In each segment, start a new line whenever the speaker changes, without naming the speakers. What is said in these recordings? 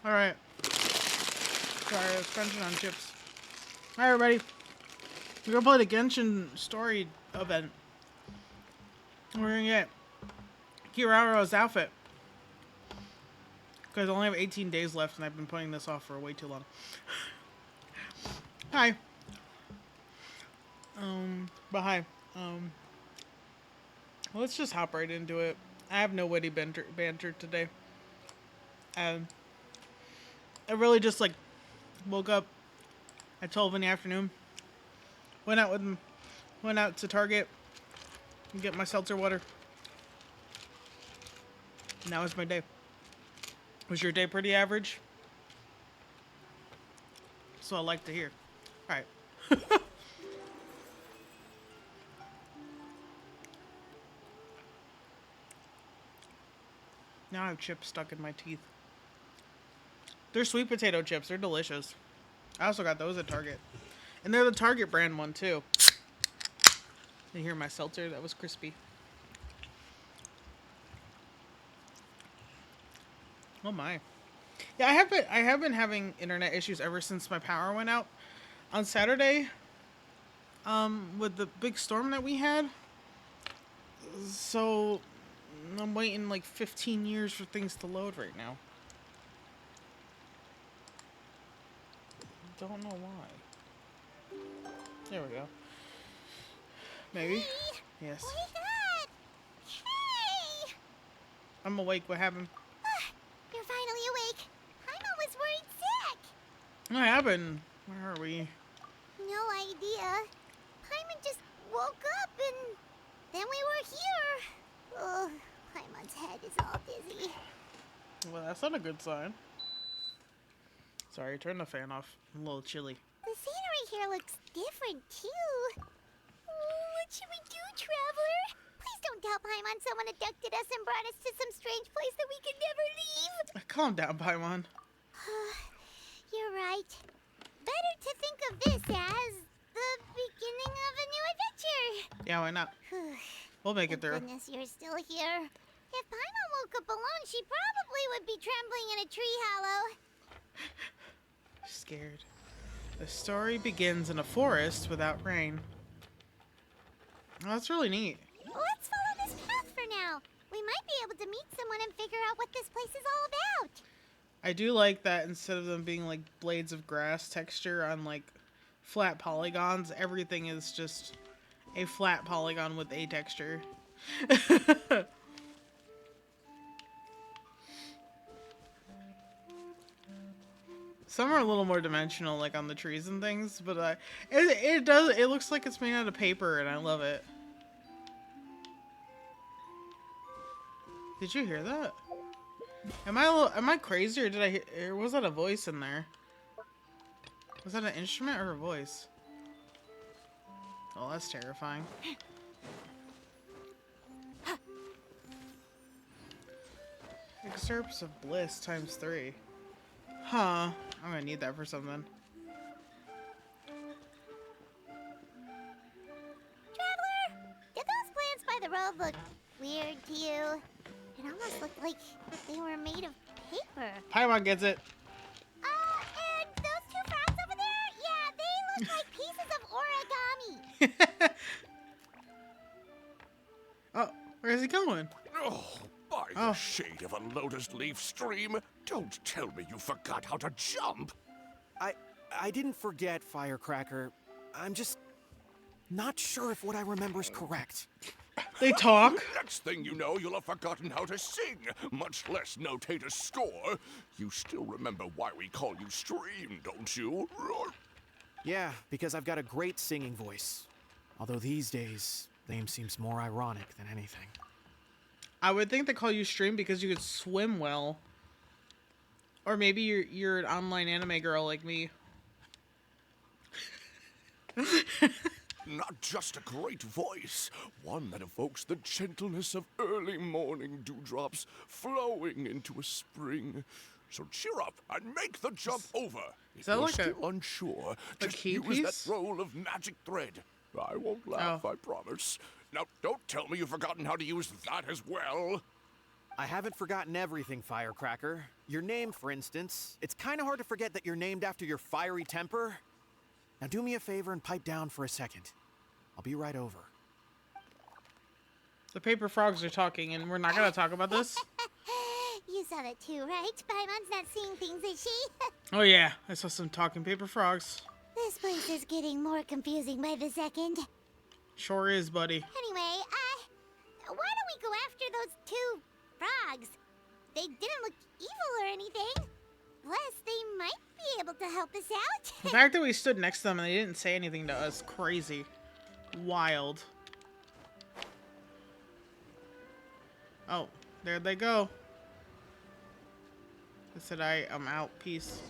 Alright. Sorry, I was crunching on chips. Alright, everybody. We're gonna play the Genshin story event. We're gonna get Kiraro's outfit. Because I only have 18 days left and I've been putting this off for way too long. Hi. But hi. Let's just hop right into it. I have no witty banter today. I really just like woke up at 12 in the afternoon. Went out to Target and get my seltzer water. And that was my day. Was your day pretty average? So I like to hear. Alright. Now I have chips stuck in my teeth. They're sweet potato chips. They're delicious. I also got those at Target. And they're the Target brand one, too. You hear my seltzer? That was crispy. Oh, my. Yeah, I have been having internet issues ever since my power went out. On Saturday, with the big storm that we had. So, I'm waiting like 15 years for things to load right now. Don't know why. There we go. Maybe.
Hey,
Yes.
wake up! Hey!
I'm awake. What happened?
You're finally awake. Paimon was worried sick.
What happened? Where are we?
No idea. Paimon just woke up and then we were here. Oh, Paimon's head is all dizzy.
Well, that's not a good sign. Sorry, turn the fan off. I'm a little chilly.
The scenery here looks different too. Oh, what should we do, Traveler? Please don't tell Paimon someone abducted us and brought us to some strange place that we can never leave.
Calm down, Paimon.
You're right. Better to think of this as the beginning of a new adventure.
Yeah, why not? We'll make it through.
Goodness, you're still here. If Paimon woke up alone, she probably would be trembling in a tree hollow.
Scared. The story begins in a forest without rain. Oh, that's really neat.
Let's follow this path for now. We might be able to meet someone and figure out what this place is all about.
I do like that instead of them being like blades of grass texture on like flat polygons, everything is just a flat polygon with a texture. Some are a little more dimensional, like on the trees and things, but it looks like it's made out of paper, and I love it. Did you hear that? Am I crazy, or did I hear, or was that a voice in there? Was that an instrument or a voice? Oh, that's terrifying. Excerpts of Bliss ×3. Huh. I'm gonna need that for something.
Traveler, did those plants by the road look weird to you? It almost looked like they were made of paper.
Paimon gets it.
And those two frogs over there? Yeah, they look like pieces of origami.
Oh, where's he going?
Oh, by the shade of a lotus leaf stream, don't tell me you forgot how to jump.
I didn't forget, Firecracker. I'm just not sure if what I remember is correct.
They talk.
Next thing you know, you'll have forgotten how to sing, much less notate a score. You still remember why we call you Stream, don't you?
Yeah, because I've got a great singing voice. Although these days, the name seems more ironic than anything.
I would think they call you Stream because you could swim well. Or maybe you're an online anime girl like me.
Not just a great voice, one that evokes the gentleness of early morning dewdrops flowing into a spring. So cheer up and make the jump over. If
that
you're
like
still unsure, just
key
use
piece?
that roll of magic thread. I won't laugh, I promise. Now, don't tell me you've forgotten how to use that as well.
I haven't forgotten everything, Firecracker. Your name, for instance. It's kind of hard to forget that you're named after your fiery temper. Now do me a favor and pipe down for a second. I'll be right over.
The paper frogs are talking, and we're not gonna talk about this.
You saw that too, right? Paimon's not seeing things, is she?
Oh yeah, I saw some talking paper frogs.
This place is getting more confusing by the second.
Sure is, buddy.
Anyway, why don't we go after those two frogs? They didn't look evil or anything. Plus, they might be able to help us out.
The fact that we stood next to them and they didn't say anything to us, crazy. Wild. Oh, there they go. I said I'm out. Peace.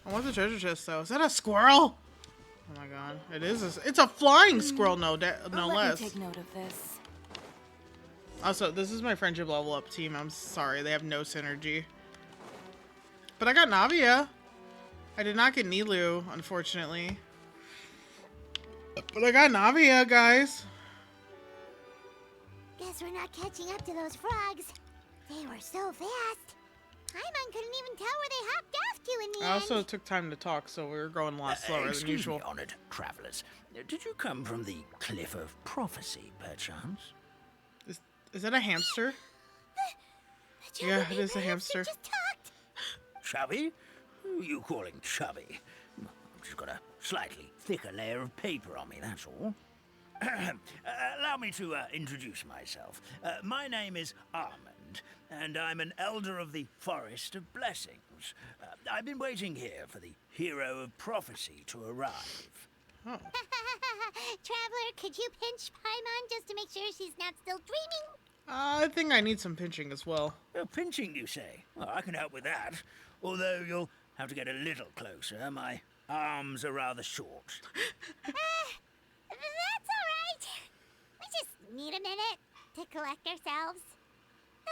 I want the treasure chest though. Is that a squirrel? Oh my god. It is. It's a flying squirrel, no less.
Let me take note of this.
Also, this is my friendship level up team. I'm sorry. They have no synergy. But I got Navia. I did not get Nilu, unfortunately. But I got Navia, guys.
Guess we're not catching up to those frogs. They were so fast. Paimon couldn't even tell where they hopped off to in the
I also
end.
took time to talk, so we were going a lot slower than
Excuse
usual.
me, honored travelers. Did you come from the Cliff of Prophecy, perchance?
Is that a hamster?
The
Yeah,
Jabba
it is a
Baby
hamster.
Just talked.
Chubby? Who are you calling chubby? I've just got a slightly thicker layer of paper on me, that's all. Allow me to introduce myself. My name is Armand, and I'm an elder of the Forest of Blessings. I've been waiting here for the hero of prophecy to arrive.
Oh.
Traveler, could you pinch Paimon just to make sure she's not still dreaming?
I think I need some pinching as well.
Pinching, you say? Well, I can help with that. Although you'll have to get a little closer. My arms are rather short.
That's all right. We just need a minute to collect ourselves.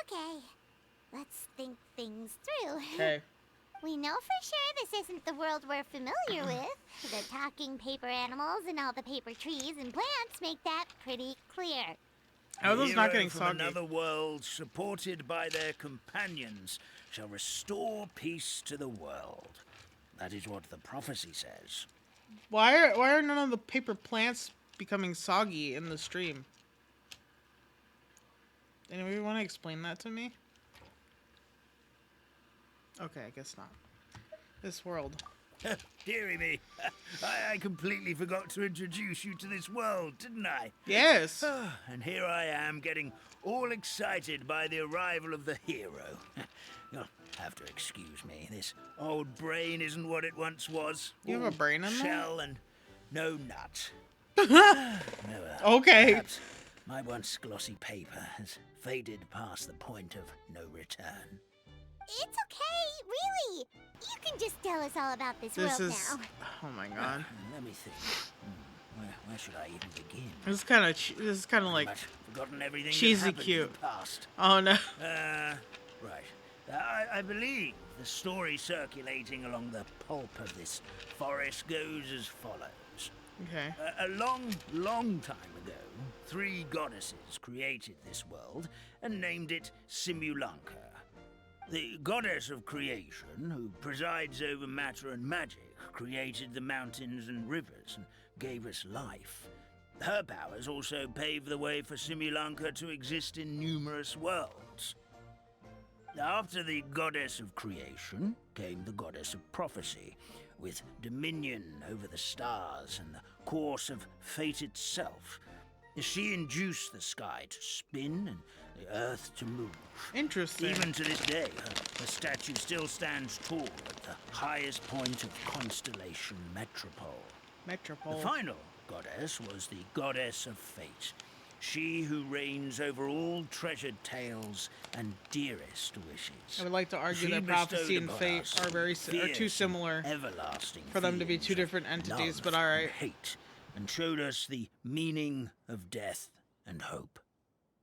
Okay, let's think things through.
Okay.
We know for sure this isn't the world we're familiar with. The talking paper animals and all the paper trees and plants make that pretty clear.
How are those not
Hero
getting
from
soggy?
another world, supported by their companions, shall restore peace to the world. That is what the prophecy says.
Why are none of the paper plants becoming soggy in the stream? Anybody want to explain that to me? Okay, I guess not. This world.
Dearie me, I completely forgot to introduce you to this world, didn't I?
Yes.
And here I am getting all excited by the arrival of the hero. You'll have to excuse me. This old brain isn't what it once was.
You have a
All
brain in there?
shell and no nut.
Okay.
Perhaps my once glossy paper has faded past the point of no return.
It's okay, really. You can just tell us all about this
This
world
is.
now.
Oh my god.
Let me think. Where should I even begin?
This is kind of. This is kind of like.
Pretty much forgotten everything that
cheesy
happened
cute.
in the past.
Oh no.
Right. I believe the story circulating along the pulp of this forest goes as follows.
Okay.
A long, long time ago, 3 goddesses created this world and named it Simulanka. The goddess of creation, who presides over matter and magic, created the mountains and rivers and gave us life. Her powers also paved the way for Simulanka to exist in numerous worlds. After the goddess of creation came the goddess of prophecy, with dominion over the stars and the course of fate itself. She induced the sky to spin and the earth to move.
Interesting.
Even to this day, her statue still stands tall at the highest point of constellation Metropole.
Metropole.
The final goddess was the goddess of fate. She who reigns over all treasured tales and dearest wishes.
I would like to argue
She
that prophecy
bestowed
and
upon
fate
us
are too
fierce
similar
and everlasting
for them to be two
feelings of
different entities,
love
but alright.
and hate, and showed us the meaning of death and hope.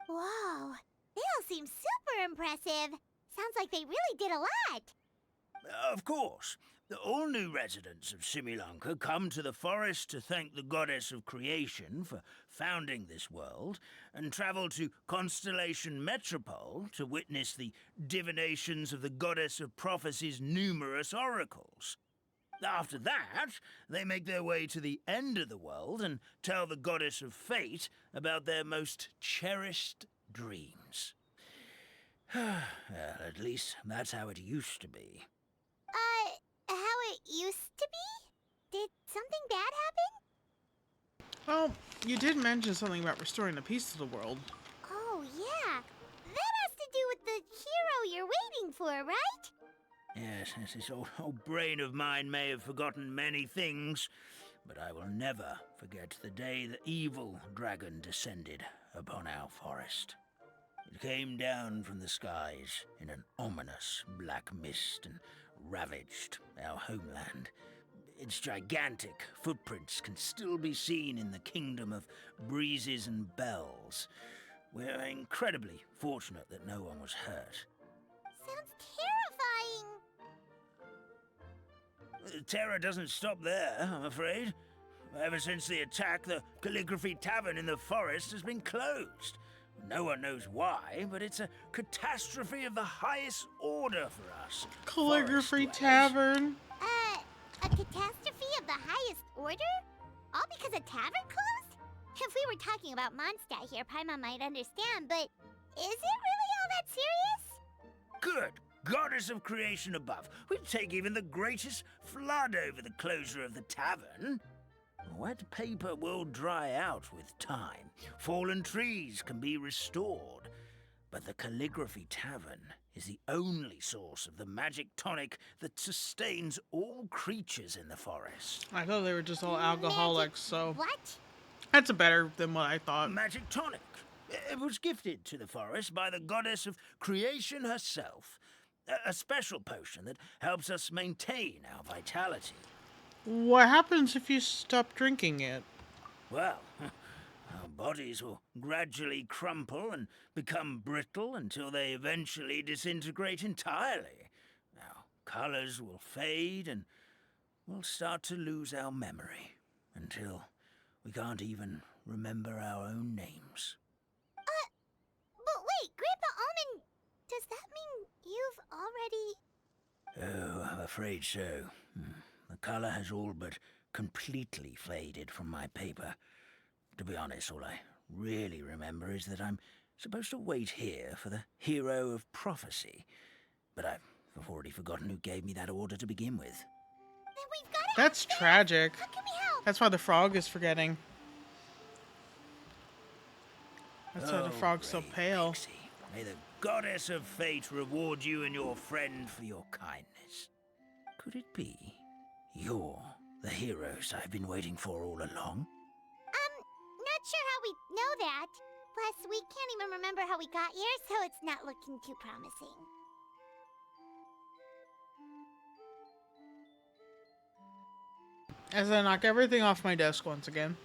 Whoa, they all seem super impressive. Sounds like they really did a lot.
Of course, All new residents of Simulunca come to the forest to thank the goddess of creation for founding this world, and travel to Constellation Metropole to witness the divinations of the goddess of prophecy's numerous oracles. After that, they make their way to the end of the world and tell the goddess of fate about their most cherished dreams. Well, at least that's how it used to be.
How it used to be? Did something bad happen?
Well, you did mention something about restoring the peace to the world.
Oh, yeah. That has to do with the hero you're waiting for, right?
Yes, this old brain of mine may have forgotten many things, but I will never forget the day the evil dragon descended upon our forest. It came down from the skies in an ominous black mist and ravaged our homeland. Its gigantic footprints can still be seen in the kingdom of breezes and bells. We're incredibly fortunate that no one was hurt.
Sounds terrifying.
Terror doesn't stop there, I'm afraid. Ever since the attack, the Calligraphy Tavern in the forest has been closed. No one knows why, but it's a catastrophe of the highest order for us.
Calligraphy
forest dwellers.
Tavern.
A catastrophe of the highest order? All because a tavern closed? If we were talking about Mondstadt here, Paimon might understand, but is it really all that serious?
Good goddess of creation above. We'd take even the greatest flood over the closure of the tavern. Wet paper will dry out with time. Fallen trees can be restored. But the Calligraphy Tavern is the only source of the magic tonic that sustains all creatures in the forest.
I thought they were just all alcoholics, so
What?
that's better than what I thought.
Magic tonic. It was gifted to the forest by the goddess of creation herself. A special potion that helps us maintain our vitality.
What happens if you stop drinking it?
Well, our bodies will gradually crumple and become brittle until they eventually disintegrate entirely. Our colors will fade and we'll start to lose our memory until we can't even remember our own names.
But wait, Grandpa Almond, does that mean you've already...
Oh, I'm afraid so. The color has all but completely faded from my paper. To be honest, all I really remember is that I'm supposed to wait here for the hero of prophecy. But I've already forgotten who gave me that order to begin with.
Then we've got to...
That's tragic.
How can we help?
That's why the frog is forgetting. That's why the frog's so
brave
pale.
Pixie. May the goddess of fate reward you and your friend for your kindness. Could it be you're the heroes I've been waiting for all along?
Not sure how we know that. Plus, we can't even remember how we got here, so it's not looking too promising.
As I knock everything off my desk once again.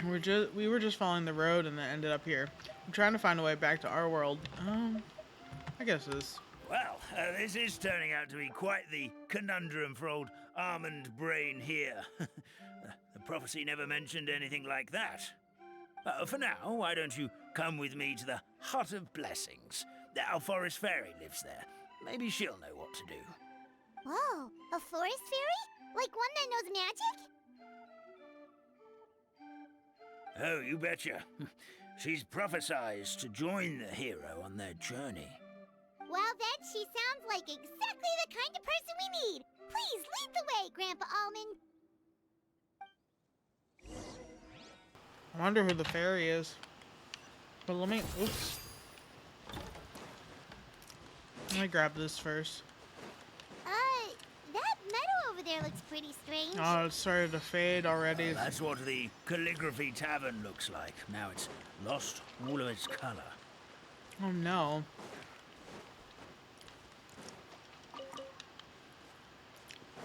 We were just following the road and then ended up here. I'm trying to find a way back to our world. I guess this.
Well, this is turning out to be quite the conundrum for old Almond Brain here. The prophecy never mentioned anything like that. For now, why don't you come with me to the Hut of Blessings? Our forest fairy lives there. Maybe she'll know what to do.
Whoa, a forest fairy? Like one that knows magic?
Oh, you betcha. She's prophesized to join the hero on their journey.
Well, then she sounds like exactly the kind of person we need. Please lead the way, Grandpa Almond.
I wonder who the fairy is. But let me... Oops. Let me grab this first.
That meadow over there looks pretty strange.
Oh, it started to fade already.
That's what the Calligraphy Tavern looks like. Now it's lost all of its color.
Oh no.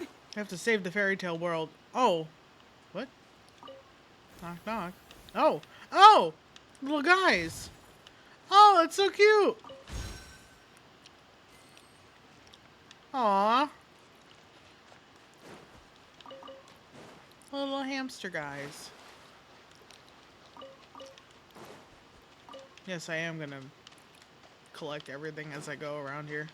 I have to save the fairy tale world. Oh. What? Knock, knock. Oh. Oh! Little guys. Oh, that's so cute. Aww. Little hamster guys. Yes, I am gonna collect everything as I go around here.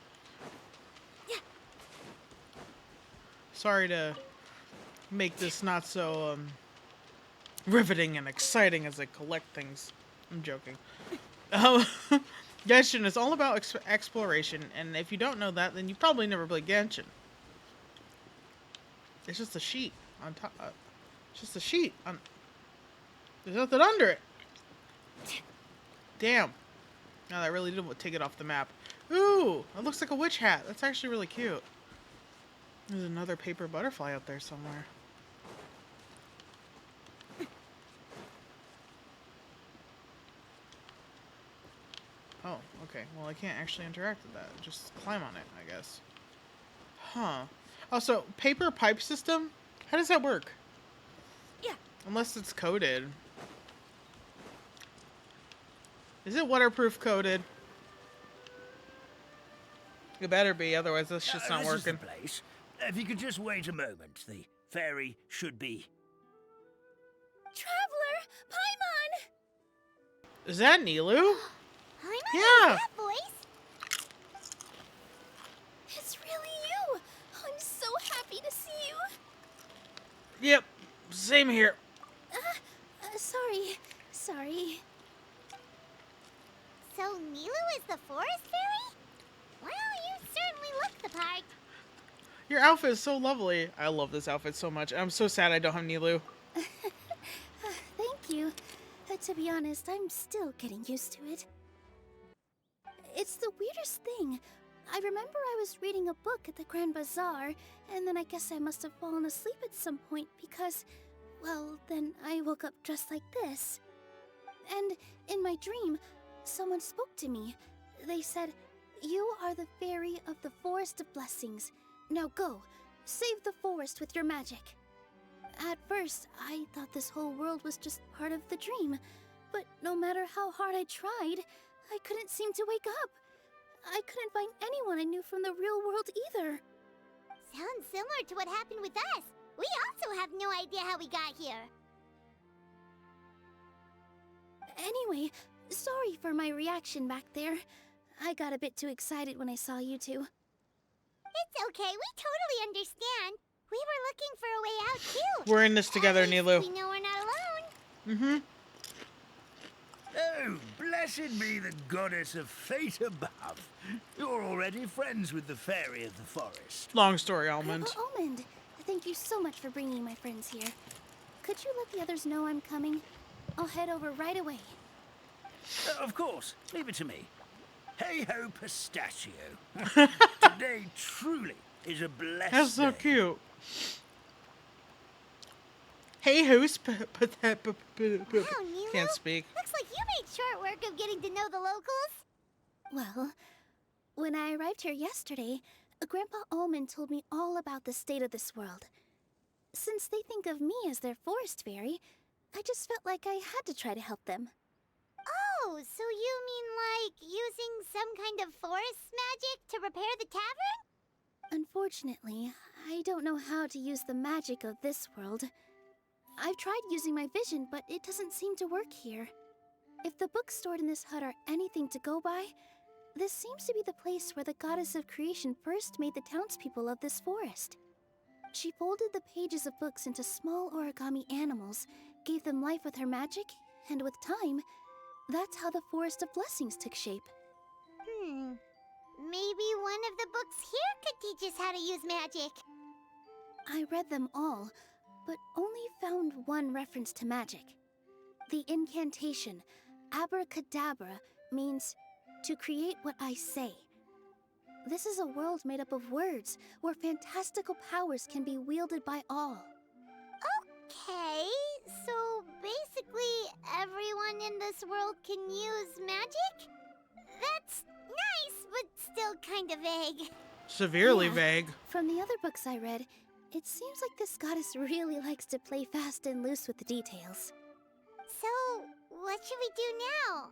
Sorry to make this not so riveting and exciting as I collect things. I'm joking. Genshin is all about exploration, and if you don't know that, then you probably never played Genshin. It's just a sheet on top. It's just a sheet on. There's nothing under it. Damn. Now that really did take it off the map. Ooh, it looks like a witch hat. That's actually really cute. There's another paper butterfly out there somewhere. Oh, okay. Well, I can't actually interact with that. Just climb on it, I guess. Huh. Also, paper pipe system? How does that work?
Yeah.
Unless it's coded. Is it waterproof coated? It better be, otherwise that's just not
This is the
working.
place. If you could just wait a moment, the fairy should be.
Traveler! Paimon!
Is that Nilu?
Paimon,
Yeah.
is that voice? It's really you! I'm so happy to see you!
Yep. Same here.
Sorry. So Nilu is the forest fairy? Well, you certainly look the part.
Your outfit is so lovely. I love this outfit so much. I'm so sad I don't have Nilu.
Thank you. To be honest, I'm still getting used to it. It's the weirdest thing. I remember I was reading a book at the Grand Bazaar, and then I guess I must have fallen asleep at some point because, well, then I woke up just like this. And in my dream, someone spoke to me. They said, "You are the fairy of the Forest of Blessings. Now go, save the forest with your magic." At first, I thought this whole world was just part of the dream, but no matter how hard I tried, I couldn't seem to wake up. I couldn't find anyone I knew from the real world either. Sounds similar to what happened with us. We also have no idea how we got here. Anyway, sorry for my reaction back there. I got a bit too excited when I saw you two. It's okay, we totally understand. We were looking for a way out too.
We're in this together,
At least
Nilu.
we know we're not alone.
Mm-hmm.
Oh, blessed be the goddess of fate above. You're already friends with the fairy of the forest.
Long story, Almond.
Almond, thank you so much for bringing my friends here. Could you let the others know I'm coming? I'll head over right away.
Of course, leave it to me. Hey-ho, pistachio. Today truly is a blessed
That's so
day.
cute. Hey, who's
Wow, Nilu,
can't speak.
looks like you made short work of getting to know the locals. Well, when I arrived here yesterday, Grandpa Almond told me all about the state of this world. Since they think of me as their forest fairy, I just felt like I had to try to help them. Oh, so you mean like using some kind of forest magic to repair the tavern? Unfortunately, I don't know how to use the magic of this world. I've tried using my vision, but it doesn't seem to work here. If the books stored in this hut are anything to go by, this seems to be the place where the goddess of creation first made the townspeople of this forest. She folded the pages of books into small origami animals, gave them life with her magic, and with time, that's how the Forest of Blessings took shape. Maybe one of the books here could teach us how to use magic. I read them all, but only found one reference to magic. The incantation, abracadabra, means to create what I say. This is a world made up of words, where fantastical powers can be wielded by all. Okay, so basically everyone in this world can use magic? That's nice, but still kind of vague.
Severely
Yeah.
vague.
From the other books I read, it seems like this goddess really likes to play fast and loose with the details. So, what should we do now?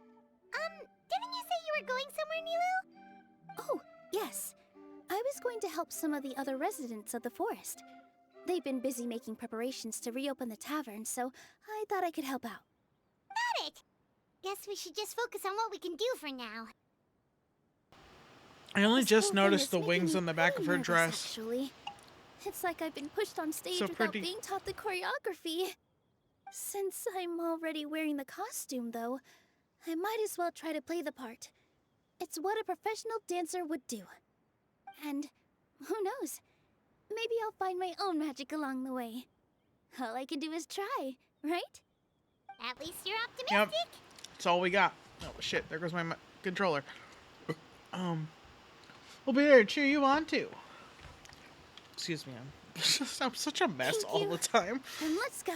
Didn't you say you were going somewhere, Nilu? Oh, yes. I was going to help some of the other residents of the forest.
They've been busy making preparations to reopen the tavern, so I thought I could help out.
Got it! Guess we should just focus on what we can do for now.
I only
This
just
whole thing
noticed
is
the
making
wings
me
on the back of
pretty
her
nervous,
dress.
Actually. It's like I've been pushed on stage
So
without
pretty.
being taught the choreography. Since I'm already wearing the costume, though, I might as well try to play the part. It's what a professional dancer would do. And who knows? Maybe I'll find my own magic along the way. All I can do is try, right?
At least you're optimistic.
Yep. That's all we got. Oh shit, there goes my controller. We'll be there to cheer you on too. Excuse me, I'm such a mess
Thank
all
you.
the time.
Then let's go.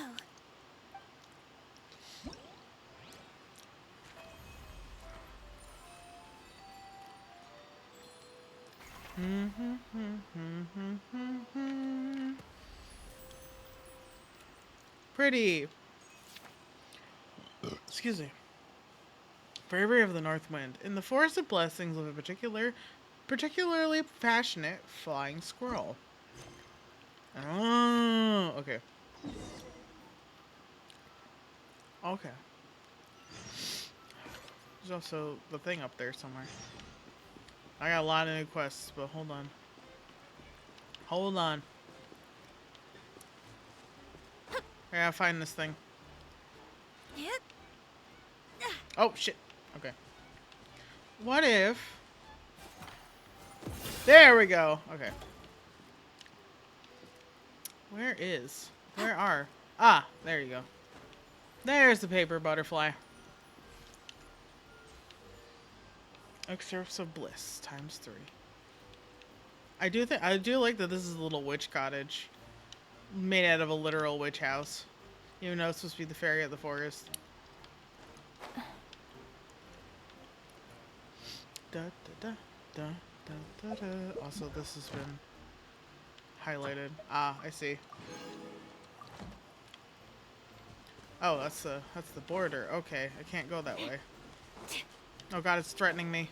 Pretty. Excuse me. Bravery of the North Wind. In the Forest of Blessings live a particularly passionate flying squirrel. Oh, okay. Okay. There's also the thing up there somewhere. I got a lot of new quests, but hold on. Hold on. I gotta find this thing. Oh, shit. Okay. What if... There we go. Okay. Where are... Ah, there you go. There's the paper butterfly. Excerpts of Bliss, ×3. I do like that this is a little witch cottage. Made out of a literal witch house. Even though it's supposed to be the fairy of the forest. Da, da, da, da, da, da. Also, this has been highlighted. Ah, I see. Oh, that's the border. Okay, I can't go that way. Oh god, it's threatening me.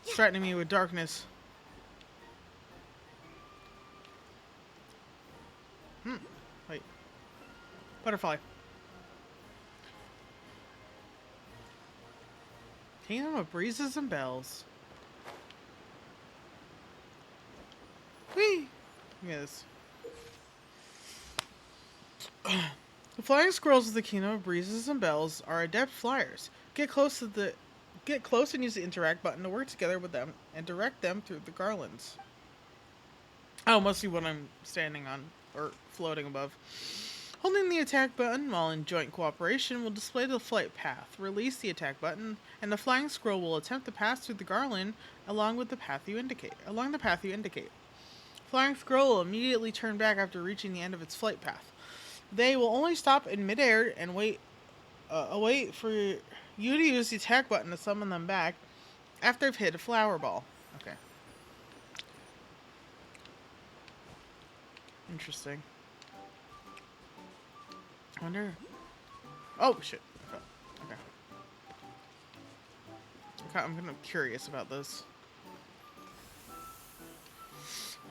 It's threatening me with darkness. Wait. Butterfly. Kingdom of Breezes and Bells. Whee! Look at this. The flying squirrels of the Kingdom of Breezes and Bells are adept flyers. Get close and use the interact button to work together with them and direct them through the garlands. Oh, mostly what I'm standing on or floating above. Holding the attack button while in joint cooperation will display the flight path. Release the attack button, and the flying squirrel will attempt to pass through the garland along the path you indicate. Flying squirrel will immediately turn back after reaching the end of its flight path. They will only stop in midair and wait for you to use the attack button to summon them back after they've hit a flower ball. Okay. Interesting. I wonder... Oh, shit. Okay. I'm kind of curious about this.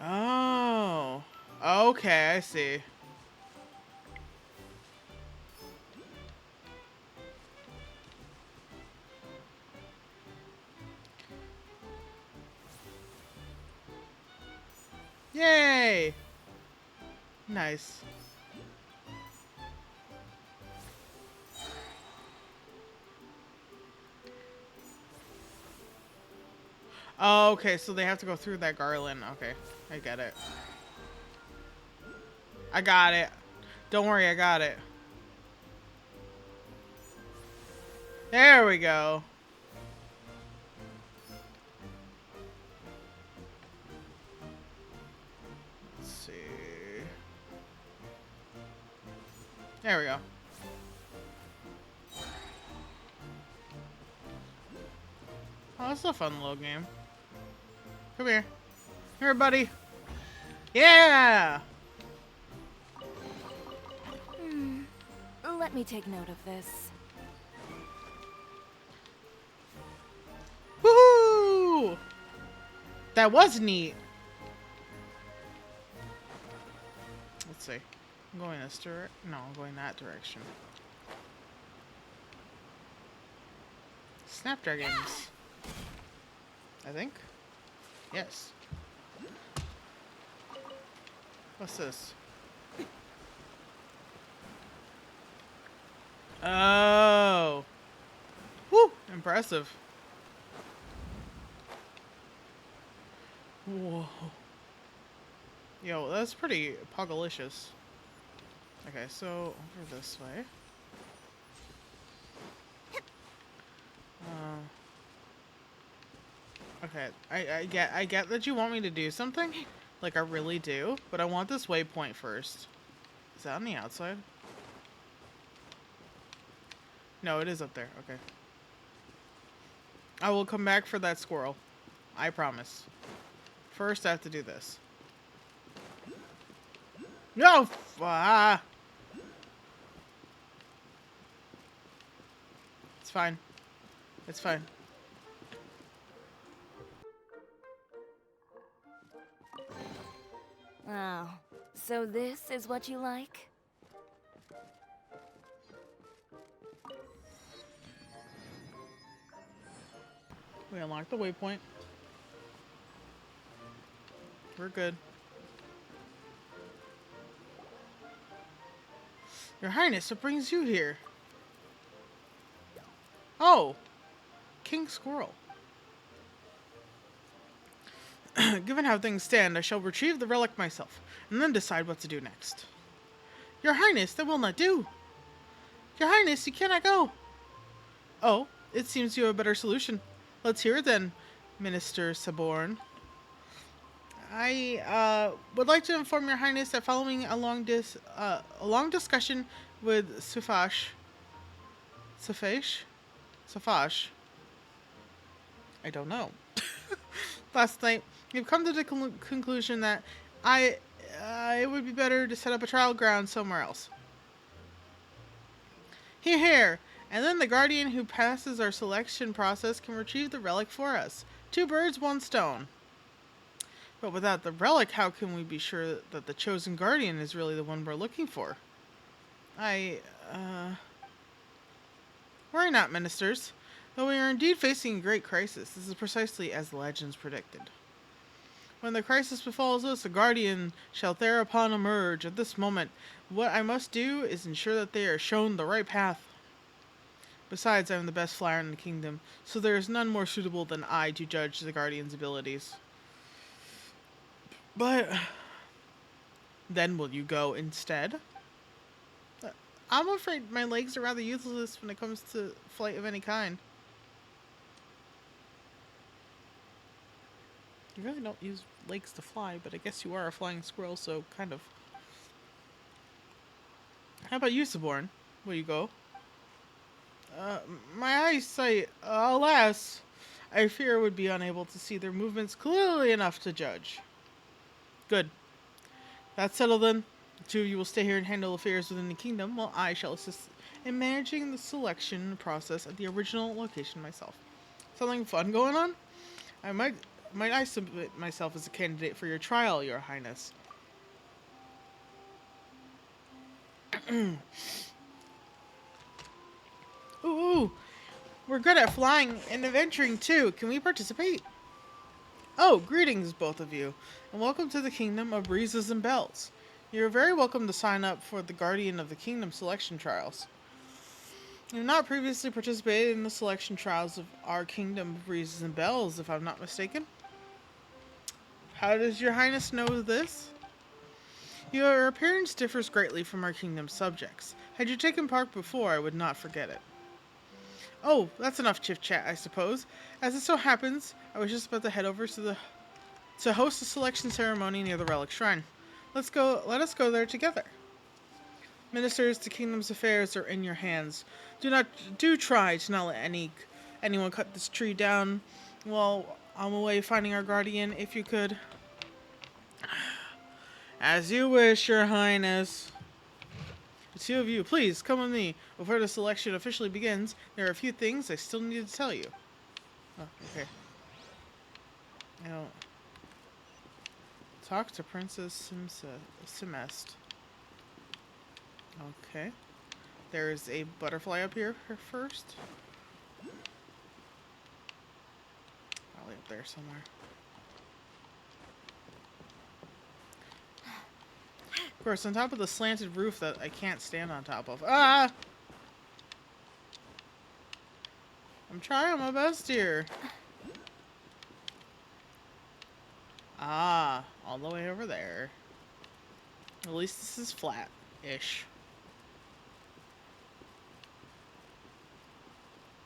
Oh. Okay, I see. Yay! Nice. Oh, okay, so they have to go through that garland. Okay, I get it. I got it. Don't worry, I got it. There we go. Let's see. There we go. Oh, that's a fun little game. Come here. Here, buddy. Yeah!
Let me take note of this.
Woohoo! That was neat. Let's Let's see. I'm going this direction. No, I'm going that direction. Snapdragons. I think. Yes. What's this? Oh. Woo! Impressive. Whoa. Yo, that's pretty pogalicious. Okay, so over this way. Okay, I get that you want me to do something, like I really do, but I want this waypoint first. Is that on the outside? No, it is up there. Okay. I will come back for that squirrel. I promise. First, I have to do this. No! Ah! It's fine. It's fine.
Oh, so this is what you like?
We unlocked the waypoint. We're good. Your Highness, what brings you here? Oh! King Squirrel. Given how things stand, I shall retrieve the relic myself, and then decide what to do next. Your Highness, that will not do! Your Highness, you cannot go! Oh, it seems you have a better solution. Let's hear it then, Minister Saborn. I would like to inform Your Highness that following a long discussion with Safash, I don't know. Last night, we've come to the conclusion that it would be better to set up a trial ground somewhere else. Hear, hear. And then the guardian who passes our selection process can retrieve the relic for us. 2 birds, 1 stone. But without the relic, how can we be sure that the chosen guardian is really the one we're looking for? Worry not, ministers. Though we are indeed facing a great crisis, this is precisely as the legends predicted. When the crisis befalls us, a guardian shall thereupon emerge. At this moment, what I must do is ensure that they are shown the right path. Besides, I am the best flyer in the kingdom, so there is none more suitable than I to judge the guardian's abilities. But then will you go instead? I'm afraid my legs are rather useless when it comes to flight of any kind. You really don't use legs to fly, but I guess you are a flying squirrel, so kind of. How about you, Saborn? Will you go? My eyesight, alas, I fear would be unable to see their movements clearly enough to judge. Good. That's settled then. The 2 of you will stay here and handle affairs within the kingdom, while I shall assist in managing the selection process at the original location myself. Something fun going on? Might I submit myself as a candidate for your trial, Your Highness? Ooh, we're good at flying and adventuring too. Can we participate? Oh, greetings, both of you, and welcome to the Kingdom of Breezes and Bells. You're very welcome to sign up for the Guardian of the Kingdom selection trials. You have not previously participated in the selection trials of our Kingdom of Breezes and Bells, if I'm not mistaken. How does Your Highness know this? Your appearance differs greatly from our kingdom's subjects. Had you taken part before, I would not forget it. Oh, that's enough chit-chat, I suppose. As it so happens, I was just about to head over to host a selection ceremony near the Relic Shrine. Let us go there together. Ministers, the kingdom's affairs are in your hands. Do try to not let anyone cut this tree down while I'm away finding our guardian, if you could. As you wish, Your Highness. The 2 of you, please, come with me. Before the selection officially begins, there are a few things I still need to tell you. Oh, okay. Now, talk to Princess Semest. Okay. There's a butterfly up here first. Probably up there somewhere. Of course, on top of the slanted roof that I can't stand on top of. Ah! I'm trying my best here. Ah, all the way over there. At least this is flat-ish.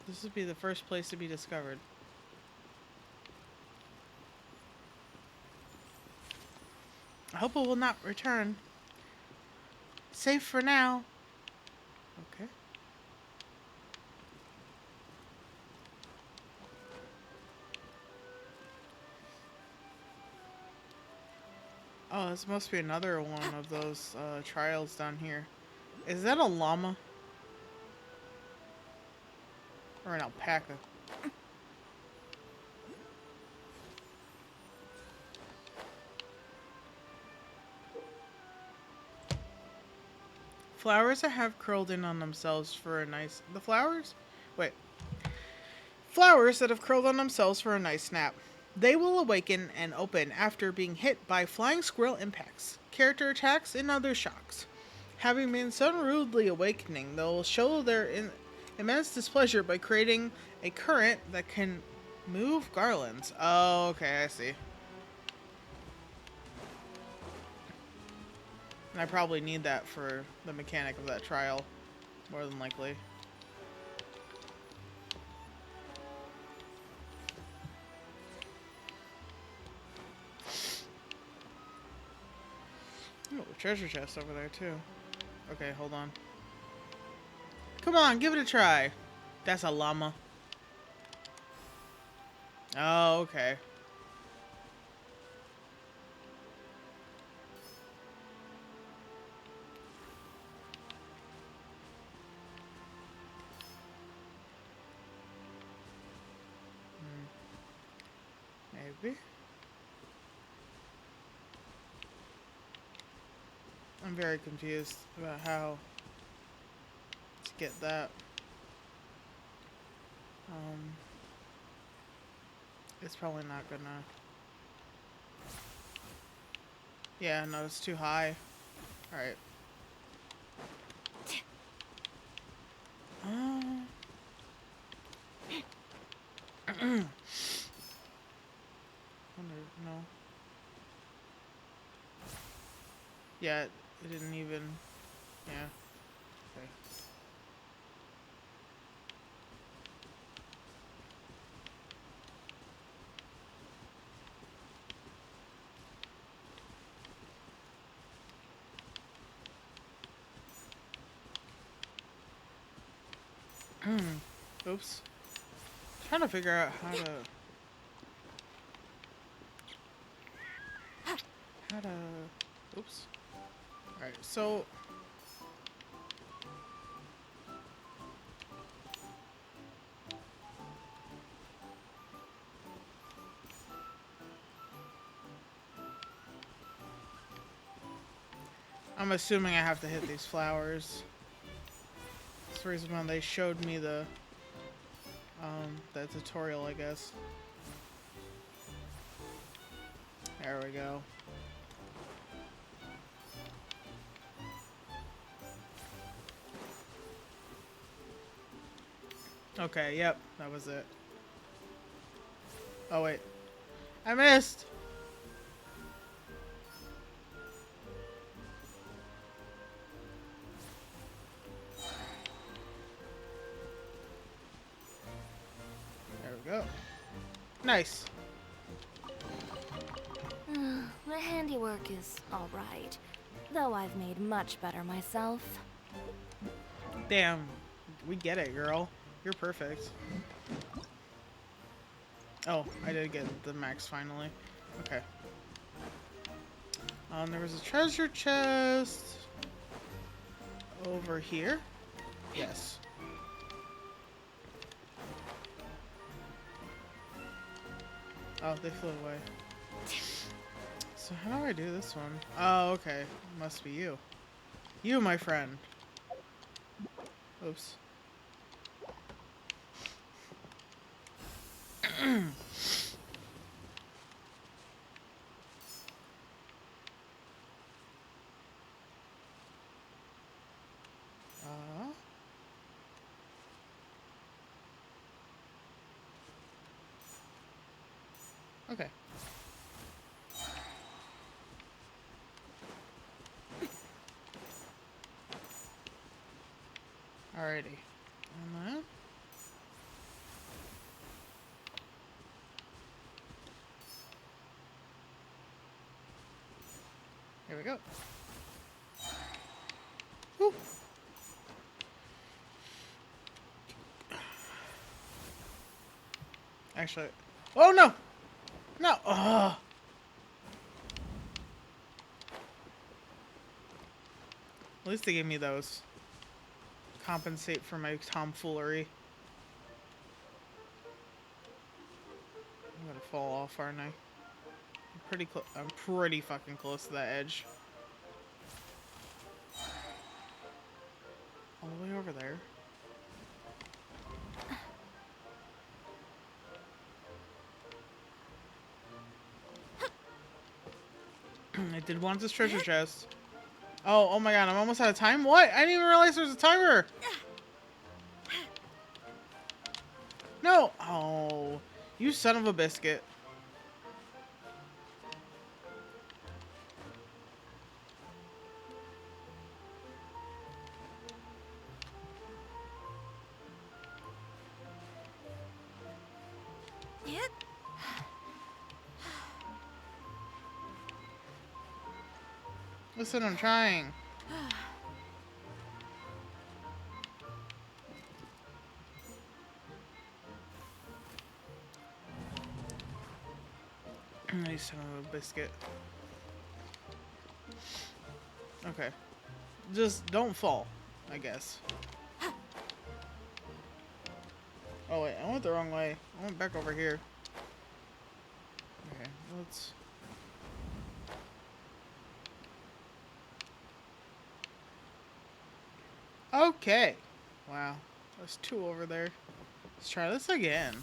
This would be the first place to be discovered. I hope it will not return. Safe for now. Okay. Oh, this must be another one of those trials down here. Is that a llama? Or an alpaca? Flowers that have curled in on themselves for a nice... The flowers? Wait. Flowers that have curled on themselves for a nice nap. They will awaken and open after being hit by flying squirrel impacts, character attacks, and other shocks. Having been so rudely awakening, they'll show their immense displeasure by creating a current that can move garlands. Oh, okay, I see. And I probably need that for the mechanic of that trial, more than likely. Oh, a treasure chest over there, too. Okay, hold on. Come on, give it a try. That's a llama. Oh, okay. Maybe. I'm very confused about how to get that. It's probably not gonna... Yeah, no, it's too high. Alright. No. Yeah, it didn't even... Yeah. Okay. Oops. Trying to figure out how to... Oops. Alright, so... I'm assuming I have to hit these flowers. That's the reason why they showed me the tutorial, I guess. There we go. Okay, yep, that was it. Oh, wait. I missed! There we go. Nice.
The handiwork is alright, though I've made much better myself.
Damn. We get it, girl. You're perfect. Oh, I did get the max finally. Okay. There was a treasure chest over here. Yes. Oh, they flew away. So how do I do this one? Oh, okay. Must be you. You, my friend. Oops. Okay. Alrighty. And then... Here we go. Whew. Actually... Oh, no! No! Ugh. At least they gave me those. Compensate for my tomfoolery. I'm gonna fall off, aren't I? I'm pretty fucking close to that edge. All the way over there. I did want this treasure chest. Oh my god, I'm almost out of time? What? I didn't even realize there was a timer! No! Oh, you son of a biscuit. Listen, I'm trying. You son of a biscuit. Okay. Just don't fall, I guess. Oh wait, I went the wrong way. I went back over here. Okay, let's... Okay. Wow. There's two over there. Let's try this again.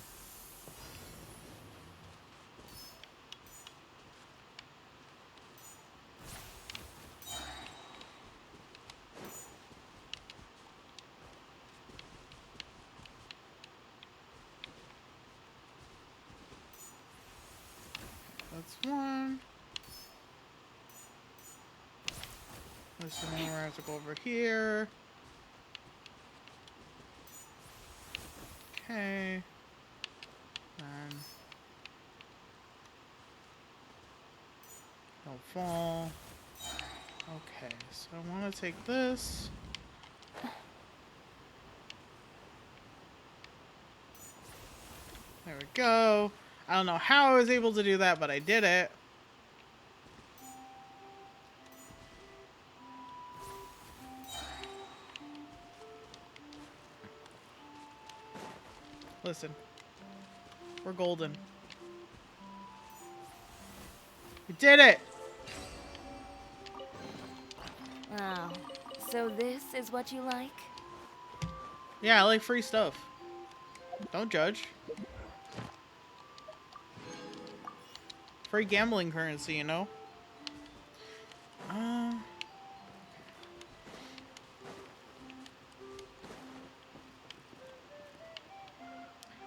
That's one. There's some more. I have to go over here. Okay. And don't fall. Okay, so I want to take this. There we go. I don't know how I was able to do that, but I did it. Listen. We're golden. We did it!
Oh, so this is what you like?
Yeah, I like free stuff. Don't judge. Free gambling currency, you know?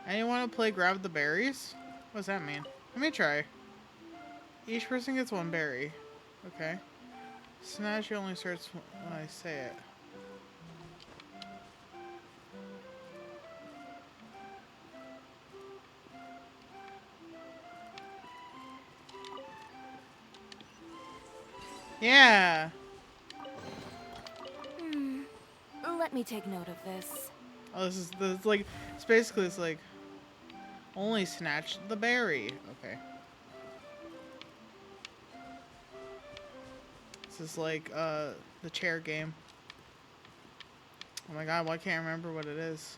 Anyone want to play grab the berries? What does that mean? Let me try. Each person gets one berry. Okay. Snatch only starts when I say it. Yeah.
Let me take note of this.
Oh, this is like, it's basically, it's like, only snatch the berry. Okay. This is like, the chair game. Oh my god, why can't I remember what it is?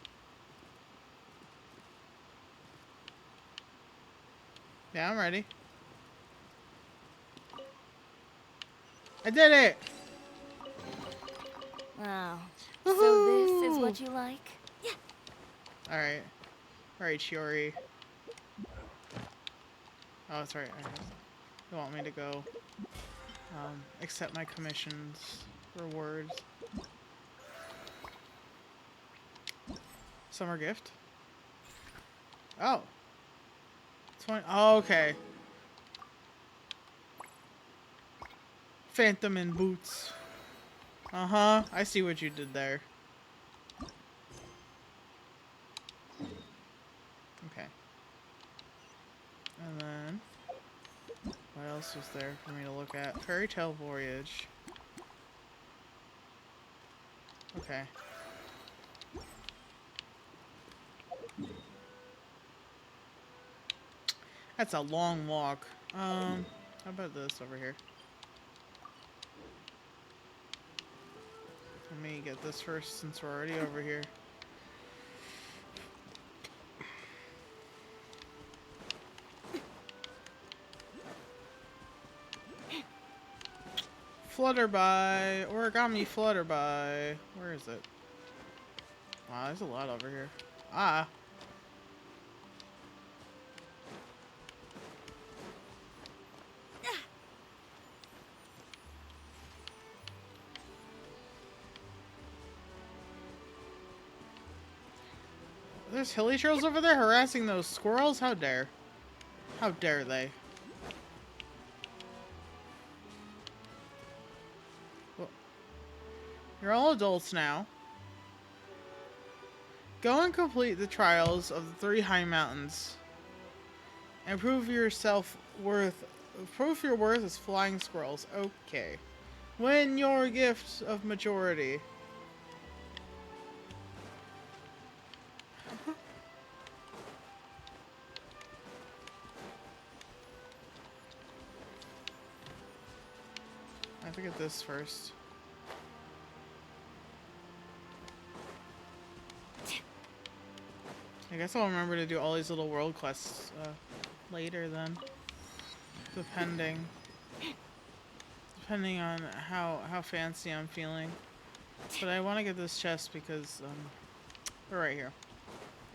Yeah, I'm ready. I did it!
Oh, So this is what you like?
Alright. Alright, Shiori. Oh, that's right. You want me to go accept my commissions, rewards. Summer gift? Oh. 20. Oh, okay. Phantom in boots. Uh-huh. I see what you did there. Okay. And then what else was there for me to look at? Fairytale Voyage. Okay. That's a long walk. How about this over here? Let me get this first since we're already over here. Flutterby. Origami Flutterby. Where is it? Wow, there's a lot over here. Ah. There's hilly trolls over there harassing those squirrels? How dare? How dare they? Well, you're all adults now. Go and complete the trials of the 3 high mountains. And prove your worth as flying squirrels. Okay. Win your gift of majority. I have to get this first. I guess I'll remember to do all these little world quests later then. Depending on how fancy I'm feeling. But I want to get this chest because we're right here.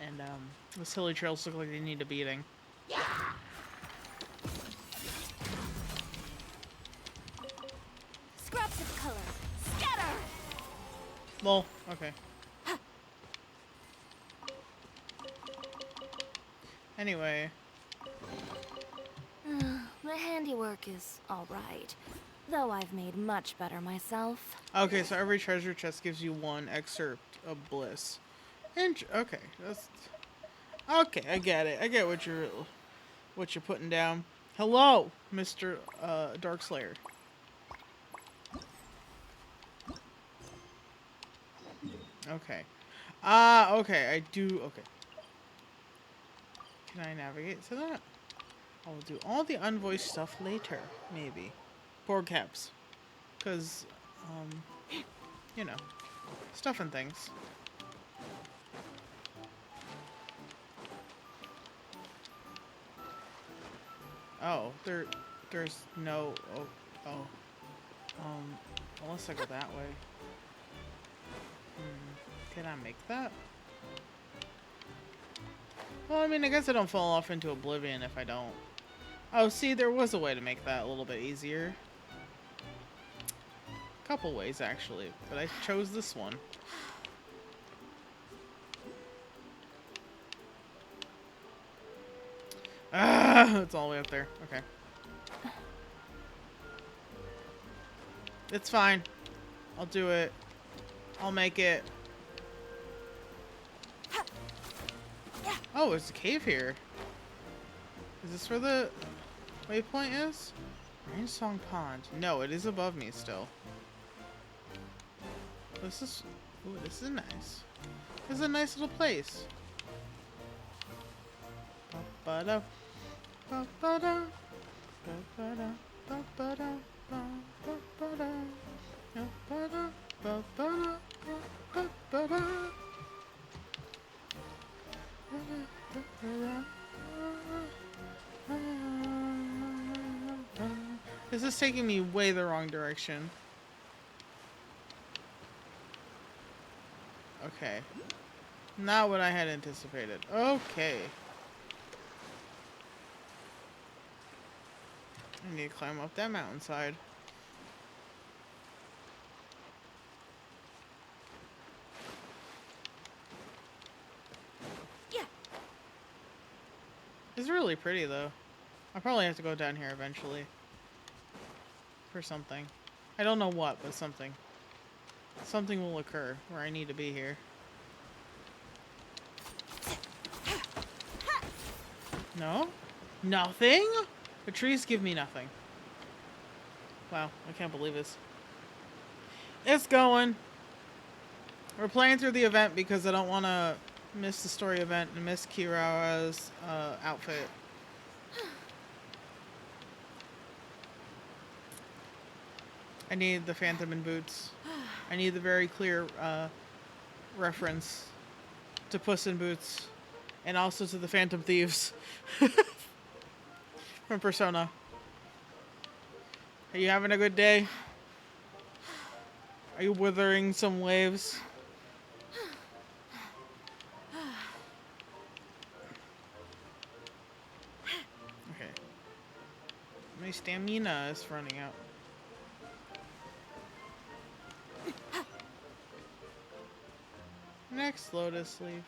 And the silly trails look like they need a beating.
Scraps of color. Scatter!
Lol. Okay. Anyway.
The handiwork is alright, though I've made much better myself.
Okay, so every treasure chest gives you 1 excerpt of bliss. Okay, that's okay. I get it. I get what you're putting down. Hello, Mr. Darkslayer. Okay. Okay. I do. Okay. Can I navigate to that? I'll do all the unvoiced stuff later, maybe. Poor caps. Because, you know, stuff and things. Oh, there's no, unless I go that way. Can I make that? Well, I mean, I guess I don't fall off into oblivion if I don't. Oh, see, there was a way to make that a little bit easier. Couple ways, actually, but I chose this one. Ah, it's all the way up there. Okay. It's fine. I'll do it. I'll make it. Oh, there's a cave here. Is this where the waypoint is? Rainsong Pond. No, it is above me still. This is... Ooh, this is nice. This is a nice little place. Ba-ba-da. Ba-ba-da. Ba-ba-da. Ba-ba-da. Ba-ba-da. Ba-ba-da. Ba-ba-da. Ba-ba-da. This is taking me way the wrong direction. Okay. Not what I had anticipated. Okay. I need to climb up that mountainside.
Yeah.
It's really pretty though. I'll probably have to go down here eventually. For something. I don't know what, but something. Something will occur where I need to be here. No? Nothing? The trees give me nothing. Wow, I can't believe this. It's going. We're playing through the event because I don't want to miss the story event and miss Kira's outfit. I need the Phantom in boots. I need the very clear reference to Puss in Boots. And also to the Phantom Thieves. From Persona. Are you having a good day? Are you withering some waves? Okay. My stamina is running out. Next lotus leaf.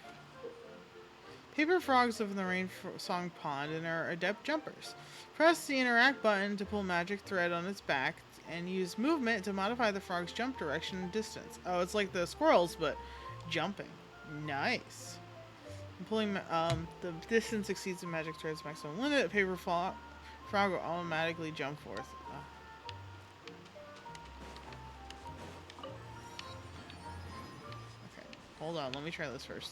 Paper frogs live in the rain song pond and are adept jumpers. Press the interact button to pull magic thread on its back and use movement to modify the frog's jump direction and distance. Oh, it's like the squirrels, but jumping. Nice. Pulling the distance exceeds the magic thread's maximum limit. A paper frog will automatically jump forth. Okay, hold on. Let me try this first.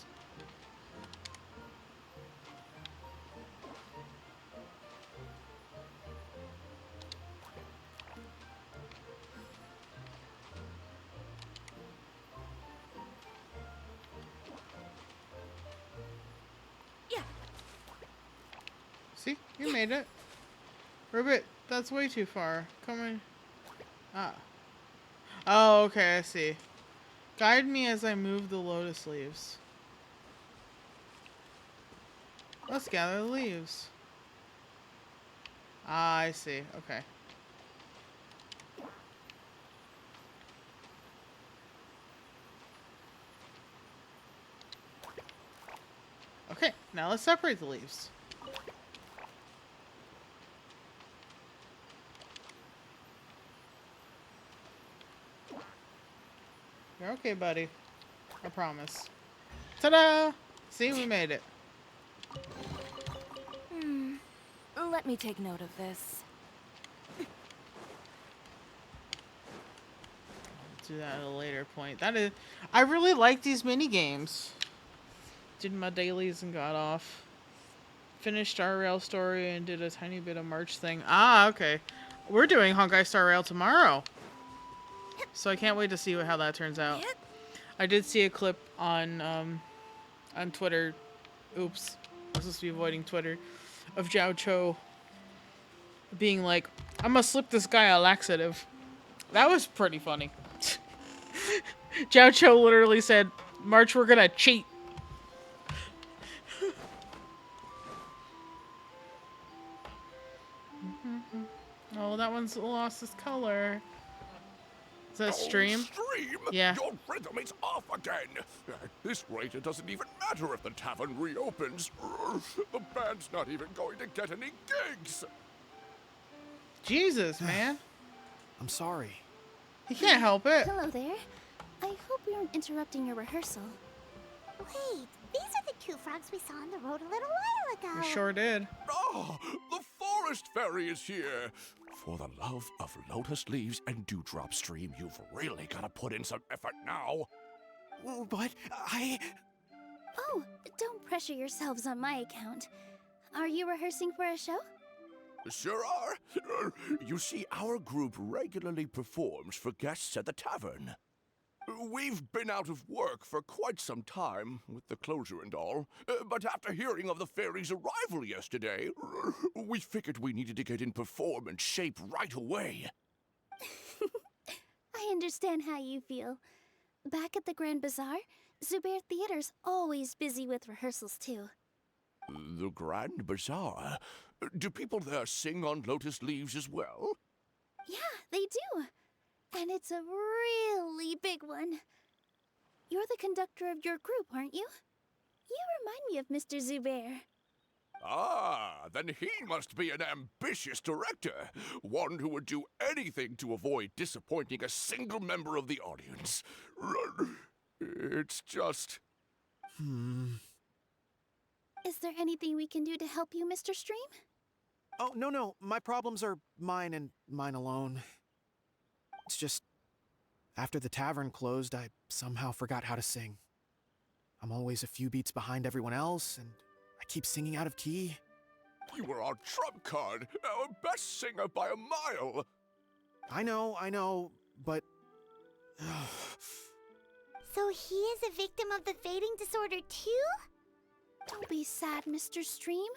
See? You made it. Ribbit, that's way too far. Come on. Ah. Oh, okay, I see. Guide me as I move the lotus leaves. Let's gather the leaves. Ah, I see. Okay. Okay, now let's separate the leaves. You're okay, buddy. I promise. Ta-da! See, we made it.
Let me take note of this.
Do that at a later point. That is, I really like these mini games. Did my dailies and got off. Finished Star Rail story and did a tiny bit of March thing. Ah, okay. We're doing Honkai Star Rail tomorrow. So I can't wait to see how that turns out. I did see a clip on Twitter. Oops. I was supposed to be avoiding Twitter. Of Zhao Cho being like, I'm gonna slip this guy a laxative. That was pretty funny. Zhao Cho literally said, March, we're gonna cheat. Oh, that one's lost its color. Is that stream?
Stream?
Yeah.
Your rhythm is off again. At this rate, it doesn't even matter if the tavern reopens. The band's not even going to get any gigs.
Jesus, man.
I'm sorry.
He can't help it.
Hello there. I hope we aren't interrupting your rehearsal.
Wait, these are the two frogs we saw on the road a little while ago.
We sure did.
Oh, the forest fairy is here. For the love of lotus leaves and dewdrop stream, you've really got to put in some effort now.
But
Oh, don't pressure yourselves on my account. Are you rehearsing for a show?
Sure are. You see, our group regularly performs for guests at the tavern. We've been out of work for quite some time, with the closure and all, but after hearing of the fairy's arrival yesterday, we figured we needed to get in performance shape right away.
I understand how you feel. Back at the Grand Bazaar, Zubair Theater's always busy with rehearsals, too.
The Grand Bazaar? Do people there sing on lotus leaves as well?
Yeah, they do. And it's a really big one. You're the conductor of your group, aren't you? You remind me of Mr. Zubair.
Ah, then he must be an ambitious director. One who would do anything to avoid disappointing a single member of the audience. It's just...
Is there anything we can do to help you, Mr. Stream?
Oh, no. My problems are mine and mine alone. It's just, after the tavern closed, I somehow forgot how to sing. I'm always a few beats behind everyone else, and I keep singing out of key.
You were our trump card, our best singer by a mile.
I know, but...
So he is a victim of the fading disorder too?
Don't be sad, Mr. Stream.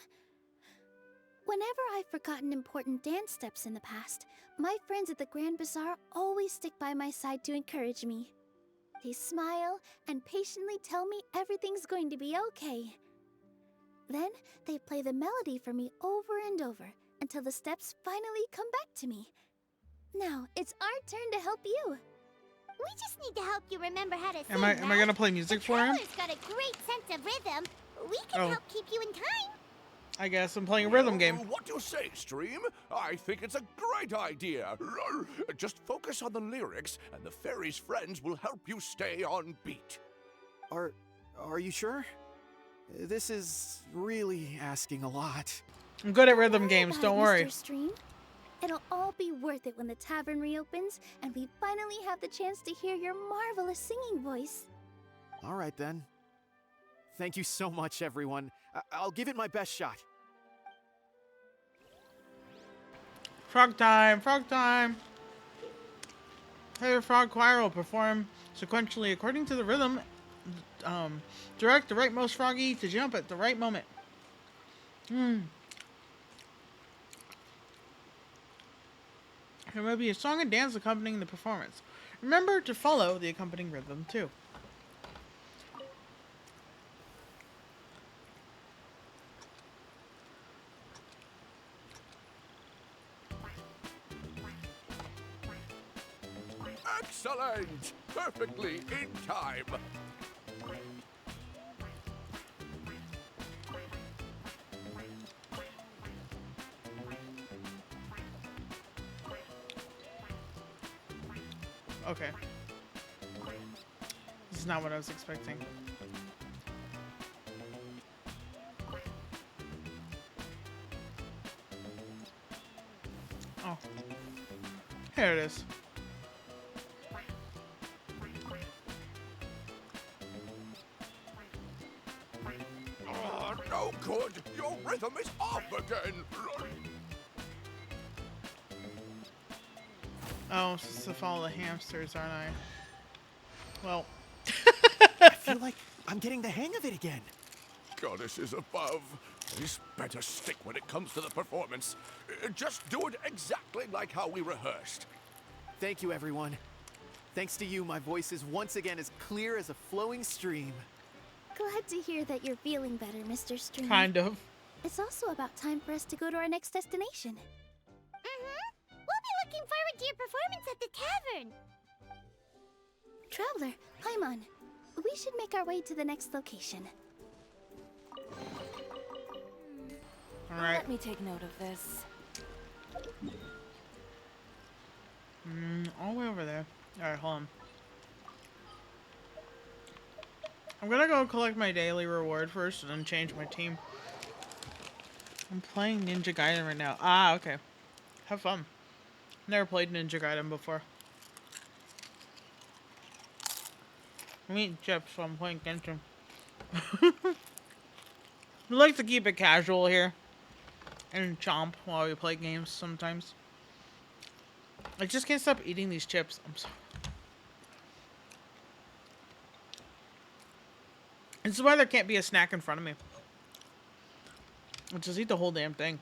Whenever I've forgotten important dance steps in the past, my friends at the Grand Bazaar always stick by my side to encourage me. They smile and patiently tell me everything's going to be okay. Then they play the melody for me over and over until the steps finally come back to me. Now it's our turn to help you.
We just need to help you remember how to sing.
Am I gonna play music for him?
The Traveler's got a great sense of rhythm. We can
Oh.
help keep you in time.
I guess I'm playing a rhythm game.
What do you say, Stream? I think it's a great idea. Just focus on the lyrics, and the fairy's friends will help you stay on beat.
Are you sure? This is really asking a lot.
I'm good at rhythm
Worry
games,
about
don't
it,
worry.
Mr. Stream. It'll all be worth it when the tavern reopens and we finally have the chance to hear your marvelous singing voice.
All right, then. Thank you so much, everyone. I'll give it my best shot.
Frog time, frog time. Hey, Frog Choir will perform sequentially according to the rhythm. Direct the rightmost froggy to jump at the right moment. There may be a song and dance accompanying the performance. Remember to follow the accompanying rhythm too.
Excellent! Perfectly in time.
Okay. This is not what I was expecting. Oh. Here it is.
Oh, no good! Your rhythm is off again!
Oh, supposed to follow the hamsters, aren't I? Well.
I feel like I'm getting the hang of it again.
Goddesses above, this better stick when it comes to the performance. Just do it exactly like how we rehearsed.
Thank you, everyone. Thanks to you, my voice is once again as clear as a flowing stream.
Glad to hear that you're feeling better, Mr. Stream.
Kind of.
It's also about time for us to go to our next destination.
We'll be looking forward to your performance at the tavern.
Traveler, Paimon, we should make our way to the next location.
Alright.
Let me take note of this.
All the way over there. Alright, hold on. I'm gonna go collect my daily reward first and then change my team. I'm playing Ninja Gaiden right now. Ah, okay. Have fun. Never played Ninja Gaiden before. I'm eating chips, so I'm playing Genshin. We like to keep it casual here. And chomp while we play games sometimes. I just can't stop eating these chips. I'm sorry. This is why there can't be a snack in front of me. I'll just eat the whole damn thing.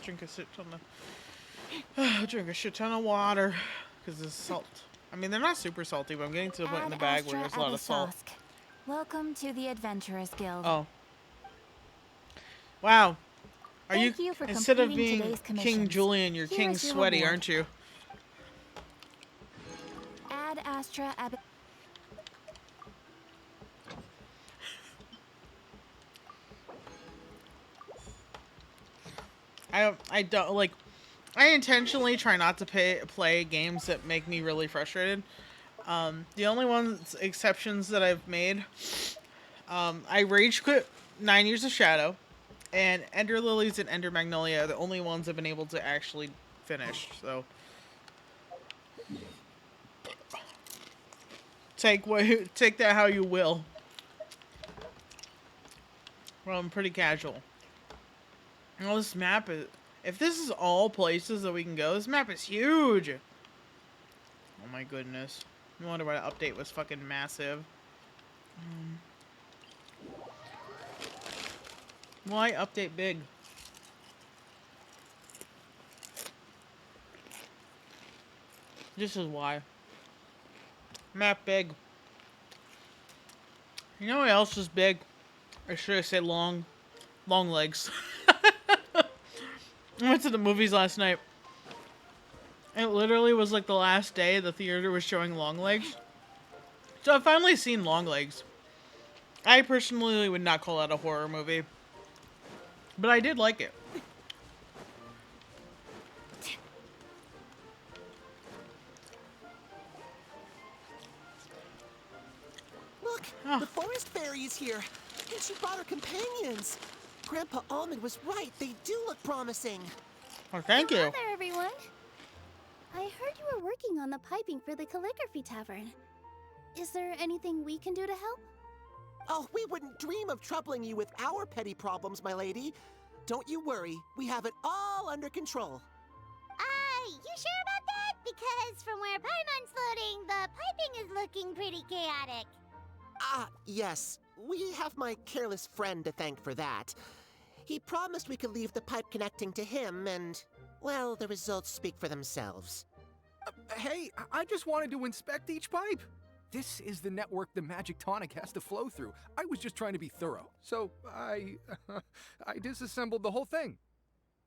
just drink a shit ton of drink a shit ton of water because it's salt. I mean, they're not super salty, but I'm getting to the point in the bag where there's a lot of salt.
Welcome to the Adventurers Guild.
Oh. Wow. Are
Thank you for
instead of
completing
being
today's
King
commissions.
Julian, you're
Here
King
is your
Sweaty,
reward.
aren't you?
Ad Astra Ab.
I don't like. I intentionally try not to play games that make me really frustrated. The only exceptions that I've made, I rage quit 9 Years of Shadow, and Ender Lilies and Ender Magnolia are the only ones I've been able to actually finish. So take that how you will. Well, I'm pretty casual. Well, this map is... If this is all places that we can go, this map is huge! Oh my goodness. No wonder why the update was fucking massive. Why update big? This is why. Map big. You know what else is big? Or should I say long? Long legs. I went to the movies last night. It literally was like the last day the theater was showing Long Legs. So I've finally seen Long Legs. I personally would not call that a horror movie. But I did like it.
Look, the forest fairy is here, and she brought her companions. Grandpa Almond was right. They do look promising.
Well, thank you.
Hello there, everyone. I heard you were working on the piping for the calligraphy tavern. Is there anything we can do to help?
Oh, we wouldn't dream of troubling you with our petty problems, my lady. Don't you worry. We have it all under control.
You sure about that? Because from where Paimon's floating, the piping is looking pretty chaotic.
Ah, yes. We have my careless friend to thank for that. He promised we could leave the pipe connecting to him, and, well, the results speak for themselves.
Hey, I just wanted to inspect each pipe. This is the network the magic tonic has to flow through. I was just trying to be thorough. So I disassembled the whole thing.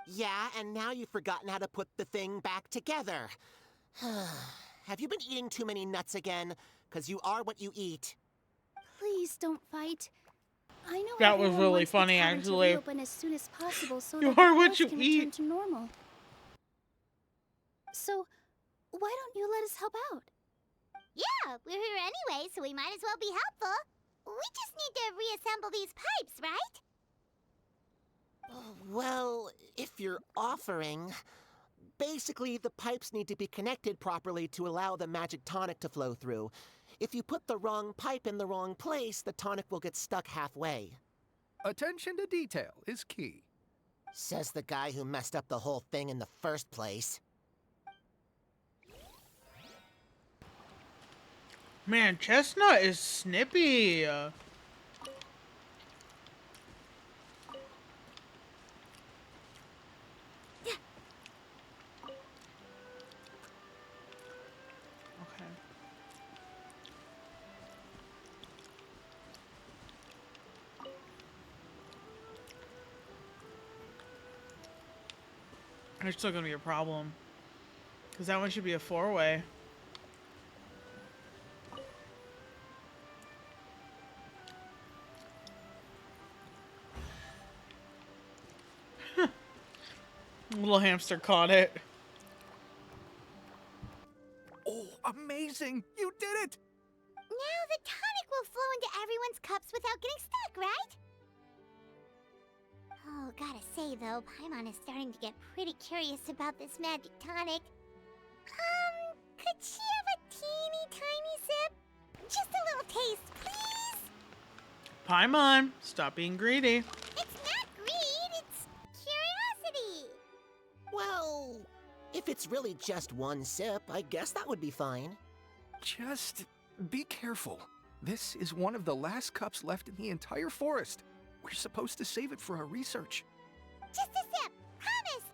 Yeah, and now you've forgotten how to put the thing back together. Have you been eating too many nuts again? 'Cause you are what you eat.
Please don't fight. I know
That was
everyone
really
wants
funny,
the tavern
actually.
to reopen as soon as possible so
You
that
are
the
what
house
you
can
eat.
return to normal. So, why don't you let us help out?
Yeah, we're here anyway, so we might as well be helpful. We just need to reassemble these pipes, right?
Well, if you're offering... Basically, the pipes need to be connected properly to allow the magic tonic to flow through. If you put the wrong pipe in the wrong place, the tonic will get stuck halfway.
Attention to detail is key.
Says the guy who messed up the whole thing in the first place.
Man, Chestnut is snippy. Okay. There's still gonna be a problem. Because that one should be a 4-way. Little hamster caught it.
Oh, amazing! You did it!
Now the tonic will flow into everyone's cups without getting stuck, right? Oh, gotta say though, Paimon is starting to get pretty curious about this magic tonic. Could she have a teeny tiny sip? Just a little taste, please?
Paimon, stop being greedy.
It's not greed, it's curiosity.
Well, if it's really just one sip, I guess that would be fine.
Just be careful. This is one of the last cups left in the entire forest. We're supposed to save it for our research.
Just a sip, promise.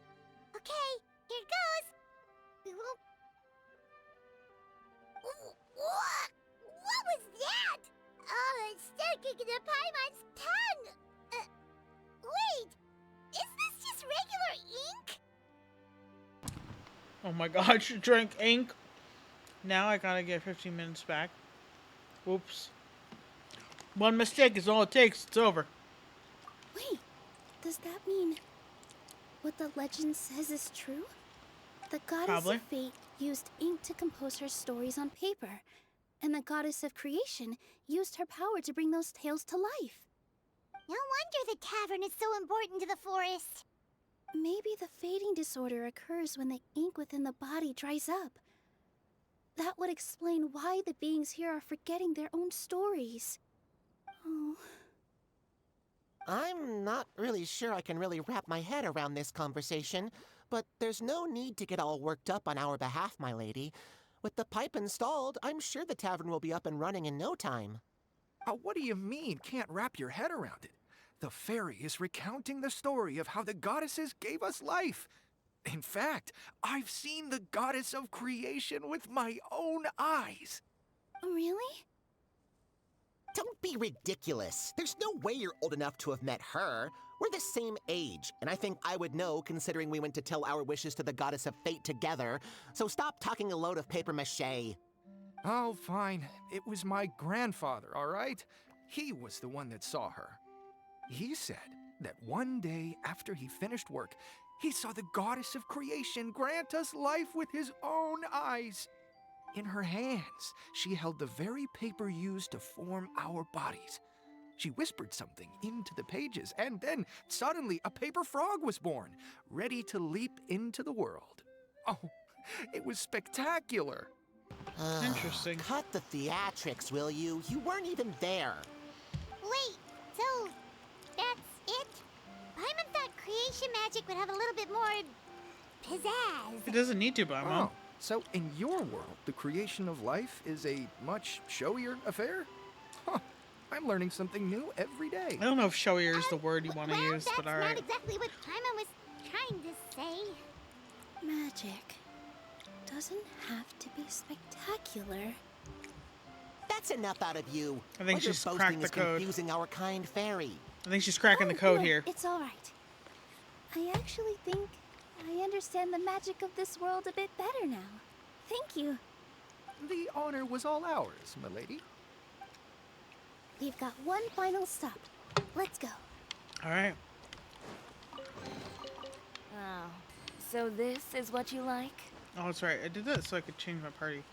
sticking to Paimon's tongue! Wait! Is this just regular ink?
Oh my god, she drank ink. Now I gotta get 15 minutes back. Whoops. One mistake is all it takes. It's over.
Wait, does that mean what the legend says is true? The goddess
Probably.
of fate used ink to compose her stories on paper, and the goddess of creation used her power to bring those tales to life.
No wonder the tavern is so important to the forest.
Maybe the fading disorder occurs when the ink within the body dries up. That would explain why the beings here are forgetting their own stories. Oh.
I'm not really sure I can really wrap my head around this conversation, but there's no need to get all worked up on our behalf, my lady. With the pipe installed, I'm sure the tavern will be up and running in no time.
What do you mean, can't wrap your head around it? The fairy is recounting the story of how the goddesses gave us life. In fact, I've seen the goddess of creation with my own eyes.
Really?
Don't be ridiculous. There's no way you're old enough to have met her. We're the same age, and I think I would know considering we went to tell our wishes to the goddess of fate together. So stop talking a load of papier-mâché.
Oh, fine. It was my grandfather, all right? He was the one that saw her. He said that one day after he finished work, he saw the goddess of creation grant us life with his own eyes. In her hands, she held the very paper used to form our bodies. She whispered something into the pages, and then suddenly a paper frog was born, ready to leap into the world. Oh, it was spectacular.
Interesting.
Cut the theatrics, will you? You weren't even there.
Wait, so that's it? Paimon thought creation magic would have a little bit more pizzazz.
It doesn't need to, but
Oh, so in your world, the creation of life is a much showier affair? Huh, I'm learning something new every day.
I don't know if showier is the word you want to
Well,
use, but
that's
alright.
not exactly what Paimon was trying to say.
Magic doesn't have to be spectacular.
That's enough out of you.
I think
What you're
she's
boasting
cracked the
is
code.
confusing our kind fairy.
I think she's cracking the
Oh,
code
good.
here.
It's all right. I actually think I understand the magic of this world a bit better now. Thank you.
The honor was all ours, my lady.
We've got one final stop. Let's go.
Alright.
Oh, so this is what you like?
Oh, that's right. I did that so I could change my party.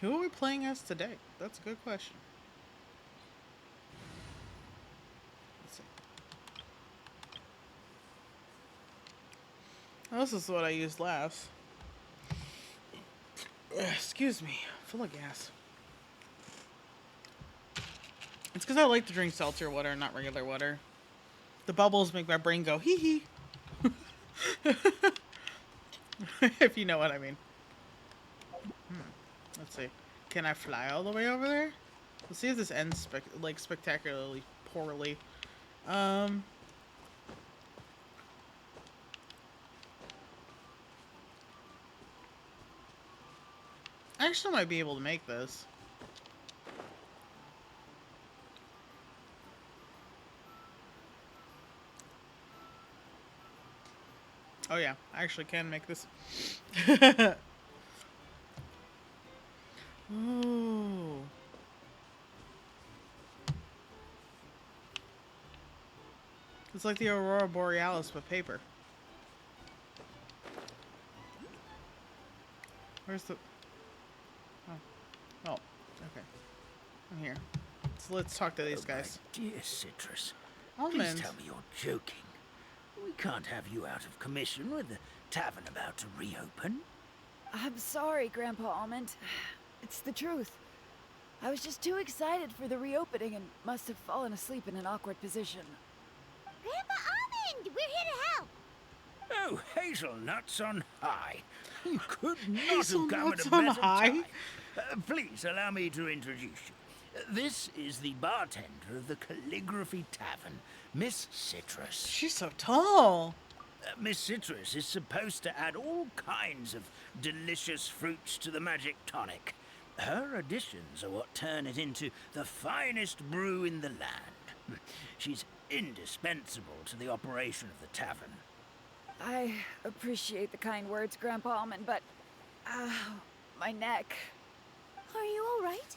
Who are we playing as today? That's a good question. Let's see. Oh, this is what I used last. Excuse me. Full of gas. It's because I like to drink seltzer water, not regular water. The bubbles make my brain go hee hee. If you know what I mean. Let's see. Can I fly all the way over there? Let's see if this ends spectacularly poorly. I actually might be able to make this. Oh yeah, I actually can make this. Ooh. It's like the Aurora Borealis with paper. Where's the... Oh, okay. I'm here. So let's talk to these guys.
Dear Citrus,
Almonds.
please tell me you're joking. We can't have you out of commission with the tavern about to reopen.
I'm sorry, Grandpa Almond. It's the truth. I was just too excited for the reopening and must have fallen asleep in an awkward position.
Grandpa Almond, we're here to help.
Oh, hazelnuts on high. You could not have come at
Hazelnuts
a
on
better
high?
time. Please allow me to introduce you. This is the bartender of the Calligraphy Tavern, Miss Citrus.
She's so tall.
Miss Citrus is supposed to add all kinds of delicious fruits to the magic tonic. Her additions are what turn it into the finest brew in the land. She's indispensable to the operation of the tavern.
I appreciate the kind words, Grandpa Almond, but... my neck.
Are you alright?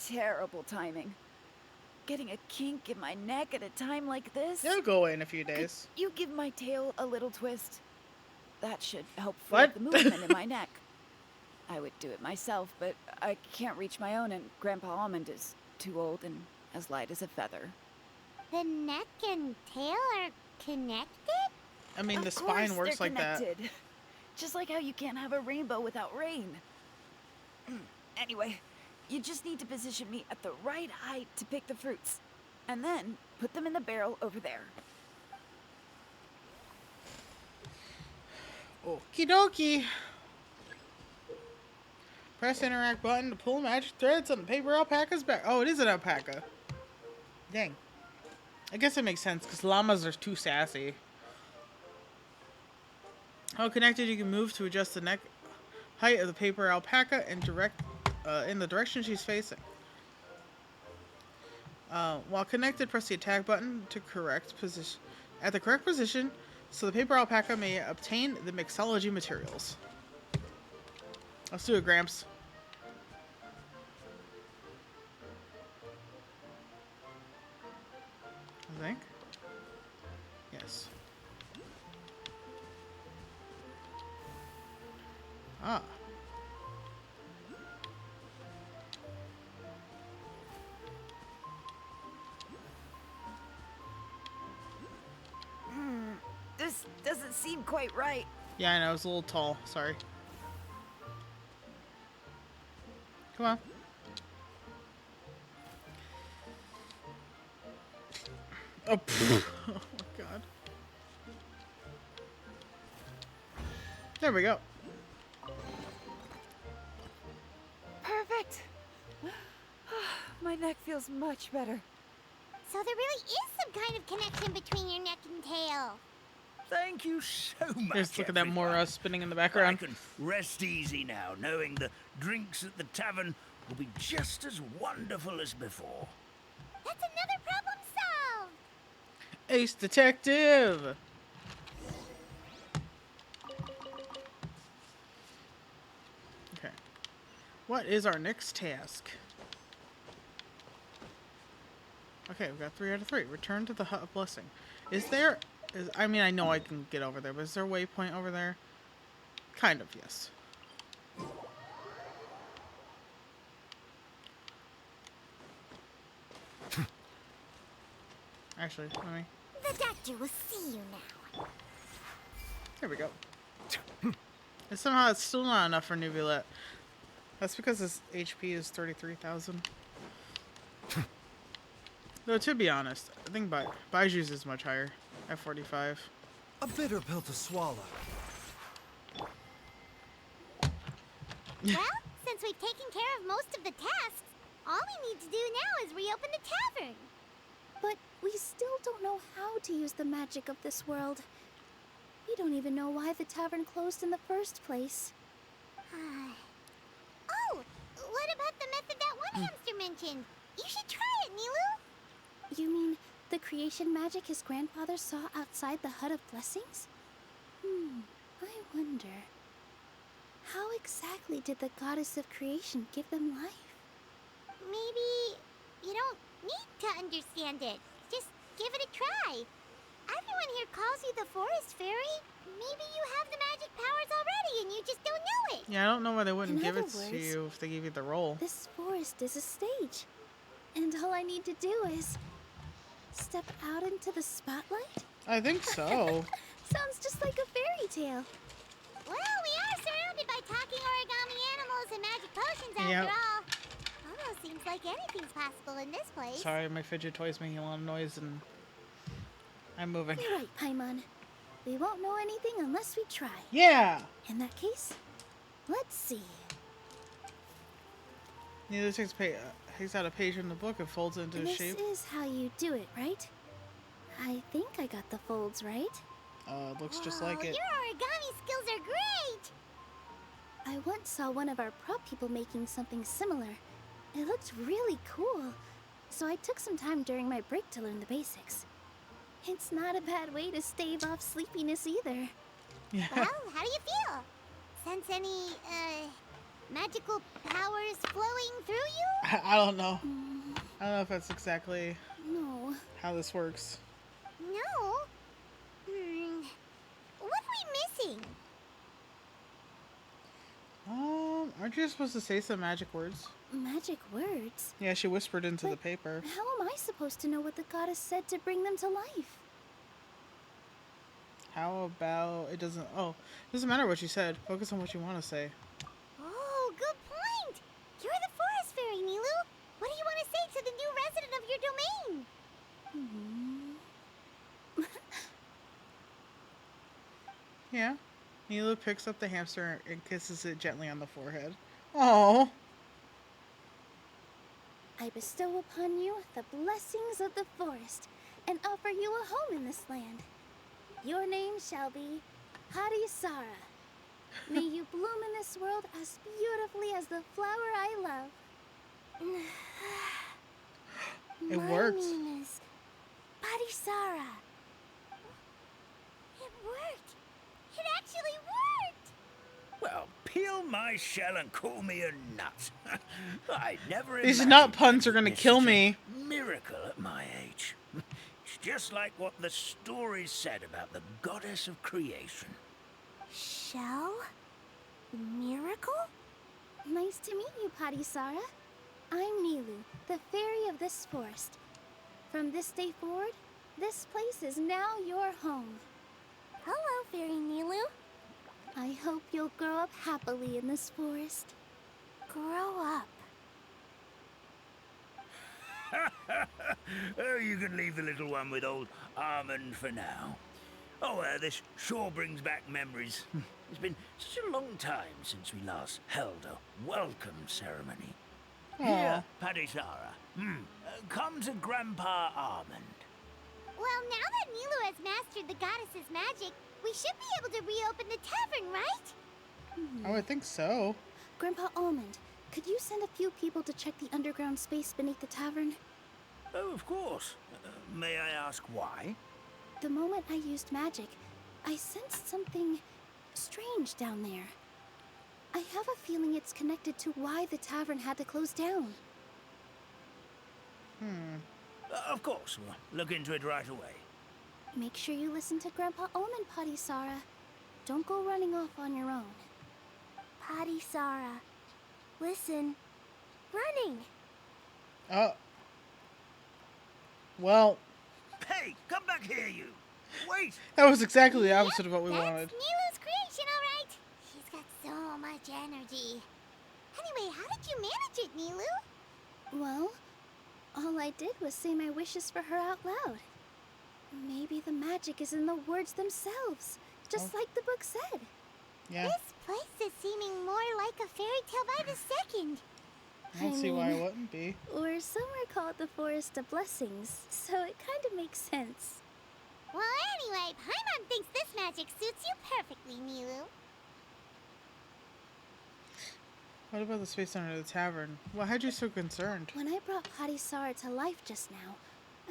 Terrible timing. Getting a kink in my neck at a time like this?
It'll go away in a few days.
You give my tail a little twist. That should help free
What?
up the movement in my neck. I would do it myself, but I can't reach my own, and Grandpa Almond is too old and as light as a feather.
The neck and tail are connected?
I mean, the
Of
spine
course
works
they're
like that.
connected. Just like how you can't have a rainbow without rain. Anyway, you just need to position me at the right height to pick the fruits. And then put them in the barrel over there.
Okie dokie. Press interact button to pull magic threads on the paper alpaca's back. Oh, it is an alpaca. Dang. I guess it makes sense because llamas are too sassy. How connected you can move to adjust the neck height of the paper alpaca and direct in the direction she's facing. While connected, press the attack button to correct position at the correct position, so the paper alpaca may obtain the mixology materials. Let's do it, Gramps. I think. Yes. Ah.
This doesn't seem quite right.
Yeah, I know, it's a little tall. Sorry. Come on. Oh, oh my god. There we go.
Perfect. My neck feels much better.
So there really is some kind of connection between your neck and tail.
Thank you so much.
Just look at that
everyone.
Mora spinning in the
I
background.
can rest easy now, knowing the drinks at the tavern will be just as wonderful as before.
That's another problem solved.
Ace Detective! Okay. What is our next task? Okay, we've got 3 out of 3. Return to the Hut of Blessing. I mean, I know I can get over there, but is there a waypoint over there? Kind of, yes. Actually, let me...
The doctor will see you now.
There we go. And somehow it's still not enough for Nuvulette. That's because his HP is 33,000. Though, to be honest, I think Baiju's is much higher, at 45.
A bitter pill to swallow.
Well, since we've taken care of most of the tasks, all we need to do now is reopen the tavern.
But we still don't know how to use the magic of this world. We don't even know why the tavern closed in the first place.
Oh, what about the method that one hamster mentioned? You should try it, Nilu.
You mean the creation magic his grandfather saw outside the Hut of Blessings? I wonder. How exactly did the goddess of creation give them life?
Maybe you don't need to understand it. Just give it a try. Everyone here calls you the Forest Fairy. Maybe you have the magic powers already and you just don't know it.
Yeah, I don't know why they wouldn't
In
give it
other
to
words,
you if they gave you the role.
This forest is a stage. And all I need to do is step out into the spotlight?
I think so.
Sounds just like a fairy tale.
Well, we are surrounded by talking origami animals and magic potions after
Yep.
all. Almost seems like anything's possible in this place.
Sorry, my fidget toy's making a lot of noise and I'm moving.
You're right, Paimon. We won't know anything unless we try.
Yeah!
In that case, let's see.
Neither takes out a page from the book and folds it into a
This
shape.
is how you do it, right? I think I got the folds right.
Looks just like it.
Your origami skills are great!
I want saw one of our prop people making something similar. It looked really cool, so I took some time during my break to learn the basics. It's not a bad way to stave off sleepiness either.
Yeah.
Well, how do you feel? Sense any, magical powers flowing through you?
I don't know. I don't know if that's exactly
No.
how this works.
No. What are we missing?
Aren't you supposed to say some magic words?
Magic words?
Yeah, she whispered into the
But
paper.
How am I supposed to know what the goddess said to bring them to life?
How about it doesn't matter what you said. Focus on what you want to say.
Oh, good point. You're the forest fairy, Nilu. What do you want to say to the new resident of your domain?
Yeah. Neela picks up the hamster and kisses it gently on the forehead. Oh.
I bestow upon you the blessings of the forest and offer you a home in this land. Your name shall be Harisara. May you bloom in this world as beautifully as the flower I love.
It
My
worked.
name is Harisara.
It worked. It actually worked.
Well, peel my shell and call me a nut. I never
These
imagined
nut puns are gonna
this
kill
such a
me.
Miracle at my age. It's just like what the stories said about the goddess of creation.
Shell? Miracle?
Nice to meet you, Harisara. I'm Nilu, the fairy of this forest. From this day forward, this place is now your home.
Hello, Fairy Nilu.
I hope you'll grow up happily in this forest.
Grow up.
Oh, you can leave the little one with old Armand for now. Oh, this sure brings back memories. It's been such a long time since we last held a welcome ceremony. Here, Padisara. Come to Grandpa Armand.
Well, now that Nilu has mastered the goddess's magic, we should be able to reopen the tavern, right?
I would think so.
Grandpa Almond, could you send a few people to check the underground space beneath the tavern?
Oh, of course. May I ask why?
The moment I used magic, I sensed something strange down there. I have a feeling it's connected to why the tavern had to close down.
Of course. We'll look into it right away.
Make sure you listen to Grandpa Almond, Padisara. Don't go running off on your own.
Padisara. Listen. Running.
Well,
Hey, come back here, you! Wait!
that was exactly the opposite of what we
That's
wanted.
Nilu's creation, all right. She's got so much energy. Anyway, how did you manage it, Nilu?
Well, all I did was say my wishes for her out loud. Maybe the magic is in the words themselves, just like the book said.
Yeah,
This place is seeming more like a fairy tale by the second.
I don't see why
mean,
it wouldn't be.
Or somewhere called the Forest of Blessings, so it kind of makes sense.
Well, anyway, Paimon thinks this magic suits you perfectly, Nilu.
What about the space under the tavern? What had you so concerned?
When I brought Harisara to life just now,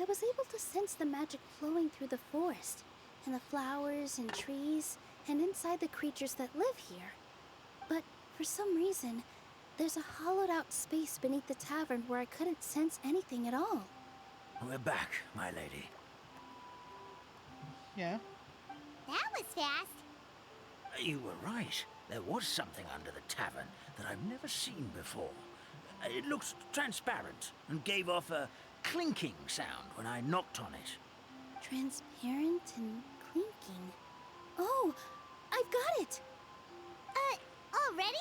I was able to sense the magic flowing through the forest, and the flowers and trees, and inside the creatures that live here. But for some reason, there's a hollowed out space beneath the tavern where I couldn't sense anything at all.
We're back, my lady.
Yeah.
That was fast.
You were right. There was something under the tavern that I've never seen before. It looked transparent and gave off a clinking sound when I knocked on it.
Transparent and clinking. Oh, I've got it!
Already?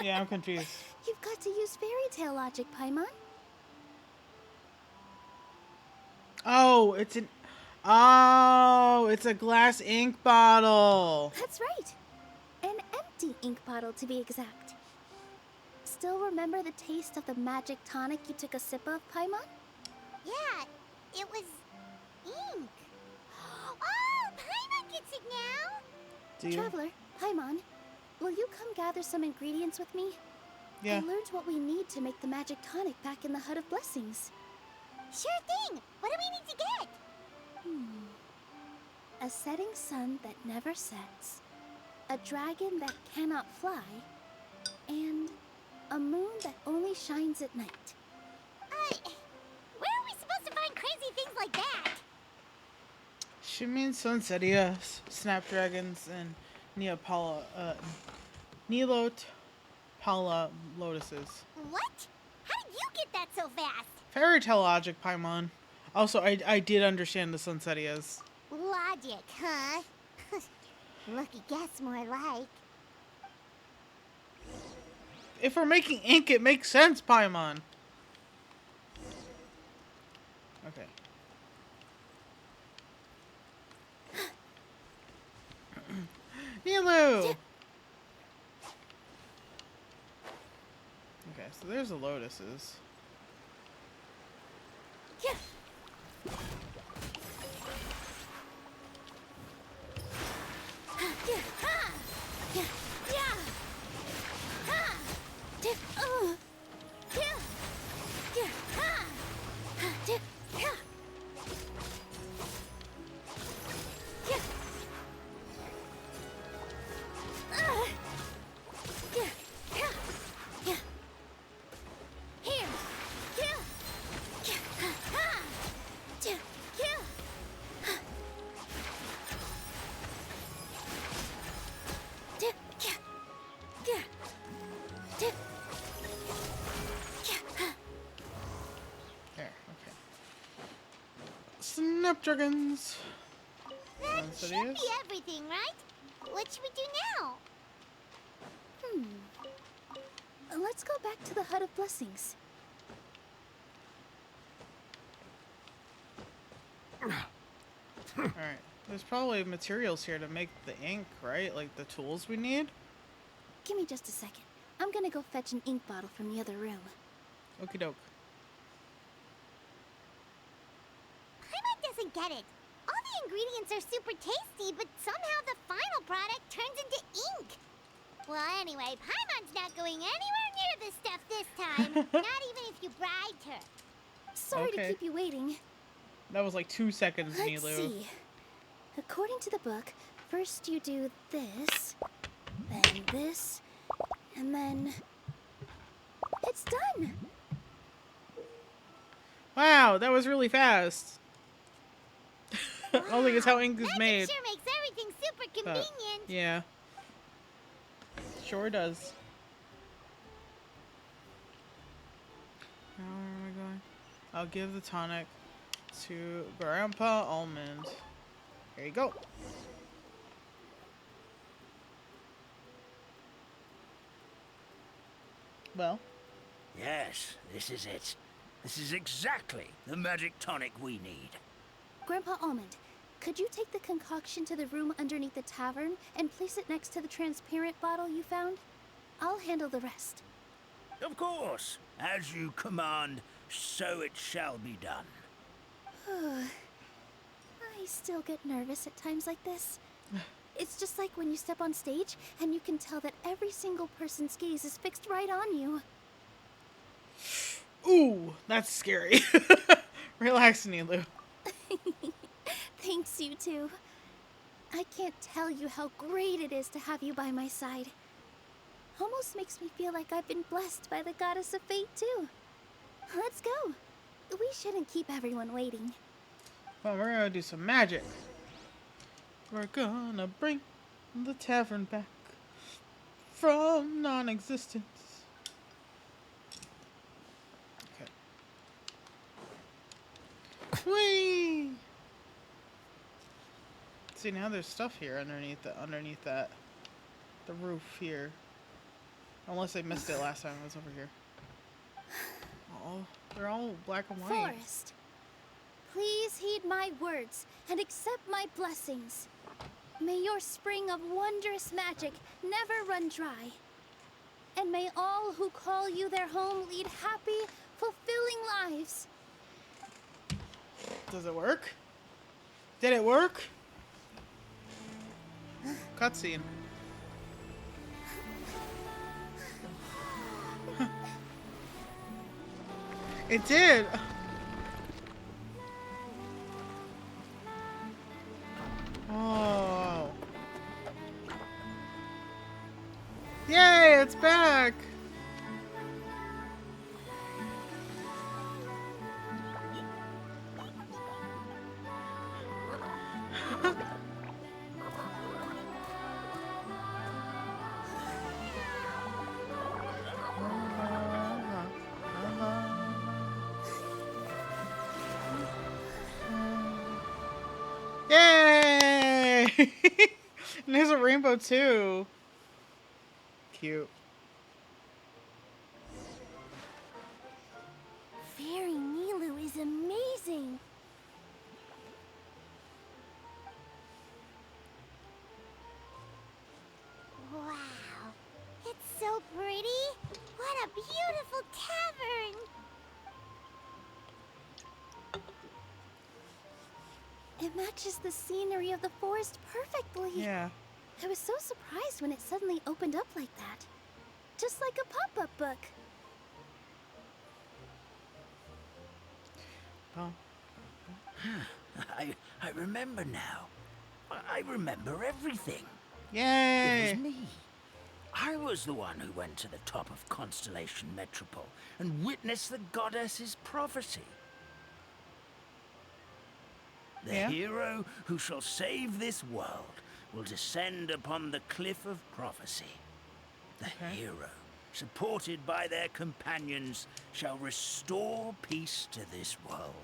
Yeah, I'm confused.
You've got to use Fairytale logic, Paimon.
It's a glass ink bottle.
That's right. An empty ink bottle, to be exact. Still remember the taste of the magic tonic you took a sip of, Paimon?
Yeah, it was ink. Oh, Paimon gets it now.
Do you?
Traveler, Paimon, will you come gather some ingredients with me?
Yeah.
I learned what we need to make the magic tonic back in the Hut of Blessings.
Sure thing. What do we need to get?
A setting sun that never sets, a dragon that cannot fly, and a moon that only shines at night.
Where are we supposed to find crazy things like that?
She means Sunsetia, snapdragons, and Neelotpala lotuses.
What? How did you get that so fast?
Fairytale logic, Paimon. Also, I did understand the Sunsetias.
Logic, huh? Lucky guess, more like.
If we're making ink, it makes sense, Paimon. Okay. Nilu! Okay, so there's the lotuses. There, okay. Snapdragons!
That
Sunsetias?
should be everything, right? What should we do now?
Let's go back to the Hut of Blessings.
Alright, there's probably materials here to make the ink, right? Like the tools we need?
Give me just a second. I'm gonna go fetch an ink bottle from the other room.
Okie doke.
Paimon doesn't get it. All the ingredients are super tasty, but somehow the final product turns into ink. Well, anyway, Paimon's not going anywhere near this stuff this time. Not even if you bribed her.
Sorry to
Okay.
keep you waiting.
That was like 2 seconds,
Let's
Nilu.
see. According to the book, first you do this, then this, and then... It's done!
Wow, that was really fast. I don't think it's how ink is
Magic
made.
sure makes everything super
But,
convenient.
yeah. Sure does. Now where am I going? I'll give the tonic to Grandpa Almond. There you go. Well,
Yes, this is it. This is exactly the magic tonic we need.
Grandpa Almond, could you take the concoction to the room underneath the tavern and place it next to the transparent bottle you found? I'll handle the rest.
Of course. As you command, so it shall be done.
I still get nervous at times like this. It's just like when you step on stage and you can tell that every single person's gaze is fixed right on you.
ooh, that's scary. Relax, Nilu.
Thanks, you two. I can't tell you how great it is to have you by my side. Almost makes me feel like I've been blessed by the goddess of fate, too. Let's go. We shouldn't keep everyone waiting.
Well, we're gonna do some magic. We're gonna bring the tavern back from non-existence. Okay. Whee! See, now there's stuff here underneath that the roof here. Unless I missed it last time I was over here. Oh, they're all black and white.
Forest, please heed my words and accept my blessings. May your spring of wondrous magic never run dry. And may all who call you their home lead happy, fulfilling lives.
Does it work? Did it work? Cutscene. It did. Oh. Yay, it's back. Yay! And there's a rainbow too. Cute.
Fairy Nilu is amazing. Wow. It's so pretty. What a beautiful tavern.
It matches the scenery of the forest perfectly.
Yeah.
I was so surprised when it suddenly opened up like that. Just like a pop-up book.
Oh.
I remember now. I remember everything. It
Yay!
was me. I was the one who went to the top of Constellation Metropole and witnessed the goddess's prophecy. The
Yeah.
hero who shall save this world will descend upon the cliff of prophecy. The hero, supported by their companions, shall restore peace to this world.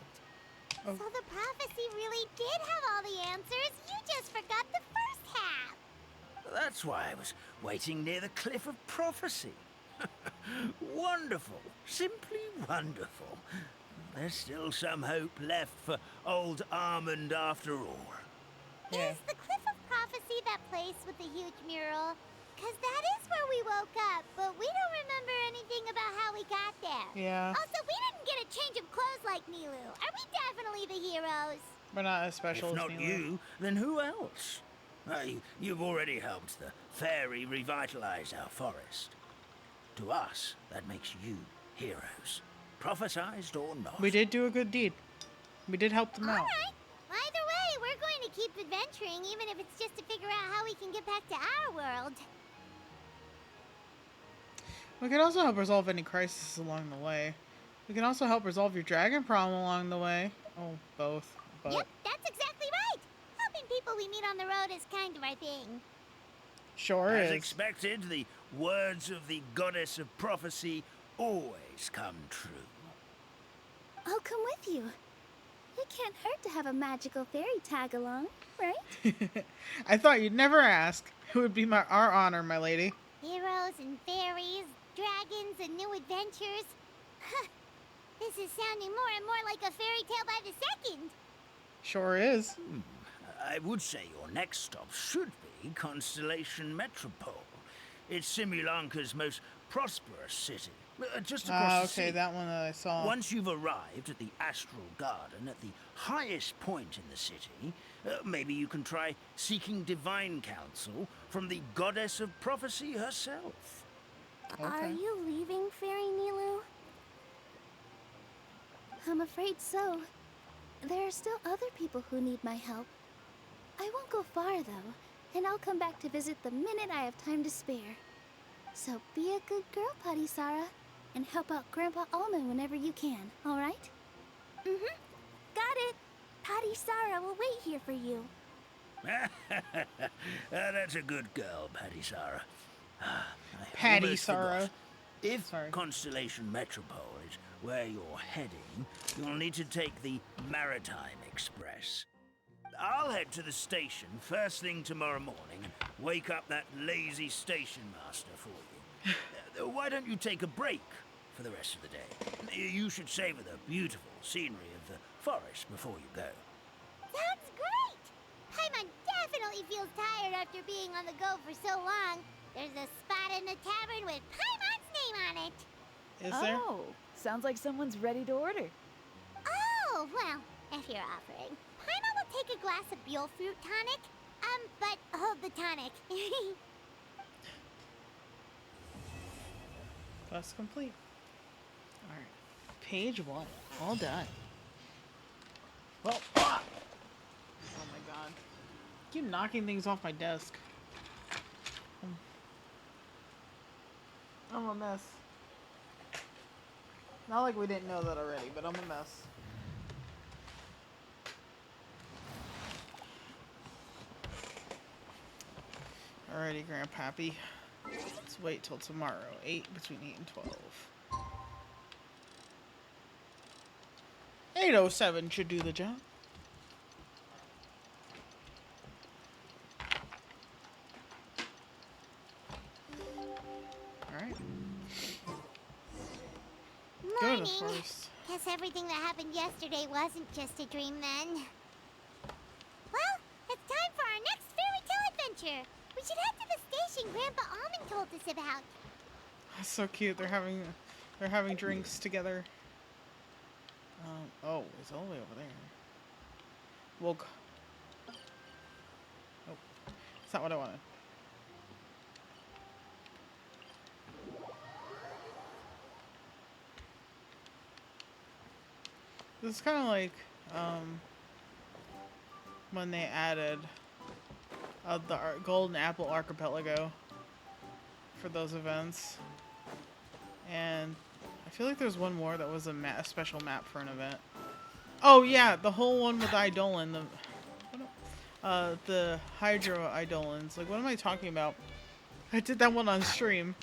Oh.
So the prophecy really did have all the answers. You just forgot the first half.
That's why I was waiting near the cliff of prophecy. Wonderful. Simply wonderful. There's still some hope left for old Armand after all.
Yeah.
Is the Cliff of Prophecy that place with the huge mural? Because that is where we woke up, but we don't remember anything about how we got there.
Yeah.
Also, we didn't get a change of clothes like Nilu. Are we definitely the heroes?
We're not as special
If
as
not
Nilo.
you, then who else? You've already helped the fairy revitalize our forest. To us, that makes you heroes. Prophesized or not.
We did do a good deed. We did help them out.
All right. Either way, we're going to keep adventuring, even if it's just to figure out how we can get back to our world.
We can also help resolve any crisis along the way. We can also help resolve your dragon problem along the way. Oh, both. But
Yep, that's exactly right. Helping people we meet on the road is kind of our thing.
sure
As
is.
expected, the words of the goddess of prophecy always come true.
I'll come with you. It can't hurt to have a magical fairy tag along, right?
I thought you'd never ask. It would be our honor, my lady.
Heroes and fairies, dragons and new adventures. Huh. This is sounding more and more like a fairy tale by the second.
Sure is.
I would say your next stop should be Constellation Metropole. It's Simulanka's most prosperous city. Just across the
Okay,
sea.
that one that I saw.
Once you've arrived at the Astral Garden at the highest point in the city, maybe you can try seeking divine counsel from the goddess of prophecy herself.
Are you leaving, Fairy Nilu?
I'm afraid so. There are still other people who need my help. I won't go far, though, and I'll come back to visit the minute I have time to spare. So be a good girl, Patisara, and help out Grandpa Almond whenever you can, all right?
Mm-hmm. Got it. Patisara will wait here for you.
That's a good girl, Patisara.
Patisara.
If
Sorry.
Constellation Metropole is where you're heading, you'll need to take the Maritime Express. I'll head to the station first thing tomorrow morning and wake up that lazy station master for you. Why don't you take a break for the rest of the day? You should savor the beautiful scenery of the forest before you go.
Sounds great! Paimon definitely feels tired after being on the go for so long. There's a spot in the tavern with Paimon's name on it.
Is there?
Oh, sounds like someone's ready to order.
Oh, well, if you're offering. Paimon will take a glass of Buell fruit tonic. But hold the tonic.
Quest complete. Alright. Page 1. All done. Well, oh my god. I keep knocking things off my desk. I'm a mess. Not like we didn't know that already, but I'm a mess. Alrighty, Grandpappy. Let's wait till tomorrow. Between 8 and 12. 8:07 should do the job. Alright. Good, of
Morning.
course.
Guess everything that happened yesterday wasn't just a dream then. Well, it's time for our next fairy tale adventure. We should head to the station Grandpa Almond told us about.
That's so cute. They're having drinks together. Oh, it's all the way over there. We'll go. Oh, it's not what I wanted. This is kind of like when they added the Golden Apple Archipelago for those events, and I feel like there's one more that was a special map for an event. Oh yeah, the whole one with Eidolon, the Hydro Eidolons. Like, what am I talking about? I did that one on stream.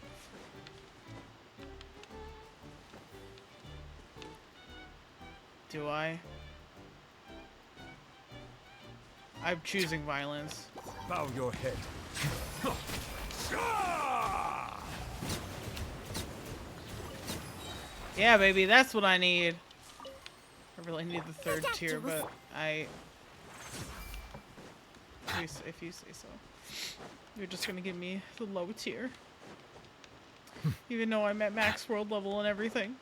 Do I? I'm choosing violence.
Bow your head.
Yeah, baby, that's what I need. I really need the third tier, but if you say so. You're just gonna give me the low tier. Even though I'm at max world level and everything.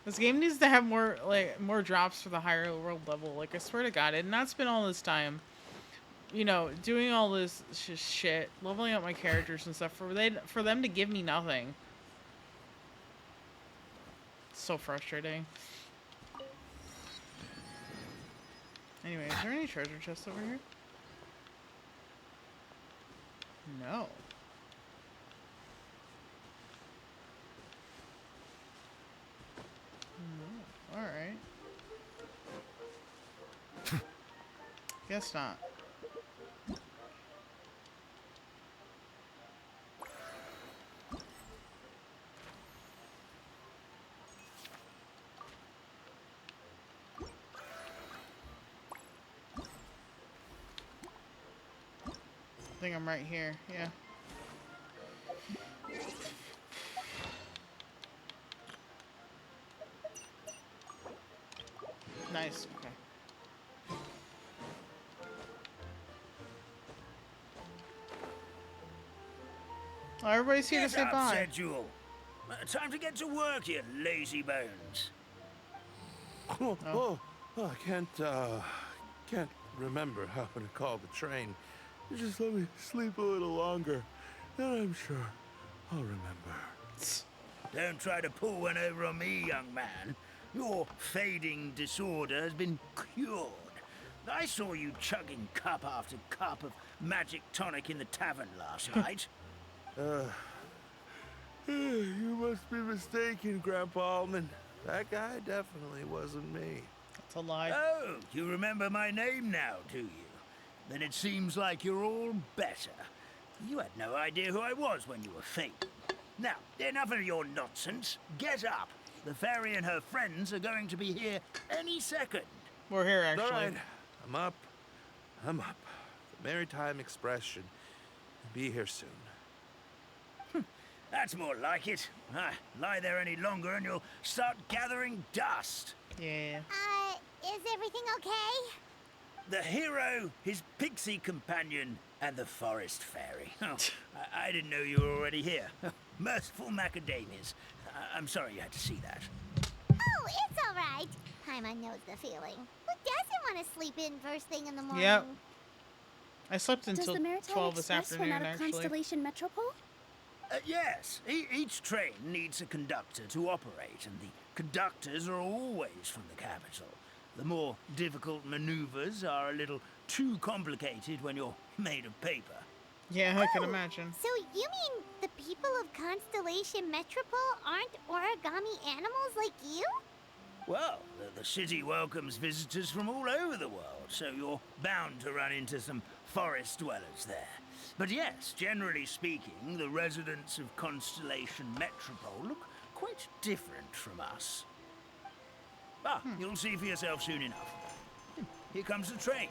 This game needs to have more drops for the higher world level. Like, I swear to God, I did not spend all this time, you know, doing all this shit, leveling up my characters and stuff for them to give me nothing. It's so frustrating. Anyway, is there any treasure chests over here? No. No. Alright. Guess not. I think I'm right here, yeah. Nice, okay. Oh, everybody's here to say bye.
Said Jewel. Time to get to work, you lazy bones.
I can't remember how to call the train. You just let me sleep a little longer, then I'm sure I'll remember.
Don't try to pull one over on me, young man. Your fading disorder has been cured. I saw you chugging cup after cup of magic tonic in the tavern last night.
You must be mistaken, Grandpa Almond. That guy definitely wasn't me.
That's a lie.
Oh, you remember my name now, do you? Then it seems like you're all better. You had no idea who I was when you were faint. Now, enough of your nonsense. Get up. The fairy and her friends are going to be here any second.
We're here, actually.
All right, I'm up. The Maritime Express should be here soon.
That's more like it. Lie there any longer and you'll start gathering dust.
Yeah.
Is everything okay?
The hero, his pixie companion, and the forest fairy. Oh, I didn't know you were already here. Merciful macadamias. I'm sorry you had to see that.
Oh, it's all right. Paimon knows the feeling. Who doesn't want to sleep in first thing in the morning?
Yep. I slept
Does
until
the Maritime
12 this
Express run
afternoon,
out of
actually.
Constellation Metropole?
Yes, each train needs a conductor to operate, and the conductors are always from the capital. The more difficult maneuvers are a little too complicated when you're made of paper.
Yeah, I can imagine.
So you mean the people of Constellation Metropole aren't origami animals like you?
Well, the city welcomes visitors from all over the world, so you're bound to run into some forest dwellers there. But yes, generally speaking, the residents of Constellation Metropole look quite different from us. You'll see for yourself soon enough. Here comes the train.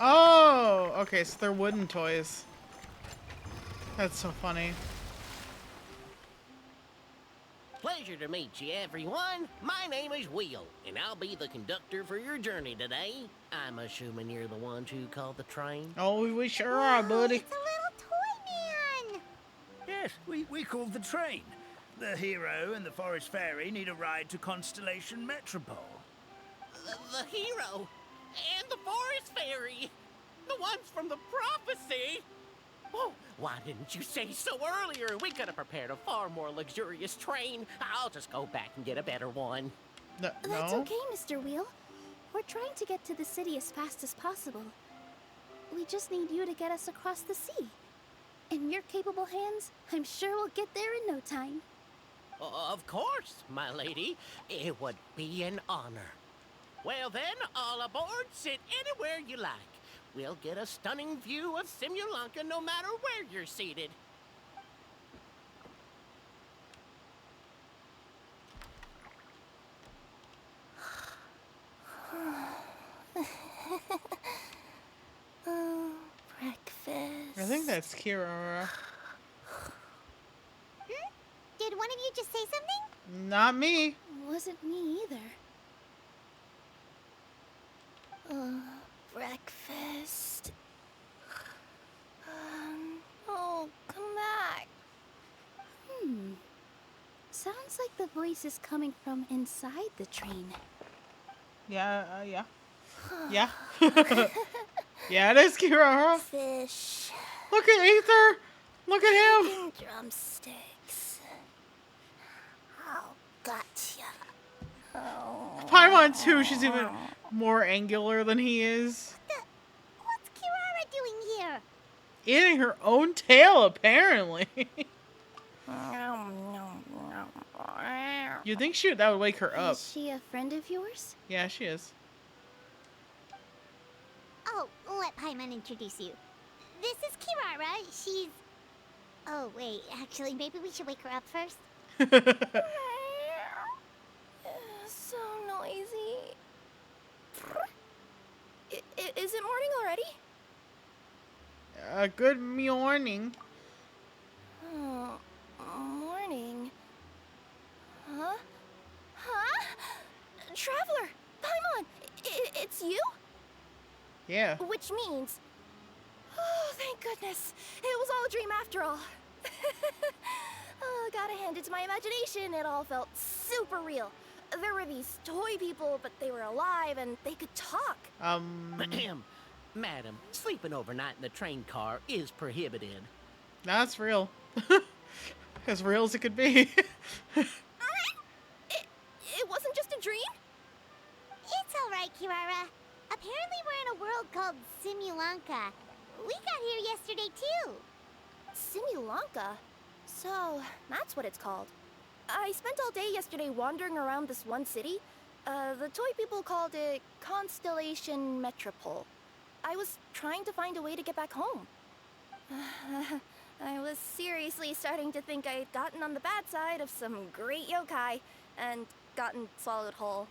Oh, okay, so they're wooden toys. That's so funny.
Pleasure to meet you, everyone. My name is Will, and I'll be the conductor for your journey today. I'm assuming you're the ones who called the train.
Oh, we sure are, buddy.
It's a little toy man.
Yes, we called the train. The hero and the forest fairy need a ride to Constellation Metropole.
The hero and the forest fairy. The ones from the prophecy. Oh, why didn't you say so earlier? We could have prepared a far more luxurious train. I'll just go back and get a better one.
That's
No?
okay, Mr. Wheel. We're trying to get to the city as fast as possible. We just need you to get us across the sea. In your capable hands, I'm sure we'll get there in no time.
Of course, my lady. It would be an honor. Well then, all aboard, sit anywhere you like. We'll get a stunning view of Simulanka no matter where you're seated.
Breakfast.
I think that's Kirara.
Did one of you just say something?
Not me.
Wasn't me either. Breakfast. Oh, come back. Sounds like the voice is coming from inside the train.
Yeah, yeah. Yeah. Yeah, it is Kirara.
Fish.
Look at Aether. Look at him.
And drumsticks. Oh, gotcha. Oh.
Paimon too. She's even more angular than he is.
What's Kirara doing here?
Eating her own tail, apparently. You'd think that would wake her up.
Is she a friend of yours?
Yeah, she is.
Oh, let Paimon introduce you. This is Kirara. She's... Oh, wait. Actually, maybe we should wake her up first.
So noisy. Is it morning already?
Good morning.
Oh, morning. Huh? Huh? Traveler! Paimon! It's you?
Yeah.
Which means... Oh, thank goodness. It was all a dream after all. Oh, gotta hand it to my imagination. It all felt super real. There were these toy people, but they were alive and they could talk.
Madam, sleeping overnight in the train car is prohibited.
That's real. As real as it could be.
It wasn't just a dream?
It's all right, Kirara. Apparently we're in a world called Simulanka. We got here yesterday, too.
Simulanka? So, that's what it's called. I spent all day yesterday wandering around this one city. The toy people called it Constellation Metropole. I was trying to find a way to get back home. I was seriously starting to think I'd gotten on the bad side of some great yokai and gotten swallowed whole.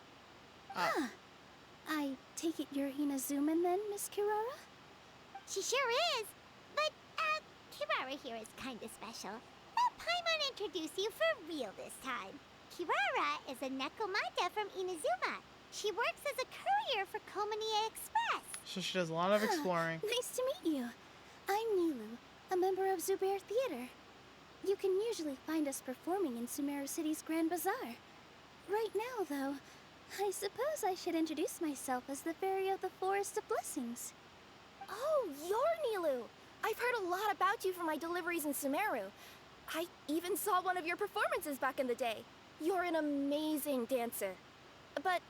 I take it you're Inazuman then, Miss Kirara?
She sure is. But, Kirara here is kind of special. Let Paimon introduce you for real this time. Kirara is a Nekomata from Inazuma. She works as a courier for Komania Express.
So she does a lot of exploring.
Nice to meet you. I'm Nilu, a member of Zubair Theater. You can usually find us performing in Sumeru City's Grand Bazaar. Right now, though, I suppose I should introduce myself as the Fairy of the Forest of Blessings. Oh, you're Nilu! I've heard a lot about you from my deliveries in Sumeru. I even saw one of your performances back in the day. You're an amazing dancer. But,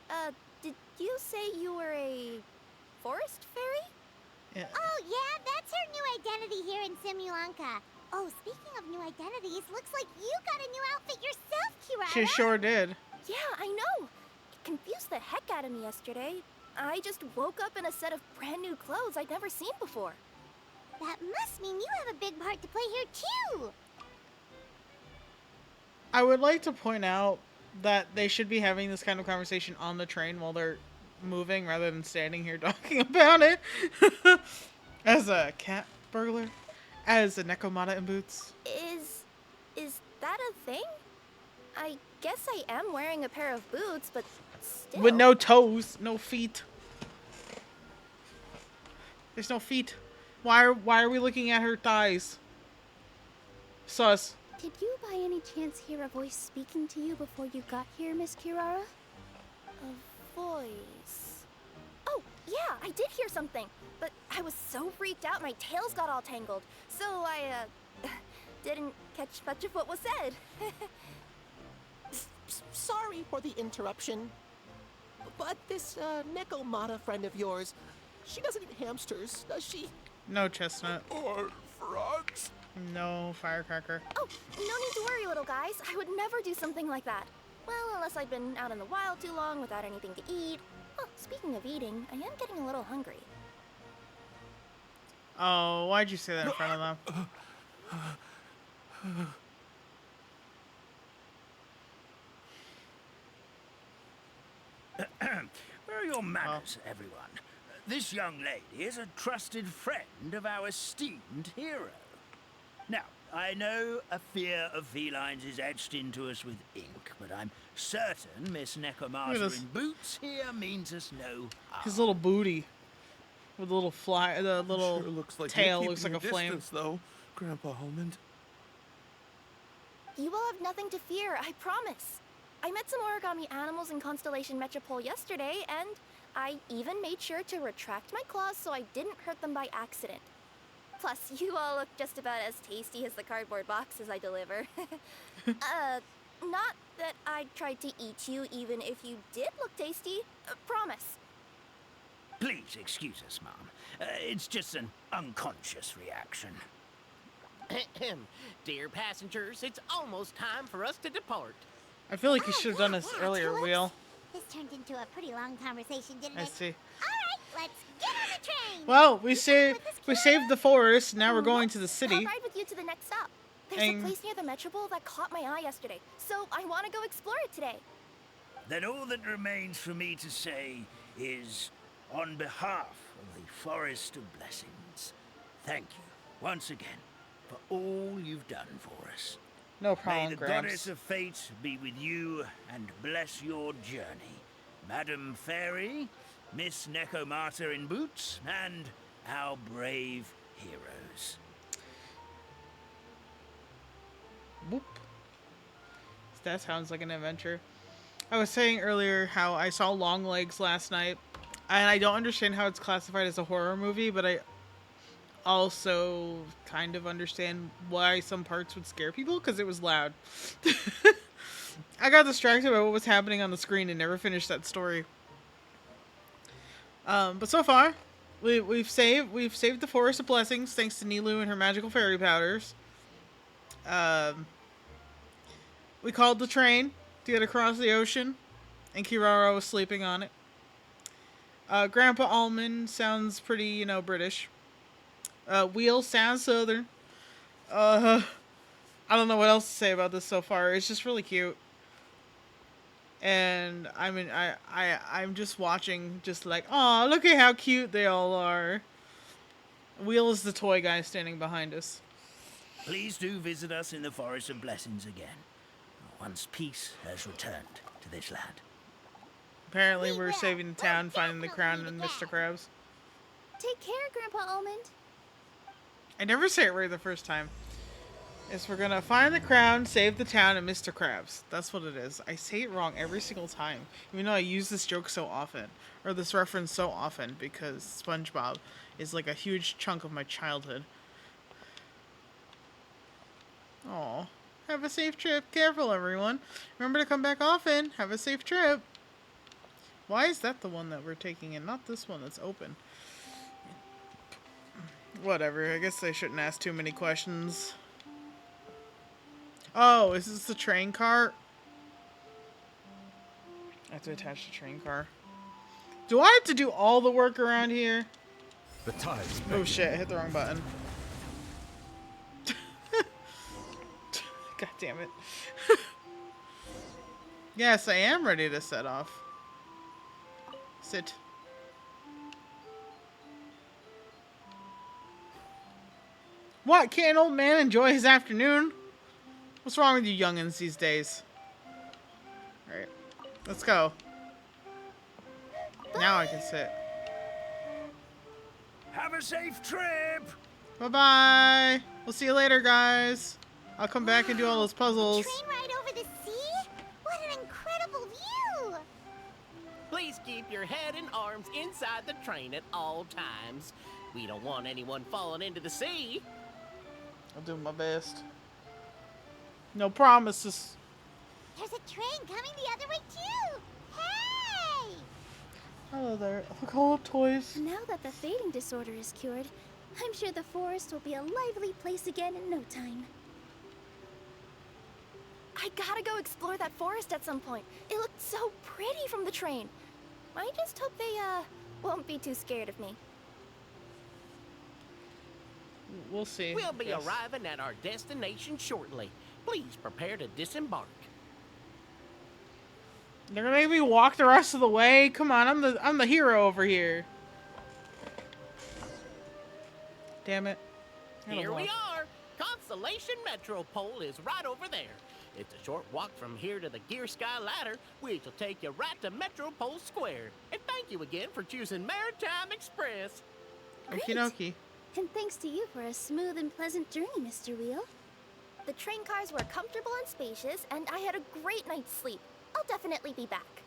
did you say you were a forest fairy?
Yeah.
Oh, yeah, that's her new identity here in Simulanka. Oh, speaking of new identities, looks like you got a new outfit yourself, Kirara.
She sure did.
Yeah, I know. It confused the heck out of me yesterday. I just woke up in a set of brand new clothes I'd never seen before.
That must mean you have a big part to play here, too.
I would like to point out that they should be having this kind of conversation on the train while they're moving rather than standing here talking about it. As a cat burglar, as a Nekomata in boots.
Is that a thing? I guess I am wearing a pair of boots, but still.
With no toes, no feet. There's no feet. Why are we looking at her thighs? Sus.
Did you by any chance hear a voice speaking to you before you got here, Miss Kirara? A voice. Oh, yeah, I did hear something. But I was so freaked out my tails got all tangled. So I, didn't catch much of what was said.
Sorry for the interruption. But this Nekomata friend of yours, she doesn't eat hamsters, does she?
No chestnut.
Or frogs?
No firecracker.
Oh, no need to worry, little guys. I would never do something like that. Well, unless I've been out in the wild too long without anything to eat. Oh, speaking of eating, I am getting a little hungry.
Oh, why'd you say that in front of them?
Where are your manners, everyone? This young lady is a trusted friend of our esteemed hero. Now, I know a fear of felines is etched into us with ink, but I'm certain Miss Nekomata in boots here means us no harm.
His little booty. With the little fly, the little
Sure looks like
tail
you're
looks like a
keeping
flame.
your distance, though, Grandpa Almond.
You will have nothing to fear, I promise. I met some origami animals in Constellation Metropole yesterday, and I even made sure to retract my claws so I didn't hurt them by accident. Plus, you all look just about as tasty as the cardboard boxes I deliver. Not that I tried to eat you even if you did look tasty. Promise.
Please excuse us, Mom. It's just an unconscious reaction.
Dear passengers, it's almost time for us to depart.
I feel like you should have done this earlier,
Tulips.
Wheel.
This turned into a pretty long conversation, didn't it?
I see.
Alright, let's get on the train!
Well, we saved the forest. Now we're going to the
I'll
city.
ride with you to the next stop. There's
And-
a place near the Metropole that caught my eye yesterday, so I want to go explore it today.
Then all that remains for me to say is, on behalf of the Forest of Blessings, thank you once again for all you've done for us.
No
May
problem,
the
Gramps.
goddess of fate be with you and bless your journey. Madam Fairy, Miss Nekomata in boots, and our brave heroes.
Boop. That sounds like an adventure. I was saying earlier how I saw Longlegs last night, and I don't understand how it's classified as a horror movie, but I also kind of understand why some parts would scare people, because it was loud. I got distracted by what was happening on the screen and never finished that story. But so far, we've saved the Forest of Blessings thanks to Nilu and her magical fairy powders. We called the train to get across the ocean, and Kirara was sleeping on it. Grandpa Almond sounds pretty, British. Wheel sounds southern. I don't know what else to say about this so far. It's just really cute. And I mean, I'm just watching, just like, aw, look at how cute they all are. Wheel is the toy guy standing behind us.
Please do visit us in the Forest of Blessings again, once peace has returned to this land.
Apparently,
We
we're
will.
saving the town,
We'll
finding the crown,
definitely
and
be
Mr. Krabs.
Take care, Grandpa Almond.
I never say it right the first time. Is we're gonna find the crown, save the town, and Mr. Krabs. That's what it is. I say it wrong every single time, even though I use this joke so often, or this reference so often, because SpongeBob is like a huge chunk of my childhood. Aw. Have a safe trip. Careful, everyone. Remember to come back often. Have a safe trip. Why is that the one that we're taking in? Not this one that's open. Whatever. I guess I shouldn't ask too many questions. Oh, is this the train car? I have to attach the train car. Do I have to do all the work around here?
The tide's
Oh shit, I hit the wrong button. God damn it. Yes, I am ready to set off. Sit. What? Can't an old man enjoy his afternoon? What's wrong with you youngins these days? Alright, let's go. Now I can sit.
Have a safe trip!
Bye-bye. We'll see you later, guys. I'll come back and do all those puzzles.
Train ride over the sea? What an incredible view!
Please keep your head and arms inside the train at all times. We don't want anyone falling into the sea.
I'll do my best. No promises.
There's a train coming the other way too! Hey!
Hello there. Look at all the toys.
Now that the fading disorder is cured, I'm sure the forest will be a lively place again in no time.
I gotta go explore that forest at some point. It looked so pretty from the train. I just hope they, won't be too scared of me.
We'll see.
We'll be
Yes.
arriving at our destination shortly. Please prepare to disembark.
They're gonna make me walk the rest of the way. Come on, I'm the hero over here. Damn it. I gotta
Here we
walk.
are. Constellation Metropole is right over there. It's a short walk from here to the Gear Sky Ladder, which will take you right to Metropole Square. And thank you again for choosing Maritime Express.
Okie
Great.
dokie.
And thanks to you for a smooth and pleasant journey, Mr. Wheel.
The train cars were comfortable and spacious, and I had a great night's sleep. I'll definitely be back.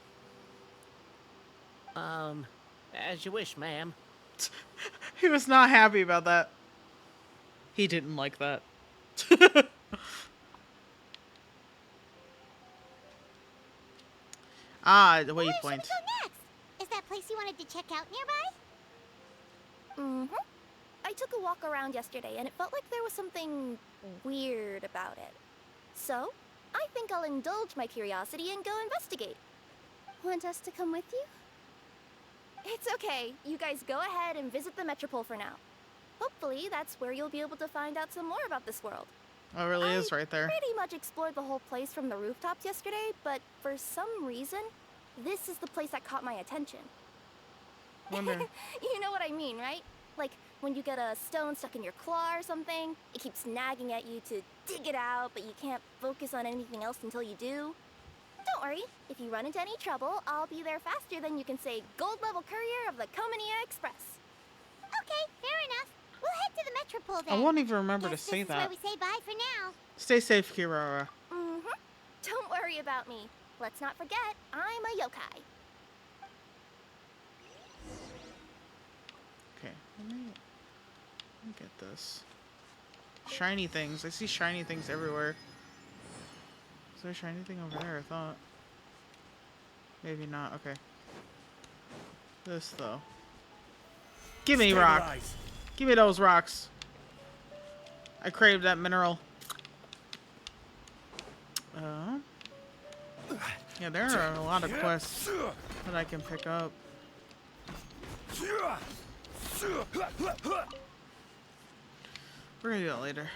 As you wish, ma'am.
He was not happy about that. He didn't like that. Ah, the
Where should we
waypoint.
go next? Is that place you wanted to check out nearby?
Mm-hmm. I took a walk around yesterday, and it felt like there was something weird about it. So, I think I'll indulge my curiosity and go investigate.
Want us to come with you?
It's okay. You guys go ahead and visit the Metropole for now. Hopefully, that's where you'll be able to find out some more about this world.
Oh, it really is right there.
Pretty much explored the whole place from the rooftops yesterday, but for some reason, this is the place that caught my attention.
Wonder.
You know what I mean, right? Like when you get a stone stuck in your claw or something, it keeps nagging at you to dig it out, but you can't focus on anything else until you do. Don't worry, if you run into any trouble, I'll be there faster than you can say gold level courier of the Comania Express.
Okay, fair enough. We'll head to the Metropole
I
then.
won't even remember to
Guess
say
this is
that.
where we say bye for now.
Stay safe, Kirara.
Mm-hmm. Don't worry about me. Let's not forget, I'm a yokai.
Okay, let me get this. Shiny things. I see shiny things everywhere. Is there a shiny thing over there? I thought. Maybe not. Okay. This though. Give me rock.
Stabilize.
Give me those rocks. I crave that mineral. Yeah, there are a lot of quests that I can pick up. We're gonna do that later.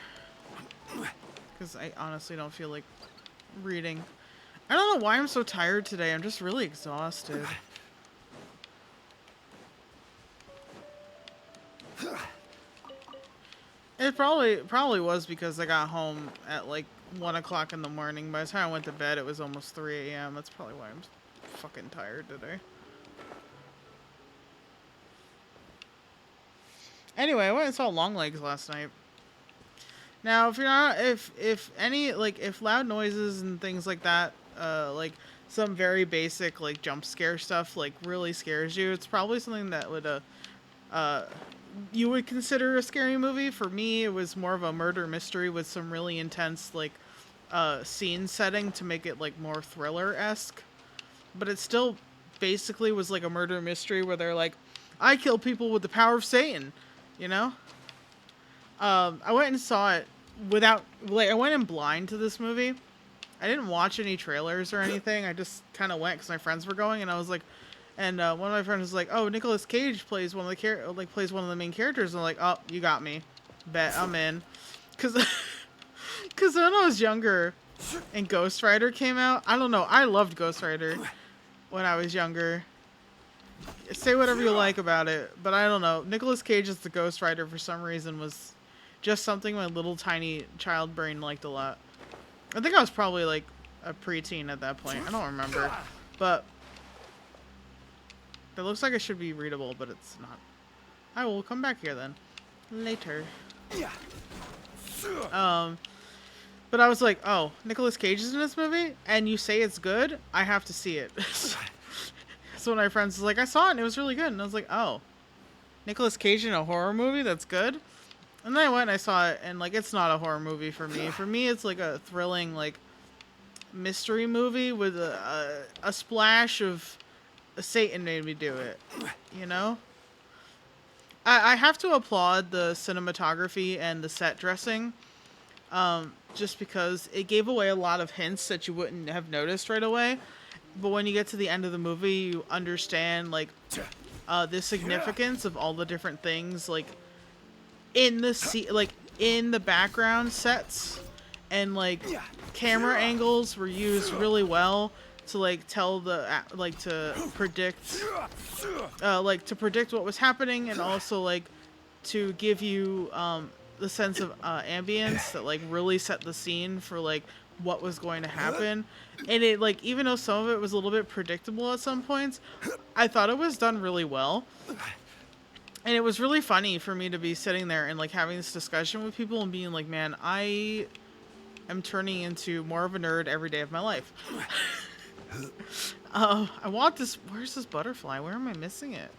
Because I honestly don't feel like reading. I don't know why I'm so tired today. I'm just really exhausted. It probably was because I got home at like 1 o'clock in the morning. By the time I went to bed, it was almost 3 a.m. That's probably why I'm fucking tired today. Anyway, I went and saw Longlegs last night. Now, if you're not, if any, like, if loud noises and things like that, like some very basic, like, jump scare stuff, like, really scares you, it's probably something that would, you would consider a scary movie. For me, it was more of a murder mystery with some really intense like scene setting to make it like more thriller-esque. But it still basically was like a murder mystery where they're like, I kill people with the power of Satan, you know? I went and saw it without, like, I went in blind to this movie. I didn't watch any trailers or anything. I just kind of went because my friends were going, and I was like, and one of my friends was like, "Oh, Nicolas Cage plays one of the plays one of the main characters." And I'm like, "Oh, you got me. Bet I'm in." Because when I was younger, and Ghost Rider came out, I don't know. I loved Ghost Rider when I was younger. Say whatever you like about it, but I don't know. Nicolas Cage as the Ghost Rider for some reason was just something my little tiny child brain liked a lot. I think I was probably like a preteen at that point. I don't remember. But it looks like it should be readable, but it's not. I will come back here then. Later. But I was like, oh, Nicolas Cage is in this movie? And you say it's good? I have to see it. So one of my friends was like, I saw it and it was really good. And I was like, oh, Nicolas Cage in a horror movie? That's good? And then I went and I saw it, and like, it's not a horror movie for me. For me, it's like a thrilling, like, mystery movie with a splash of Satan made me do it, you know? I have to applaud the cinematography and the set dressing, just because it gave away a lot of hints that you wouldn't have noticed right away. But when you get to the end of the movie, you understand, like, the significance of all the different things, like, in the background sets, and like camera angles were used really well to like tell the like to predict what was happening, and also like to give you the sense of ambience that like really set the scene for like what was going to happen. And it like, even though some of it was a little bit predictable at some points, I thought it was done really well. And it was really funny for me to be sitting there and like having this discussion with people and being like, man, I am turning into more of a nerd every day of my life. I want this. Where's this butterfly? Where am I missing it?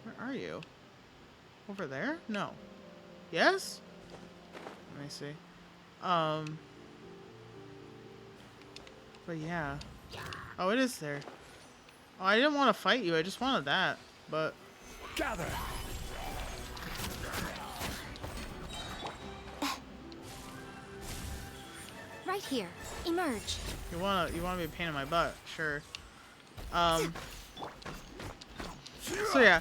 Where are you? Over there? No. Yes? Let me see. But yeah. Oh, it is there. Oh, I didn't want to fight you. I just wanted that, but
Gather.
Right here. Emerge.
you wanna be a pain in my butt, sure. So yeah,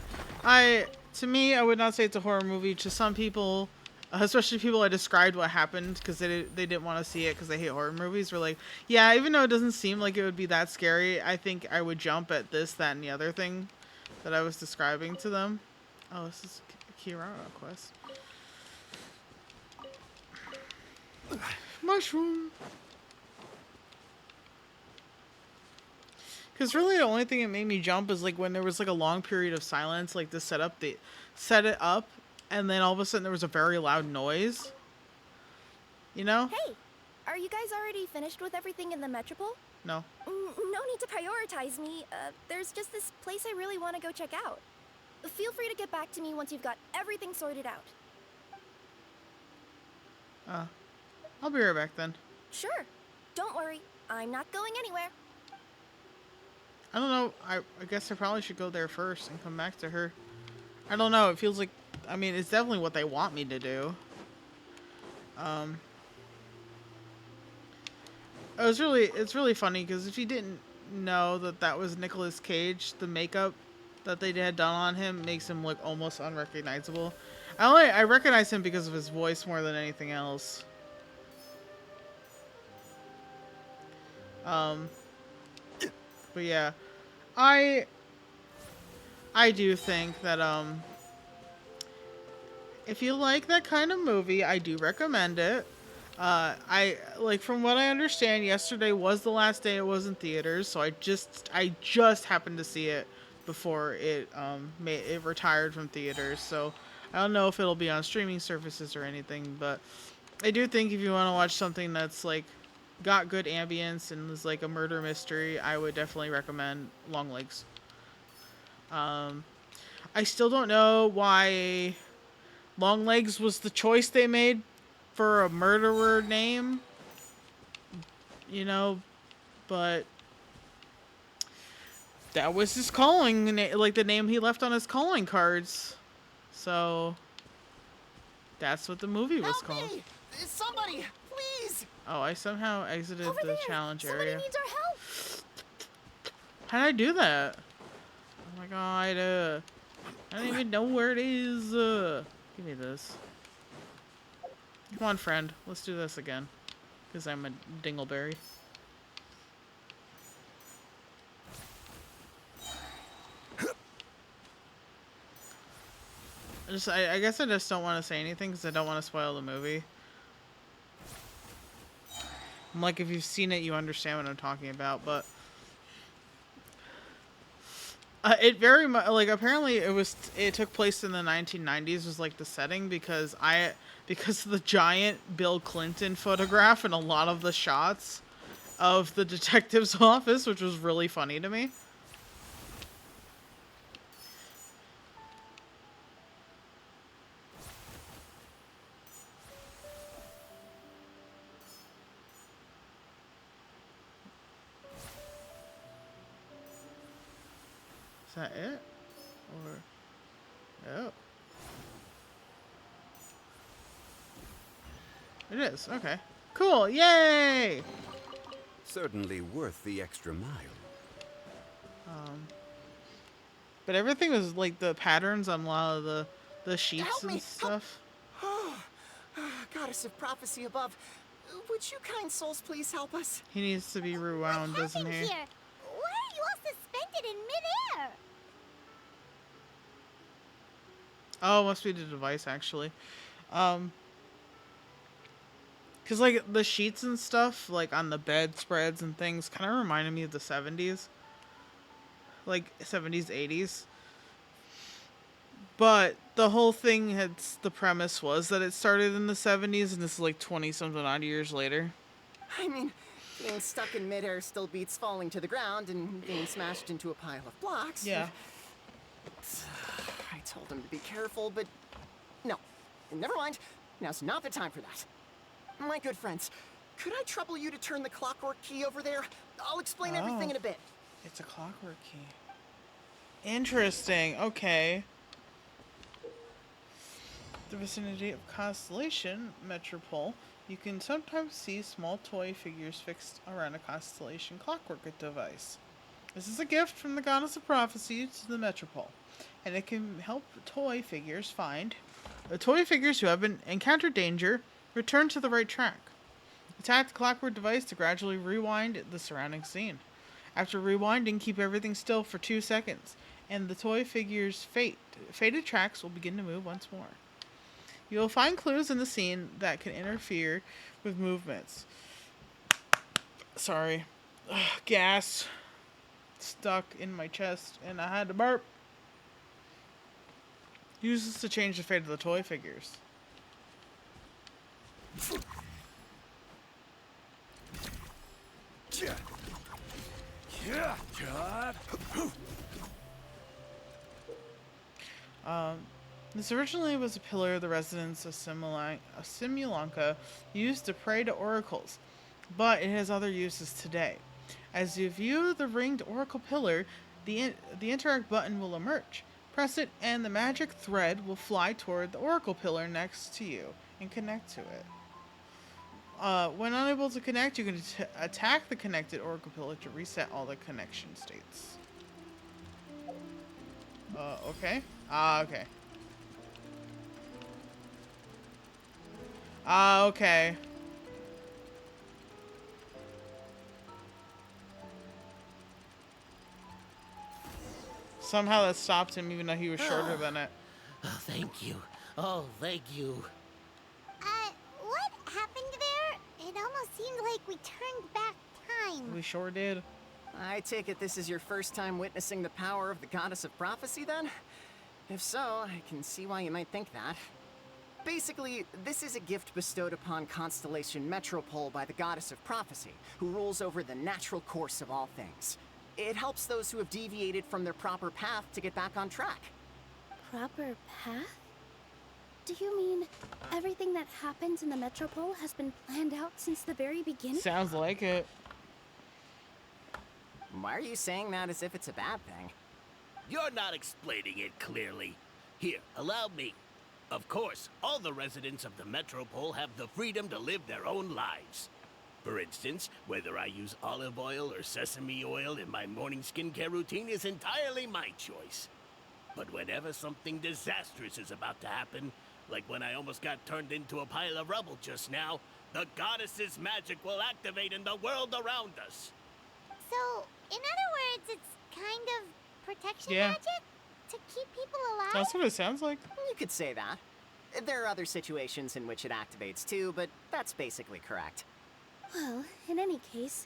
to me, I would not say it's a horror movie. To some people, especially people I described what happened because they didn't want to see it because they hate horror movies, were like, yeah, even though it doesn't seem like it would be that scary, I think I would jump at this, that, and the other thing that I was describing to them. Oh, this is a Kirara quest. Mushroom. Because really the only thing that made me jump is like when there was like a long period of silence, like to set it up, and then all of a sudden there was a very loud noise. You know?
Hey, are you guys already finished with everything in the Metropole?
No.
No need to prioritize me. There's just this place I really want to go check out. Feel free to get back to me once you've got everything sorted out.
I'll be right back then.
Sure. Don't worry. I'm not going anywhere.
I don't know. I guess I probably should go there first and come back to her. I don't know. It feels like, I mean, it's definitely what they want me to do. It's really funny because if you didn't know that was Nicolas Cage, the makeup that they had done on him makes him look almost unrecognizable. I recognize him because of his voice more than anything else. But yeah, I do think that if you like that kind of movie, I do recommend it. I like, from what I understand, yesterday was the last day it was in theaters, so I just happened to see it before it it retired from theaters. So I don't know if it'll be on streaming services or anything, but I do think if you want to watch something that's like got good ambience and is like a murder mystery, I would definitely recommend Long Legs. I still don't know why Longlegs was the choice they made for a murderer name. You know, but that was his calling, like the name he left on his calling cards. So that's what the movie was called.
Me! Somebody, please!
Oh, I somehow exited
Over
the
there!
challenge
Somebody
area.
needs our help!
How did I do that? Oh my god. I don't even know where it is. Give me this. Come on, friend. Let's do this again. Because I'm a dingleberry. I guess I just don't want to say anything because I don't want to spoil the movie. I'm like, if you've seen it, you understand what I'm talking about, but it very much, like, apparently it took place in the 1990s was like the setting because of the giant Bill Clinton photograph and a lot of the shots of the detective's office, which was really funny to me. Is that it? Or no? It is. Okay. Cool. Yay!
Certainly worth the extra mile.
But everything was like the patterns on a lot of the sheets
Help
and
me!
stuff.
Goddess of prophecy above, would you kind souls please help us?
He needs to be rewound,
What
doesn't
happened
he?
here? Why are you all suspended in midair?
Oh, must be the device actually. Cause like the sheets and stuff, like on the bedspreads and things, kind of reminded me of the 70s. Like 70s, 80s. But the whole thing the premise was that it started in the 70s and this is like 20 something odd years later.
I mean, being stuck in midair still beats falling to the ground and being smashed into a pile of blocks.
Yeah.
I told him to be careful, but no. Never mind. Now's not the time for that. My good friends, could I trouble you to turn the clockwork key over there? I'll explain everything in a bit.
It's a clockwork key. Interesting. Okay. The vicinity of Constellation Metropole, you can sometimes see small toy figures fixed around a Constellation clockwork device. This is a gift from the Goddess of Prophecy to the Metropole, and it can help toy figures who have encountered danger return to the right track. Attack the clockwork device to gradually rewind the surrounding scene. After rewinding, keep everything still for 2 seconds, and the toy figure's faded tracks will begin to move once more. You will find clues in the scene that can interfere with movements. Sorry. Gas stuck in my chest, and I had to burp. Use this to change the fate of the toy figures. This originally was a pillar of the residence of Simulanka used to pray to oracles, but it has other uses today. As you view the ringed oracle pillar, the interact button will emerge. Press it and the magic thread will fly toward the oracle pillar next to you and connect to it. When unable to connect, you can attack the connected oracle pillar to reset all the connection states. Okay. Okay. Okay. Somehow that stopped him even though he was shorter than it.
Oh, thank you. Oh, thank you.
What happened there? It almost seemed like we turned back time.
We sure did.
I take it this is your first time witnessing the power of the Goddess of Prophecy, then? If so, I can see why you might think that. Basically, this is a gift bestowed upon Constellation Metropole by the Goddess of Prophecy, who rules over the natural course of all things. It helps those who have deviated from their proper path to get back on track.
proper path? Do you mean everything that happens in the Metropole has been planned out since the very beginning?
Sounds like it.
Why are you saying that as if it's a bad thing?
You're not explaining it clearly. Here, allow me. Of course, all the residents of the Metropole have the freedom to live their own lives. For instance, whether I use olive oil or sesame oil in my morning skincare routine is entirely my choice. But whenever something disastrous is about to happen, like when I almost got turned into a pile of rubble just now, the goddess's magic will activate in the world around us.
So, in other words, it's kind of protection
Yeah.
magic? To keep people alive?
That's what it sounds like.
You could say that. There are other situations in which it activates too, but that's basically correct.
Well, in any case,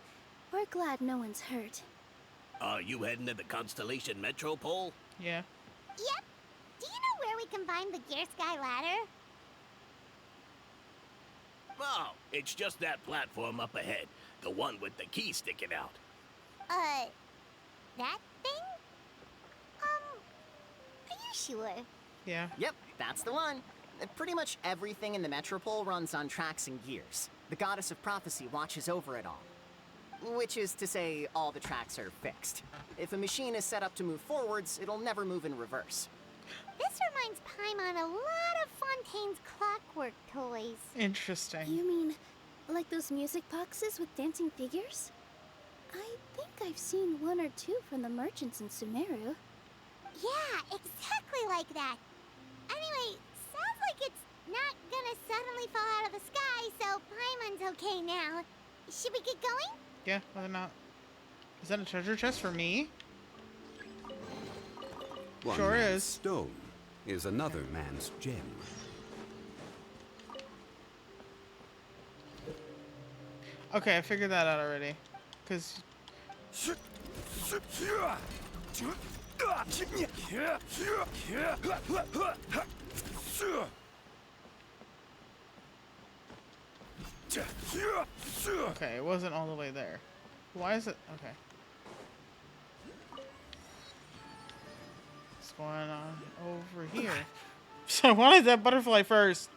we're glad no one's hurt.
Are you heading to the Constellation Metropole?
Yeah.
Yep. Do you know where we can find the Gear Sky Ladder?
Oh, it's just that platform up ahead. The one with the key sticking out.
That thing? Are you sure?
Yeah.
Yep, that's the one. Pretty much everything in the Metropole runs on tracks and gears. The Goddess of Prophecy watches over it all. Which is to say, all the tracks are fixed. If a machine is set up to move forwards, it'll never move in reverse.
This reminds Paimon a lot of Fontaine's clockwork toys.
Interesting.
You mean, like those music boxes with dancing figures? I think I've seen one or two from the merchants in Sumeru.
Yeah, exactly like that. Anyway, sounds like it's not gonna suddenly fall out of the sky, so Paimon's okay now. Should we get going?
Yeah, whether or not. Is that a treasure chest for me?
One
Sure
man's
is.
stone is another man's gem.
Okay, I figured that out already. Because okay, it wasn't all the way there. Why is it? Okay. What's going on over here? So I wanted that butterfly first.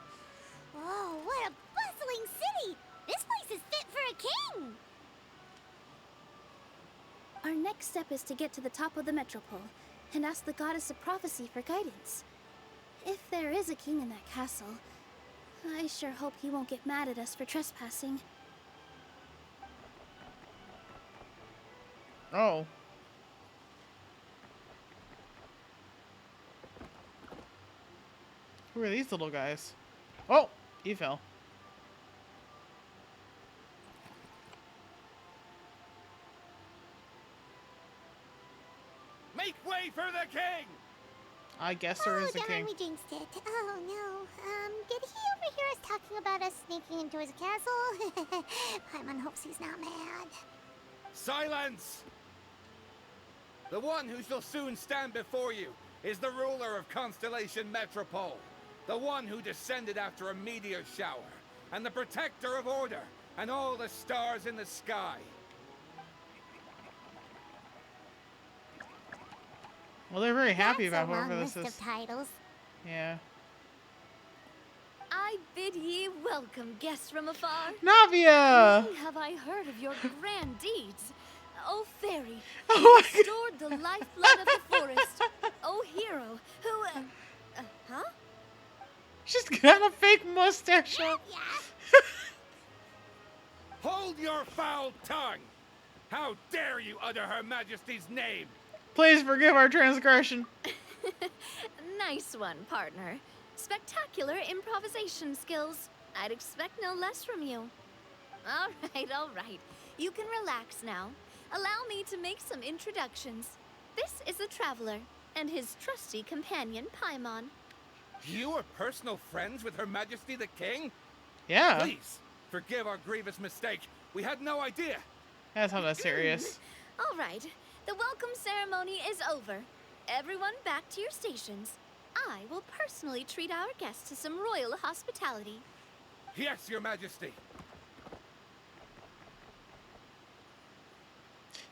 Whoa, what a bustling city! This place is fit for a king!
Our next step is to get to the top of the Metropole and ask the Goddess of Prophecy for guidance. If there is a king in that castle, I sure hope he won't get mad at us for trespassing.
Oh. Who are these little guys? Oh, he fell.
Make way for the king!
I guess there is a
darn,
king.
we jinxed it. Oh no. Did he overhear us talking about us sneaking into his castle? Paimon hopes he's not mad.
Silence! The one who shall soon stand before you is the ruler of Constellation Metropole, the one who descended after a meteor shower, and the protector of order and all the stars in the sky.
Well, they're very happy
That's
about
a long
whoever this
list
is.
of titles.
Yeah.
I bid ye welcome, guests from afar.
Navia!
Long have I heard of your grand deeds. O fairy,
Oh
who
my
restored the lifeblood of the forest. O hero, who, huh?
She's got a fake mustache on.
Hold your foul tongue! How dare you utter Her Majesty's name?
Please forgive our transgression.
Nice one, partner. Spectacular improvisation skills. I'd expect no less from you. All right. You can relax now. Allow me to make some introductions. This is the Traveler, and his trusty companion, Paimon.
You are personal friends with Her Majesty the King?
Yeah.
Please, forgive our grievous mistake. We had no idea.
That's not that serious.
All right. The welcome ceremony is over. Everyone back to your stations. I will personally treat our guests to some royal hospitality.
Yes, Your Majesty.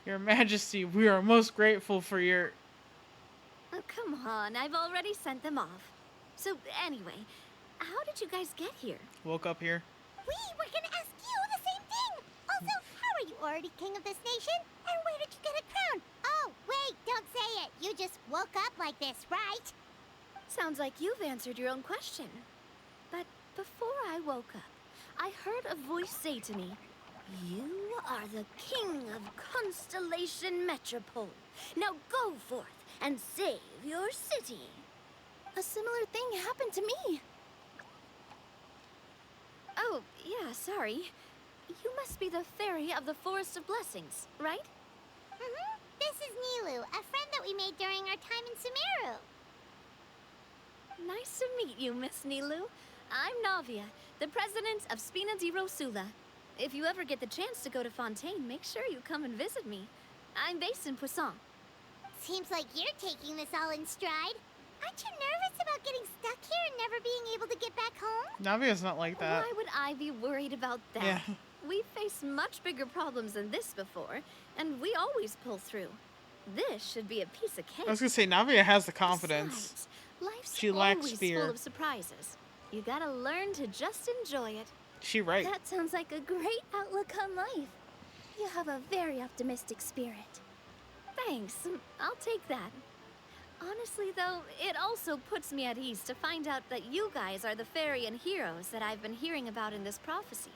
Your Majesty, we are most grateful for your...
come on. I've already sent them off. So, anyway, how did you guys get here?
Woke up here.
We were gonna ask you the same thing. Also, how are you already king of this nation? And where did you get a crown? Oh, wait, don't say it. You just woke up like this, right?
Sounds like you've answered your own question. But before I woke up, I heard a voice say to me, "You are the king of Constellation Metropole. Now go forth and save your city."
A similar thing happened to me.
Oh, yeah, sorry. You must be the fairy of the Forest of Blessings, right?
Mm-hmm. This is Nilu, a friend that we made during our time in Sumeru.
Nice to meet you, Miss Nilu. I'm Navia, the president of Spina di Rosula. If you ever get the chance to go to Fontaine, make sure you come and visit me. I'm based in Poisson.
Seems like you're taking this all in stride. Aren't you nervous about getting stuck here and never being able to get back home?
Navia's not like that.
Why would I be worried about that?
Yeah.
We've faced much bigger problems than this before, and we always pull through. This should be a piece of cake.
I was gonna say Navia has the confidence.
Besides, life's
She lacks
always
fear.
full of surprises. You gotta learn to just enjoy it.
She right.
That sounds like a great outlook on life. You have a very optimistic spirit.
Thanks. I'll take that. Honestly, though, it also puts me at ease to find out that you guys are the fairy and heroes that I've been hearing about in this prophecy.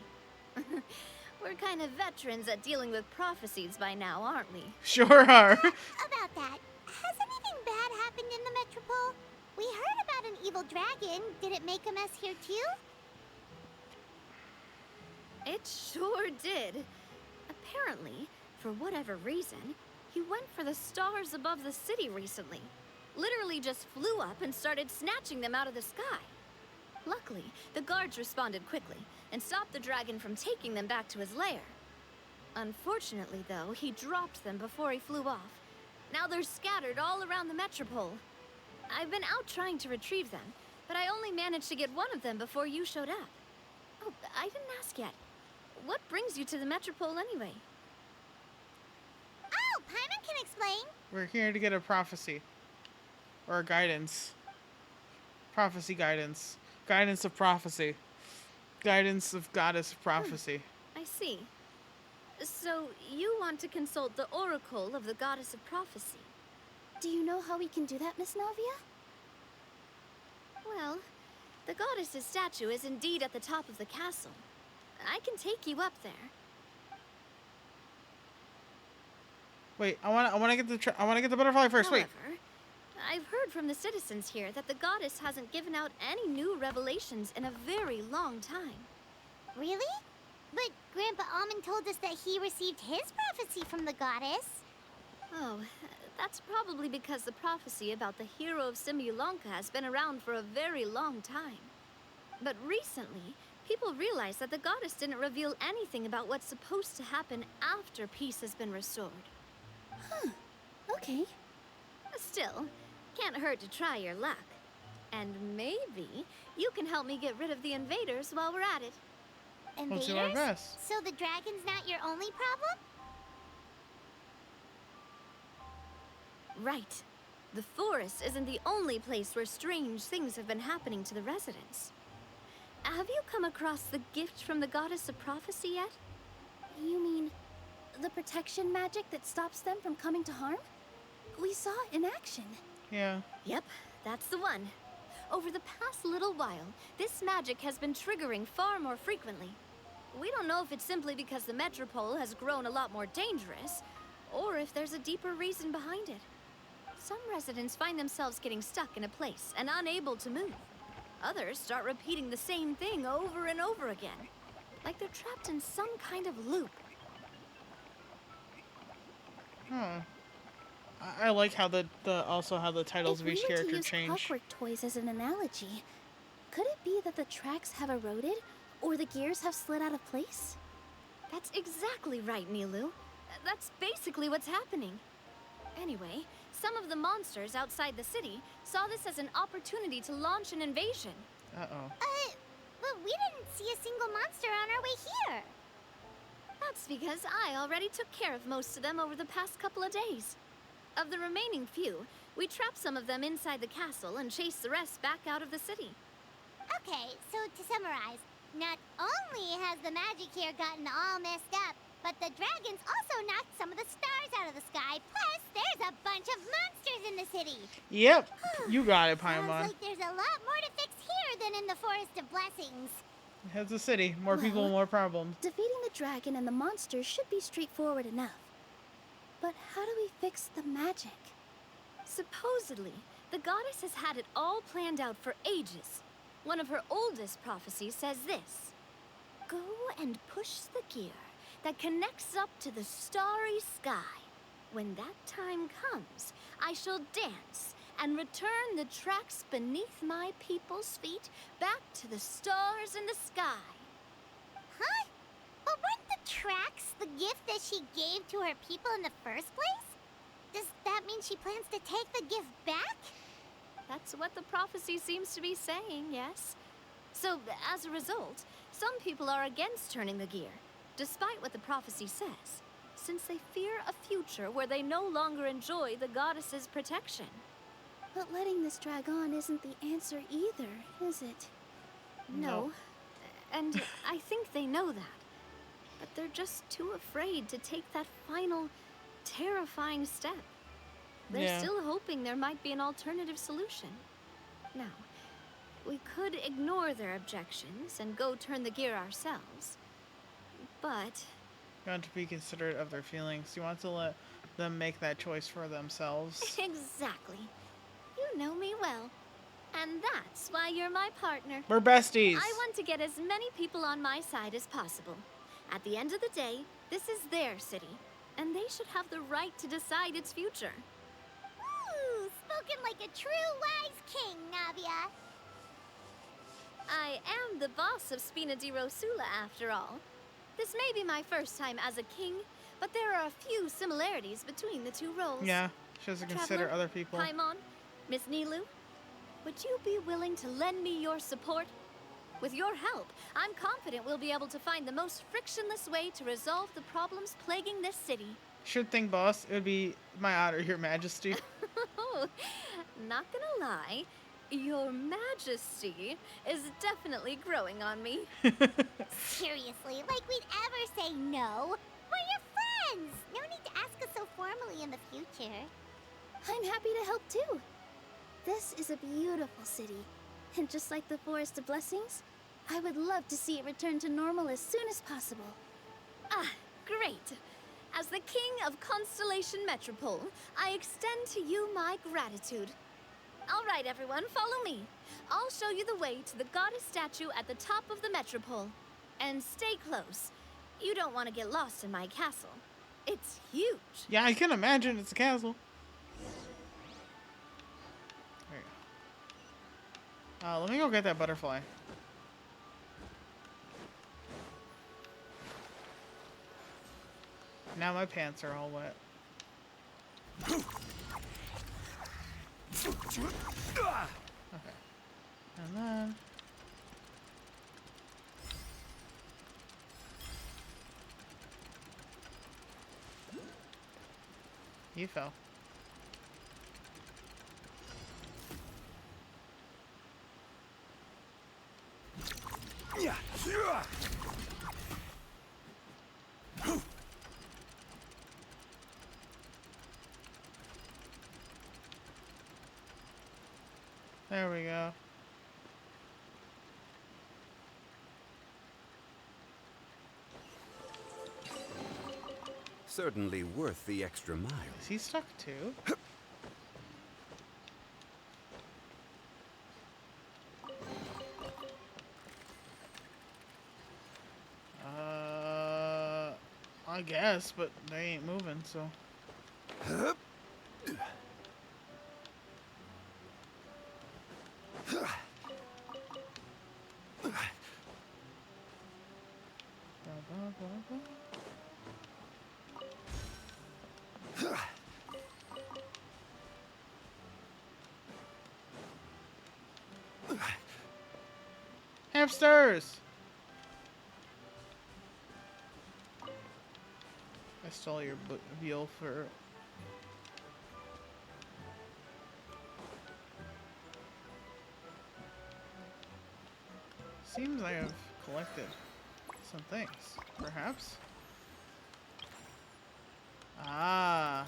We're kind of veterans at dealing with prophecies by now, aren't we?
Sure are.
About that, has anything bad happened in the Metropole? We heard about an evil dragon. Did it make a mess here too?
It sure did. Apparently, for whatever reason, he went for the stars above the city recently. Literally just flew up and started snatching them out of the sky. Luckily, the guards responded quickly and stopped the dragon from taking them back to his lair. Unfortunately, though, he dropped them before he flew off. Now they're scattered all around the Metropole. I've been out trying to retrieve them, but I only managed to get one of them before you showed up. Oh, I didn't ask yet. What brings you to the Metropole anyway?
Oh, Paimon can explain.
We're here to get a prophecy. Or a guidance. Prophecy guidance. Guidance of prophecy. Guidance of goddess of prophecy.
I see. So, you want to consult the oracle of the goddess of prophecy?
Do you know how we can do that, Miss Navia?
Well, the goddess's statue is indeed at the top of the castle. I can take you up there.
Wait, I want to get the butterfly first.
However,
Wait.
I've heard from the citizens here that the goddess hasn't given out any new revelations in a very long time.
Really? But Grandpa Almond told us that he received his prophecy from the goddess.
Oh, that's probably because the prophecy about the hero of Simulanka has been around for a very long time. But recently, people realized that the goddess didn't reveal anything about what's supposed to happen after peace has been restored.
Huh. Okay.
Still, can't hurt to try your luck. And maybe you can help me get rid of the invaders while we're at it.
Invaders?
We'll do our best.
So the dragon's not your only problem?
Right. The forest isn't the only place where strange things have been happening to the residents. Have you come across the gift from the goddess of prophecy yet?
You mean the protection magic that stops them from coming to harm? We saw it in action.
Yeah.
Yep, that's the one. Over the past little while, this magic has been triggering far more frequently. We don't know if it's simply because the Metropole has grown a lot more dangerous, or if there's a deeper reason behind it. Some residents find themselves getting stuck in a place and unable to move. Others start repeating the same thing over and over again, like they're trapped in some kind of loop.
Huh. I like how also how the titles of each character
If we were to
change.
use clockwork toys as an analogy, could it be that the tracks have eroded, or the gears have slid out of place?
That's exactly right, Nilu. That's basically what's happening. Anyway, some of the monsters outside the city saw this as an opportunity to launch an invasion.
Uh-oh.
But we didn't see a single monster on our way here.
That's because I already took care of most of them over the past couple of days. Of the remaining few, We trap some of them inside the castle and chase the rest back out of the city.
Okay, so to summarize, not only has the magic here gotten all messed up, but the dragons also knocked some of the stars out of the sky. Plus, there's a bunch of monsters in the city.
Yep, you got it,
Sounds
Paimon.
like there's a lot more to fix here than in the Forest of Blessings.
It's a city. More people,
Well,
more problems.
Defeating the dragon and the monsters should be straightforward enough. But how do we fix the magic?
Supposedly, the goddess has had it all planned out for ages. One of her oldest prophecies says this: go and push the gear that connects up to the starry sky. When that time comes, I shall dance and return the tracks beneath my people's feet back to the stars in the sky.
Huh? But weren't the tracks the gift that she gave to her people in the first place? Does that mean she plans to take the gift back?
That's what the prophecy seems to be saying, yes. So, as a result, some people are against turning the gear, despite what the prophecy says, since they fear a future where they no longer enjoy the goddess's protection.
But letting this drag on isn't the answer either, is it?
No. And I think they know that. But they're just too afraid to take that final, terrifying step. They're still hoping there might be an alternative solution. Now, we could ignore their objections and go turn the gear ourselves. But
You want to be considerate of their feelings. You want to let them make that choice for themselves.
exactly. You know me well. And that's why you're my partner.
We're besties.
I want to get as many people on my side as possible. At the end of the day, this is their city, and they should have the right to decide its future.
Ooh, spoken like a true wise king, Navia.
I am the boss of Spina di Rosula, after all. This may be my first time as a king, but there are a few similarities between the two roles.
Yeah, she has to consider
Traveler,
other people.
Paimon, Miss Nilu, would you be willing to lend me your support? With your help, I'm confident we'll be able to find the most frictionless way to resolve the problems plaguing this city.
Sure thing, boss. It would be my honor, Your Majesty.
Not gonna lie, Your Majesty is definitely growing on me.
Seriously, like we'd ever say no. We're your friends. No need to ask us so formally in the future.
I'm happy to help too. This is a beautiful city. And just like the Forest of Blessings, I would love to see it return to normal as soon as possible.
Ah, great. As the King of Constellation Metropole, I extend to you my gratitude. All right, everyone, follow me. I'll show you the way to the goddess statue at the top of the Metropole. And stay close. You don't want to get lost in my castle. It's huge.
Yeah, I can imagine it's a castle. There you go. Let me go get that butterfly. Now my pants are all wet. Okay. And then... You fell. There we go.
Certainly worth the extra mile.
Is he stuck too? I guess, but they ain't moving, so. Hamsters! I stole your veal for... Seems I have collected some things. Perhaps? Ah.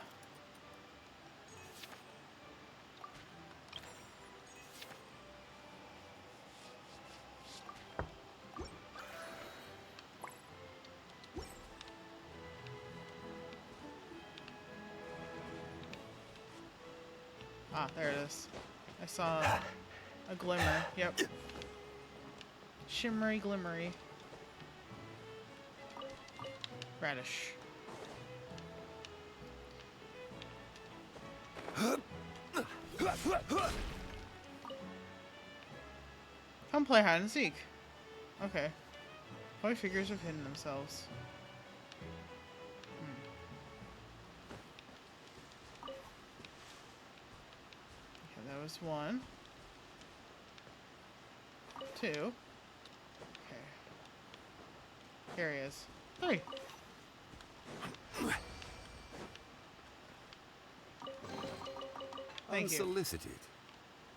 Ah, there it is. I saw a glimmer. Yep. Shimmery, glimmery. Radish. Come play hide and seek. Okay. Toy figures have hidden themselves. Okay, that was 1. 2. Okay. Here he is. 3. Thank you.
Unsolicited,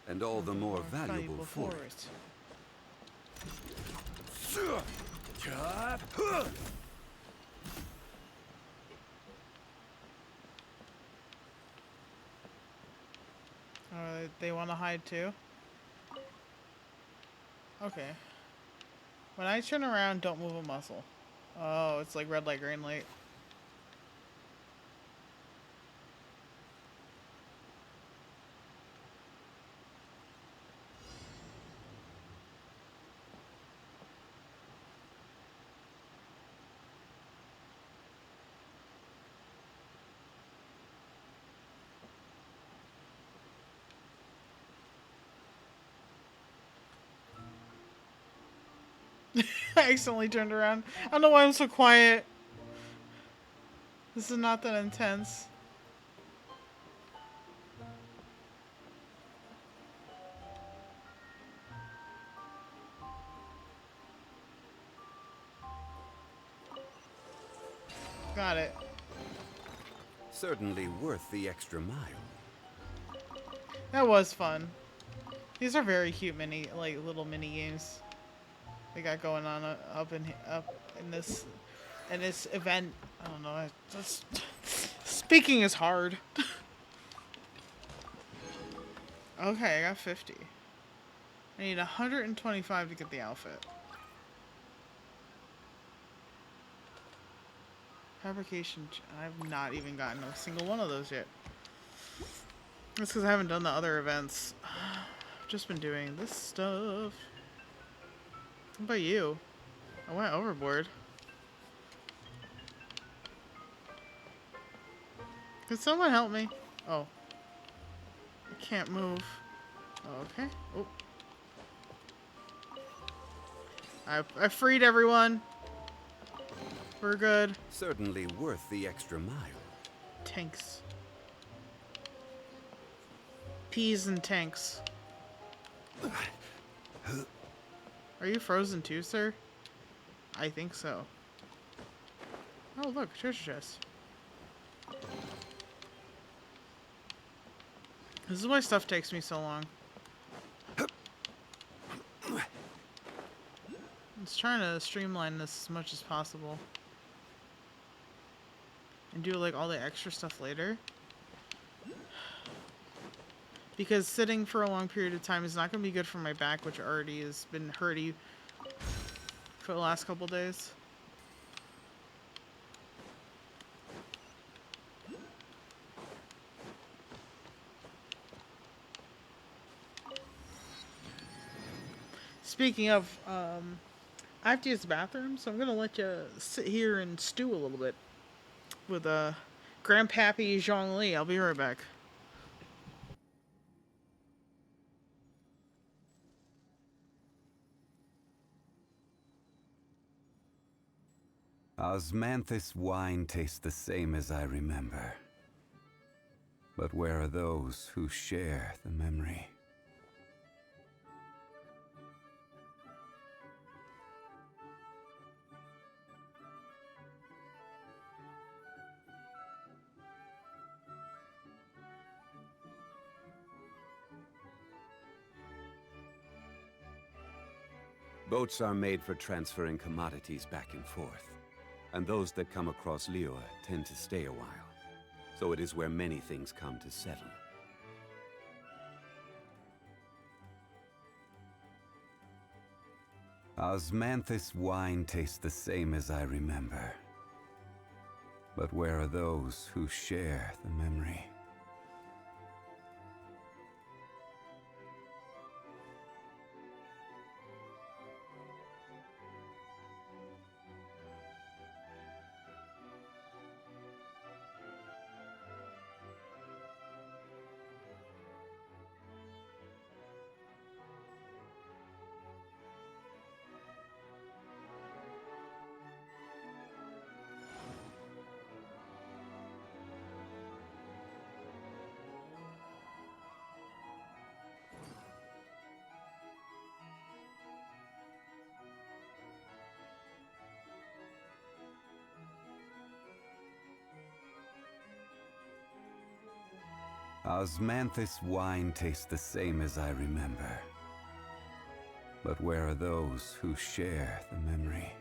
and all the more valuable for it. They want to hide too? Okay. When I turn around, don't move a muscle. Oh, it's like red light, green light. I accidentally turned around. I don't know why I'm so quiet. This is not that intense. Got it. Certainly worth the extra mile.
That was fun. These are very cute little mini games they got going on up in this event. I don't know. Speaking is hard. Okay, I got 50. I need 125 to get the outfit. Fabrication. I've not even gotten a single one of those yet. That's because I haven't done the other events. I've just been doing this stuff. What about you? I went overboard. Could someone help me? Oh. I can't move. Okay. Oh. I freed everyone. We're good.
Certainly worth the extra mile.
Tanks. Peas and tanks. Are you frozen too, sir? I think so. Oh, look, treasure chest. This is why stuff takes me so long. I'm just trying to streamline this as much as possible. And do like all the extra stuff later. Because sitting for a long period of time is not going to be good for my back, which already has been hurty for the last couple days. Speaking of, I have to use the bathroom, so I'm going to let you sit here and stew a little bit with Grandpappy Zhongli. I'll be right back.
Osmanthus wine tastes the same as I remember. But where are those who share the memory? Boats are made for transferring commodities back and forth, and those that come across Liyue tend to stay a while. So it is where many things come to settle. Osmanthus wine tastes the same as I remember. But where are those who share the memory? Osmanthus wine tastes the same as I remember. But where are those who share the memory?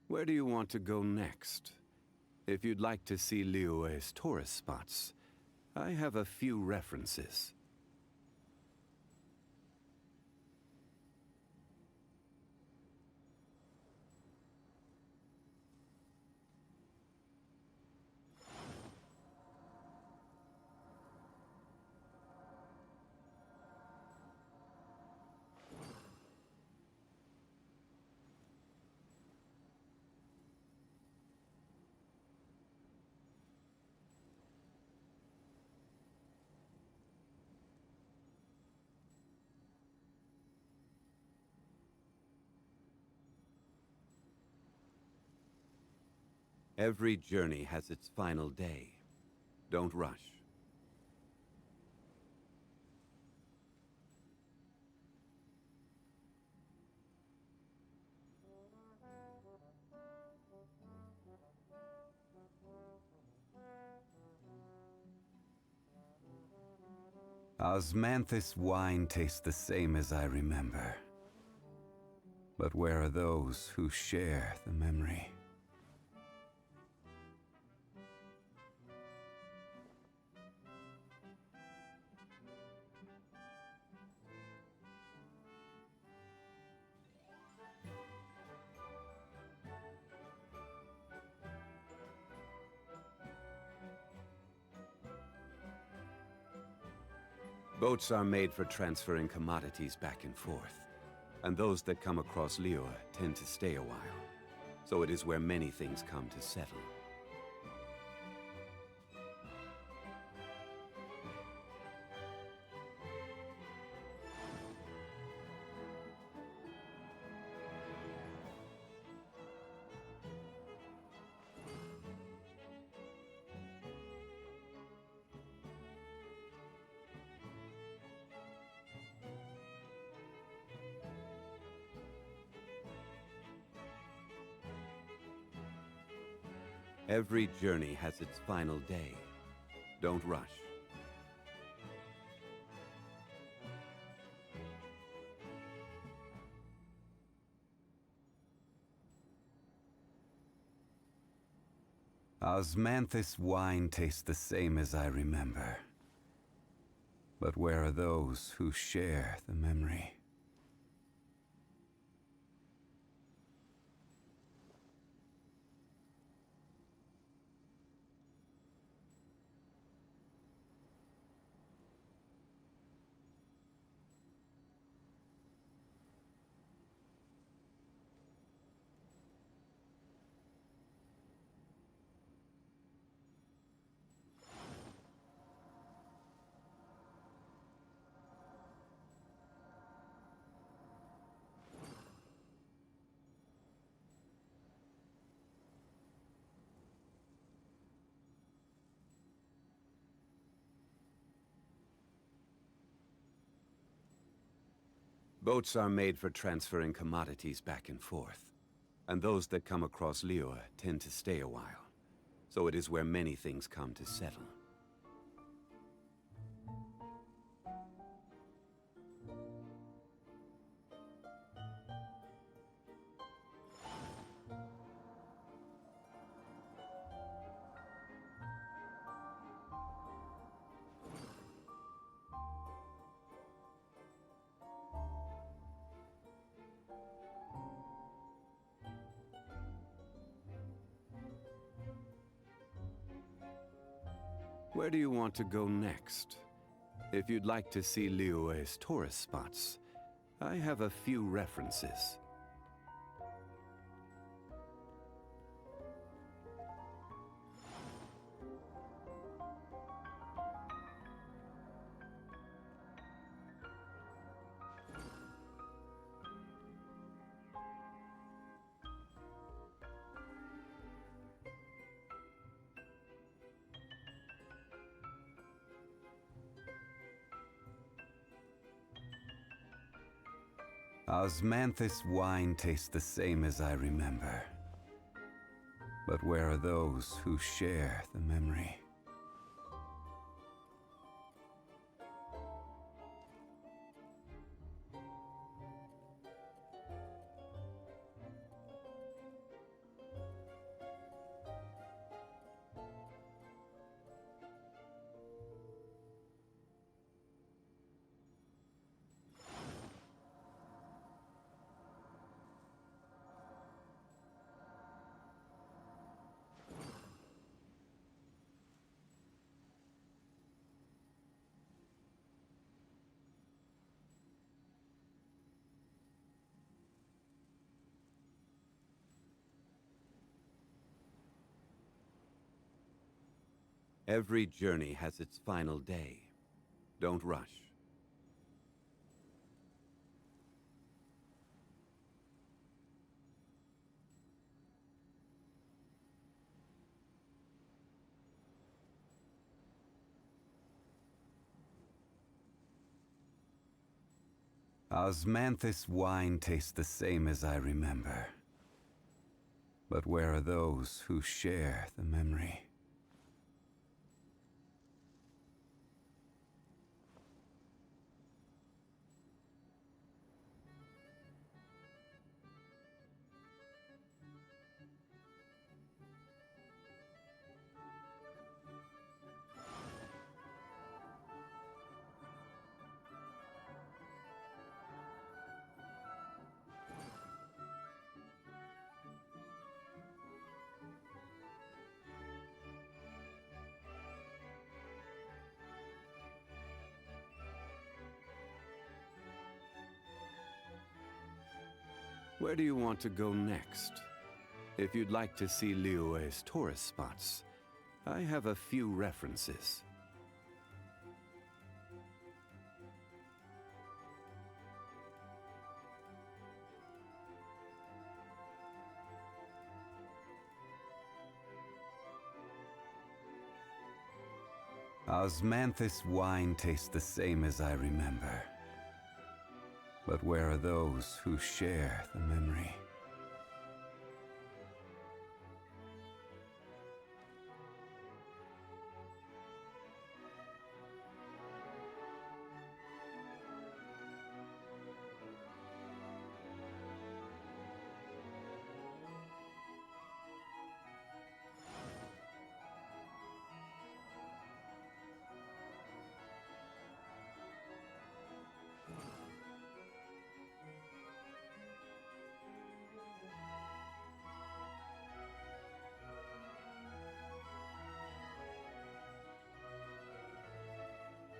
Where do you want to go next? If you'd like to see Liyue's tourist spots, I have a few references. Every journey has its final day. Don't rush. Osmanthus wine tastes the same as I remember. But where are those who share the memory? Boats are made for transferring commodities back and forth, and those that come across Liyue tend to stay a while. So it is where many things come to settle. Every journey has its final day. Don't rush. Osmanthus wine tastes the same as I remember. But where are those who share the memory? Boats are made for transferring commodities back and forth, and those that come across Liyue tend to stay a while. So it is where many things come to settle. Where do you want to go next? If you'd like to see Liyue's tourist spots, I have a few references. Osmanthus wine tastes the same as I remember. But where are those who share the memory? Every journey has its final day. Don't rush. Osmanthus wine tastes the same as I remember. But where are those who share the memory? Where do you want to go next? If you'd like to see Liyue's tourist spots, I have a few references. Osmanthus wine tastes the same as I remember. But where are those who share the memory?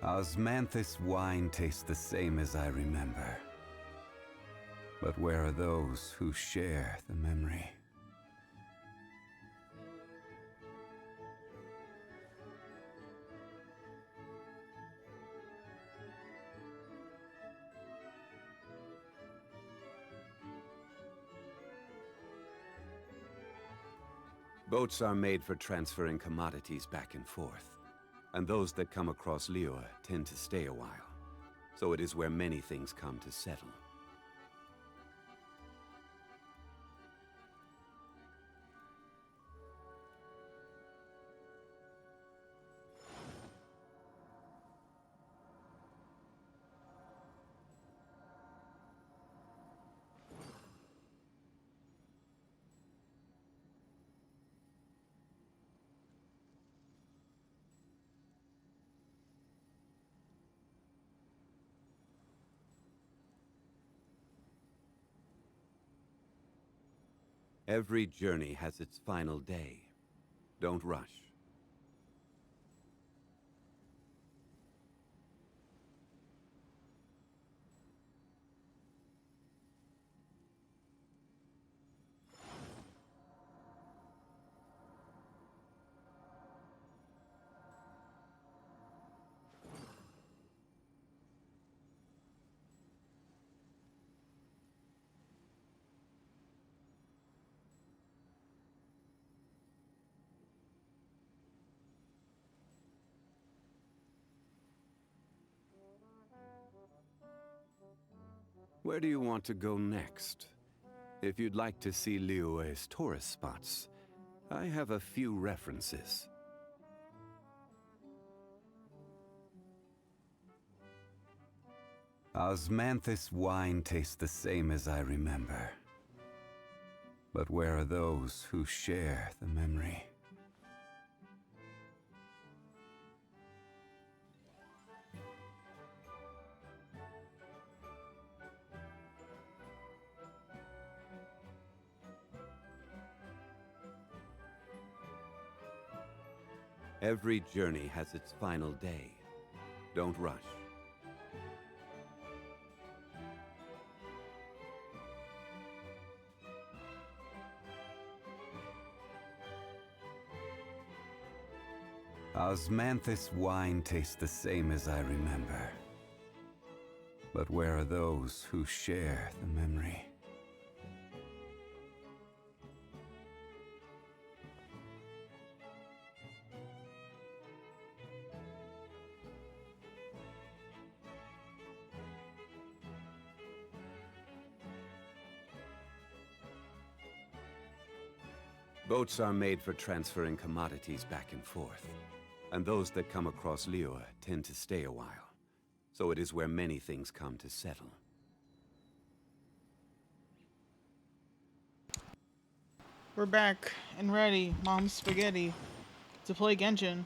Osmanthus wine tastes the same as I remember. But where are those who share the memory? Boats are made for transferring commodities back and forth. And those that come across Liyue tend to stay a while. So it is where many things come to settle. Every journey has its final day. Don't rush. Where do you want to go next? If you'd like to see Liyue's tourist spots, I have a few references. Osmanthus wine tastes the same as I remember. But where are those who share the memory? Every journey has its final day. Don't rush. Osmanthus wine tastes the same as I remember. But where are those who share the memory? Boats are made for transferring commodities back and forth, and those that come across Liyue tend to stay a while, so it is where many things come to settle.
We're back and ready, Mom's spaghetti, to play Genshin.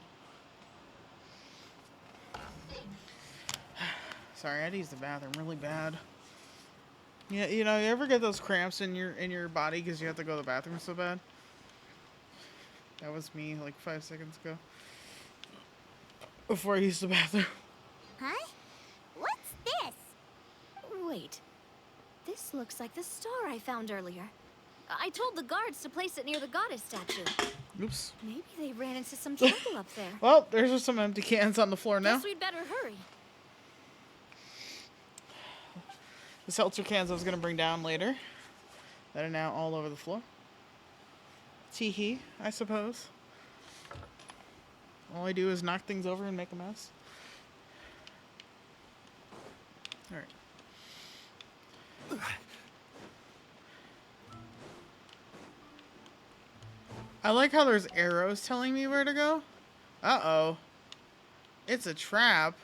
Sorry, I had to use the bathroom really bad. Yeah, you know, you ever get those cramps in your body because you have to go to the bathroom so bad? That was me like 5 seconds ago. Before I used the bathroom.
Huh? What's this?
Wait. This looks like the star I found earlier. I told the guards to place it near the goddess statue.
Oops.
Maybe they ran into some trouble up there.
Well, there's just some empty cans on the floor now.
Guess we'd better hurry.
The seltzer cans I was going to bring down later that are now all over the floor. Tee-hee, I suppose. All I do is knock things over and make a mess. Alright. I like how there's arrows telling me where to go. Uh-oh. It's a trap.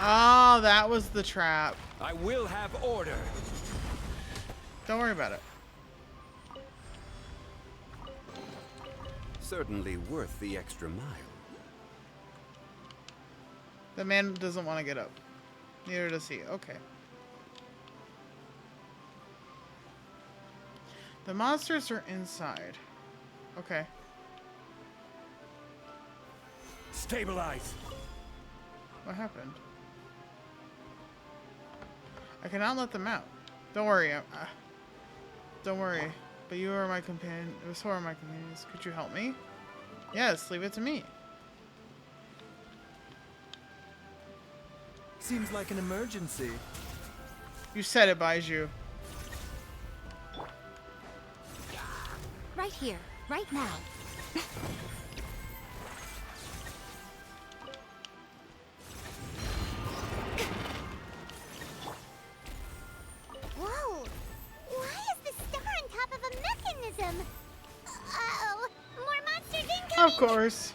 Oh, that was the trap.
I will have order.
Don't worry about it.
Certainly worth the extra mile.
The man doesn't want to get up. Neither does he. Okay. The monsters are inside. Okay.
Stabilize.
What happened? I cannot let them out. Don't worry. Don't worry. But you are my companion. So are my companions. Could you help me? Yes, leave it to me.
Seems like an emergency.
You said it, Baiju.
Right here. Right now.
Whoa! Why is the star on top of a mechanism? Uh-oh! More monsters incoming!
Of course.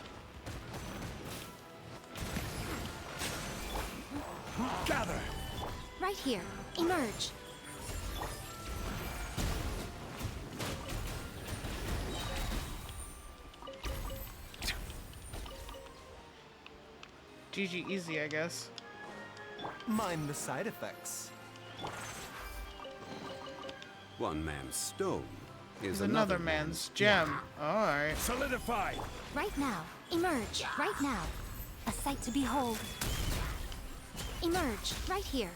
Gather.
Right here. Emerge.
GG easy, I guess.
Mind the side effects.
One man's stone is
another man's gem. Alright.
Solidify!
Right now. Emerge. Right now. A sight to behold. Emerge. Right here.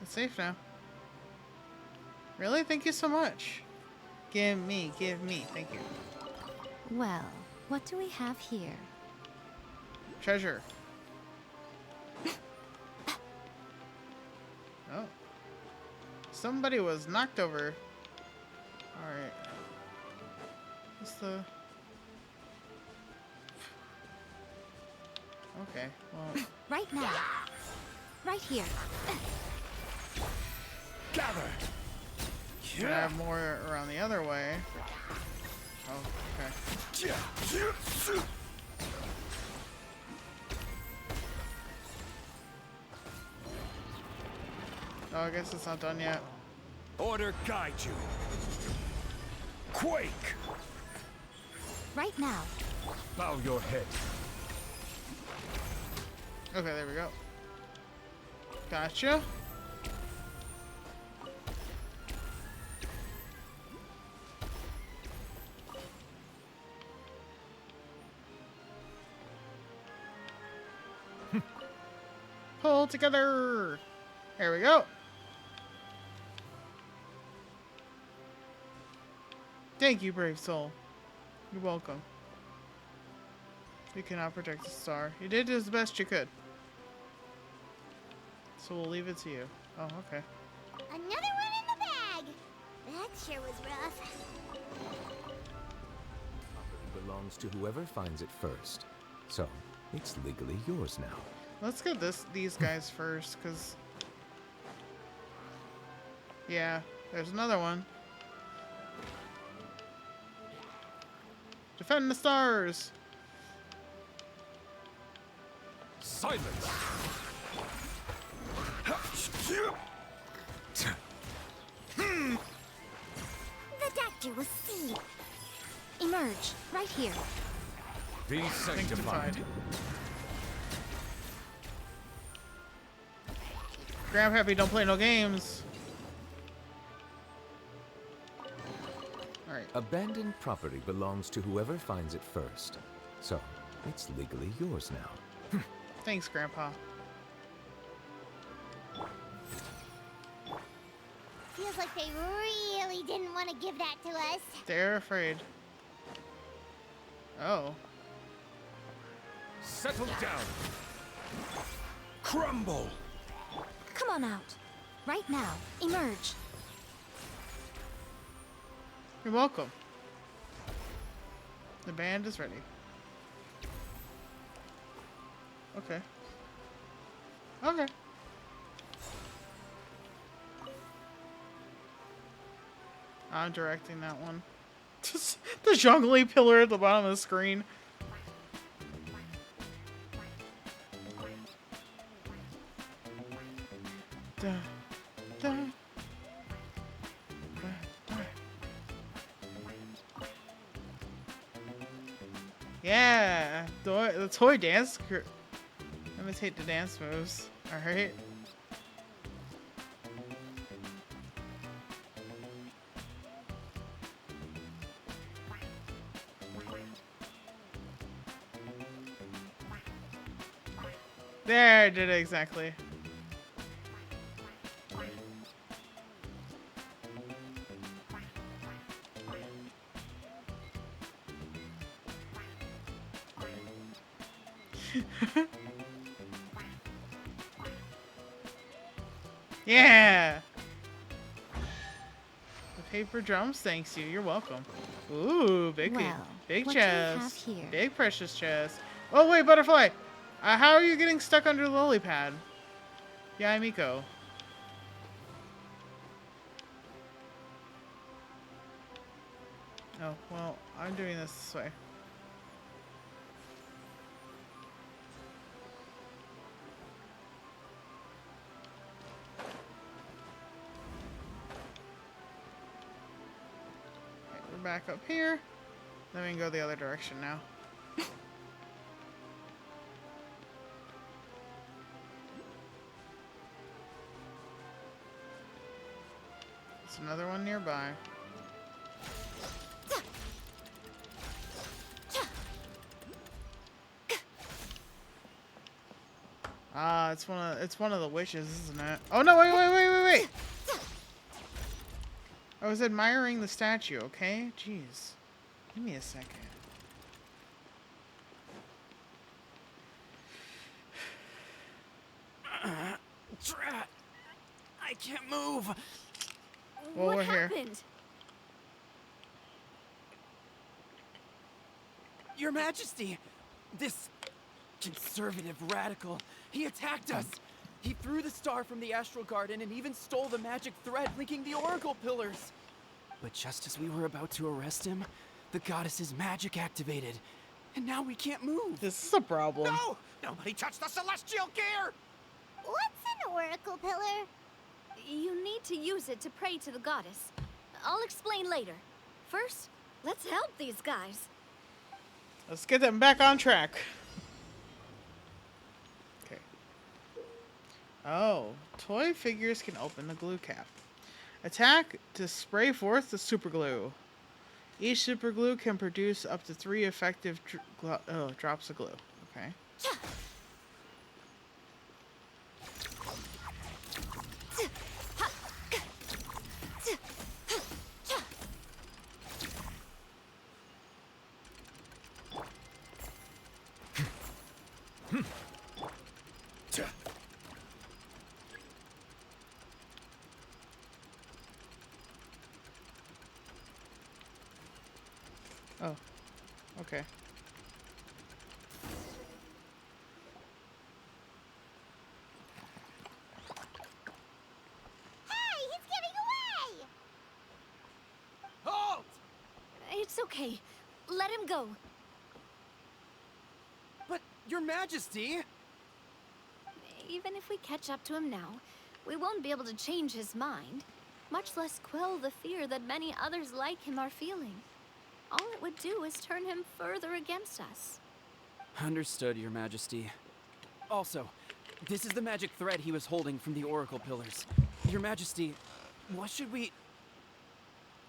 It's safe now. Really? Thank you so much. Give me. Thank you.
Well, what do we have here?
Treasure. Oh. Somebody was knocked over. Alright. What's the... Okay, well...
Right now. Right here.
Gather!
Should I have more around the other way? Oh, okay. Oh, I guess it's not done yet.
Order guide you. Quake!
Right now.
Bow your head.
Okay, there we go. Gotcha. Pull together. There we go. Thank you, brave soul. You're welcome. You cannot protect the star. You did as best you could. So we'll leave it to you. Oh, okay.
Another one in the bag. That sure was rough.
Property belongs to whoever finds it first. So, it's legally yours now.
Let's get these guys first, because... Yeah, there's another one. Defend the stars!
Silence!
The doctor will see.
Emerge. Right here.
Be sanctified.
Grandpappy, don't play no games. Alright.
Abandoned property belongs to whoever finds it first. So, it's legally yours now.
Thanks, Grandpa.
Feels like they really didn't want to give that to us.
They're afraid. Oh.
Settle down. Crumble.
Come on out. Right now. Emerge.
You're welcome. The band is ready. Okay. Okay. I'm directing that one. The jungly pillar at the bottom of the screen. Da, da. Yeah, the toy dance. Imitate the dance moves. All right. There, I did it exactly. Yeah! The paper drums thanks you. You're welcome. Ooh, big
Well,
big
what do we have
chest.
here?
Big precious chest. Oh wait, butterfly! How are you getting stuck under the lily pad? Yeah, Miko. Oh, well, I'm doing this way. Okay, we're back up here. Then we can go the other direction now. There's another one nearby. Ah, it's one of the wishes, isn't it? Oh no, wait. I was admiring the statue, okay? Jeez. Give me a second.
Drat! I can't move.
Well,
what
we're here.
happened?
Your Majesty, this conservative radical, he attacked us. He threw the star from the Astral Garden and even stole the magic thread linking the Oracle Pillars. But just as we were about to arrest him, the goddess's magic activated. And now we can't move.
This is a problem.
No! Nobody touched the celestial gear!
What's an oracle pillar?
You need to use it to pray to the goddess. I'll explain later. First, let's help these guys.
Let's get them back on track. Okay. Oh, toy figures can open the glue cap. Attack to spray forth the super glue. Each super glue can produce up to 3 effective drops of glue. Okay. Oh, okay.
Hey, he's giving away!
Halt!
It's okay. Let him go.
But, Your Majesty!
Even if we catch up to him now, we won't be able to change his mind, much less quell the fear that many others like him are feeling. All it would do is turn him further against us.
Understood, Your Majesty. Also, this is the magic thread he was holding from the Oracle Pillars. Your Majesty, what should we...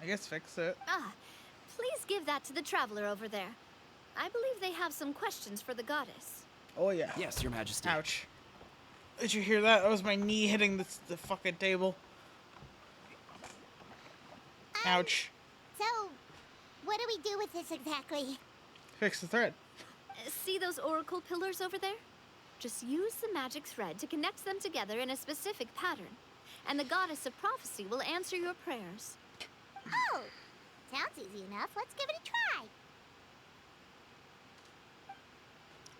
I guess fix it.
Ah, please give that to the traveler over there. I believe they have some questions for the goddess.
Oh yeah.
Yes, Your Majesty.
Ouch. Did you hear that? That was my knee hitting the fucking table. Ouch.
So, what do we do with this exactly?
Fix the thread.
See those oracle pillars over there? Just use the magic thread to connect them together in a specific pattern, and the goddess of prophecy will answer your prayers.
Oh, sounds easy enough. Let's give it a try.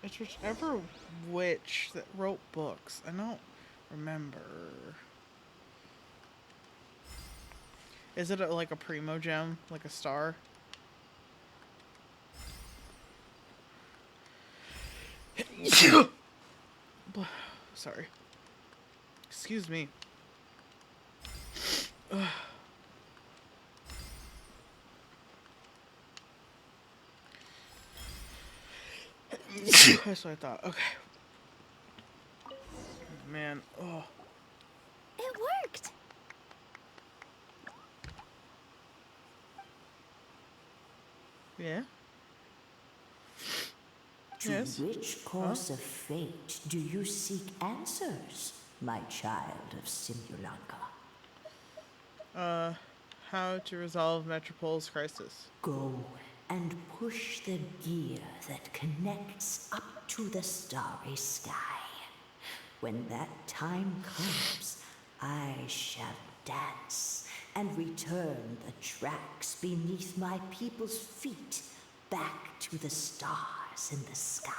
It's whichever witch that wrote books. I don't remember. Is it like a primo gem? Like a star? Sorry. Excuse me. That's what I thought. Okay. Man. Oh.
It worked!
Yeah?
To
Yes?
which course of fate do you seek answers, my child of Simulanka?
How to resolve Metropol's crisis.
Go and push the gear that connects up to the starry sky. When that time comes, I shall dance and return the tracks beneath my people's feet back to the stars in the sky.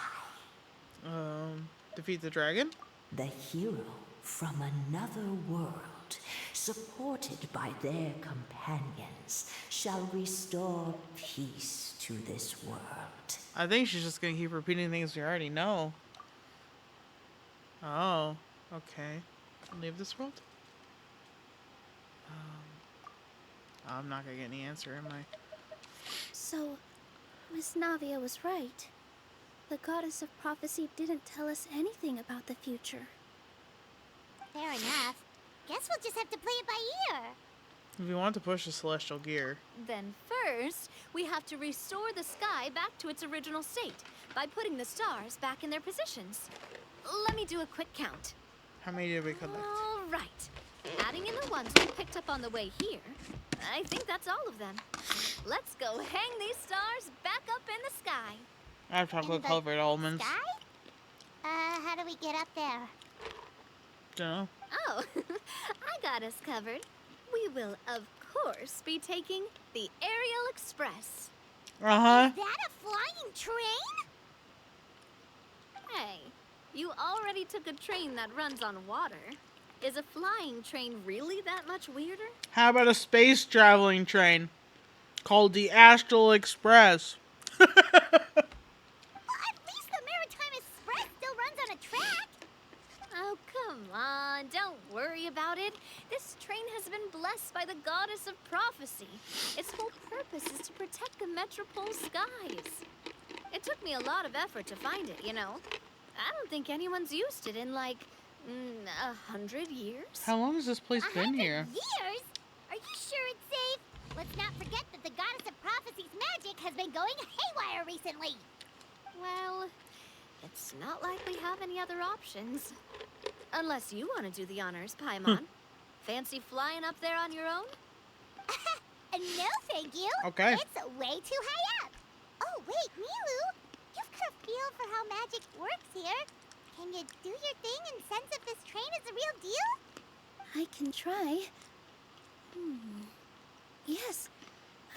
Defeat the dragon?
The hero from another world, supported by their companions, shall restore peace to this world.
I think she's just gonna keep repeating things we already know. Oh, okay. Leave this world? I'm not gonna get any answer, am I?
So, Miss Navia was right. The goddess of prophecy didn't tell us anything about the future.
Fair enough. Guess we'll just have to play it by ear.
If you want to push the celestial gear.
Then first, we have to restore the sky back to its original state by putting the stars back in their positions. Let me do a quick count.
How many did we collect?
All right. Adding in the ones we picked up on the way here, I think that's all of them. Let's go hang these stars back up in the sky.
I have chocolate covered almonds.
Sky? How do we get up there?
Dunno.
Oh, I got us covered. We will, of course, be taking the Aerial Express.
Uh-huh.
Is that a flying train?
Hey, you already took a train that runs on water. Is a flying train really that much weirder?
How about a space traveling train called the Astral Express?
Well, at least the Maritime Express still runs on a track.
Oh, come on. Don't worry about it. This train has been blessed by the goddess of prophecy. Its whole purpose is to protect the Metropole skies. It took me a lot of effort to find it, you know. I don't think anyone's used it in, like, 100 years?
How long has this place been here?
Years? Are you sure it's safe? Let's not forget that the goddess of prophecy's magic has been going haywire recently.
Well, it's not like we have any other options. Unless you want to do the honors, Paimon. Fancy flying up there on your own?
No, thank you.
Okay.
It's way too high up. Oh, wait, Milu. You've got a feel for how magic works here. Can you do your thing and sense if this train is the real deal?
I can try. Yes,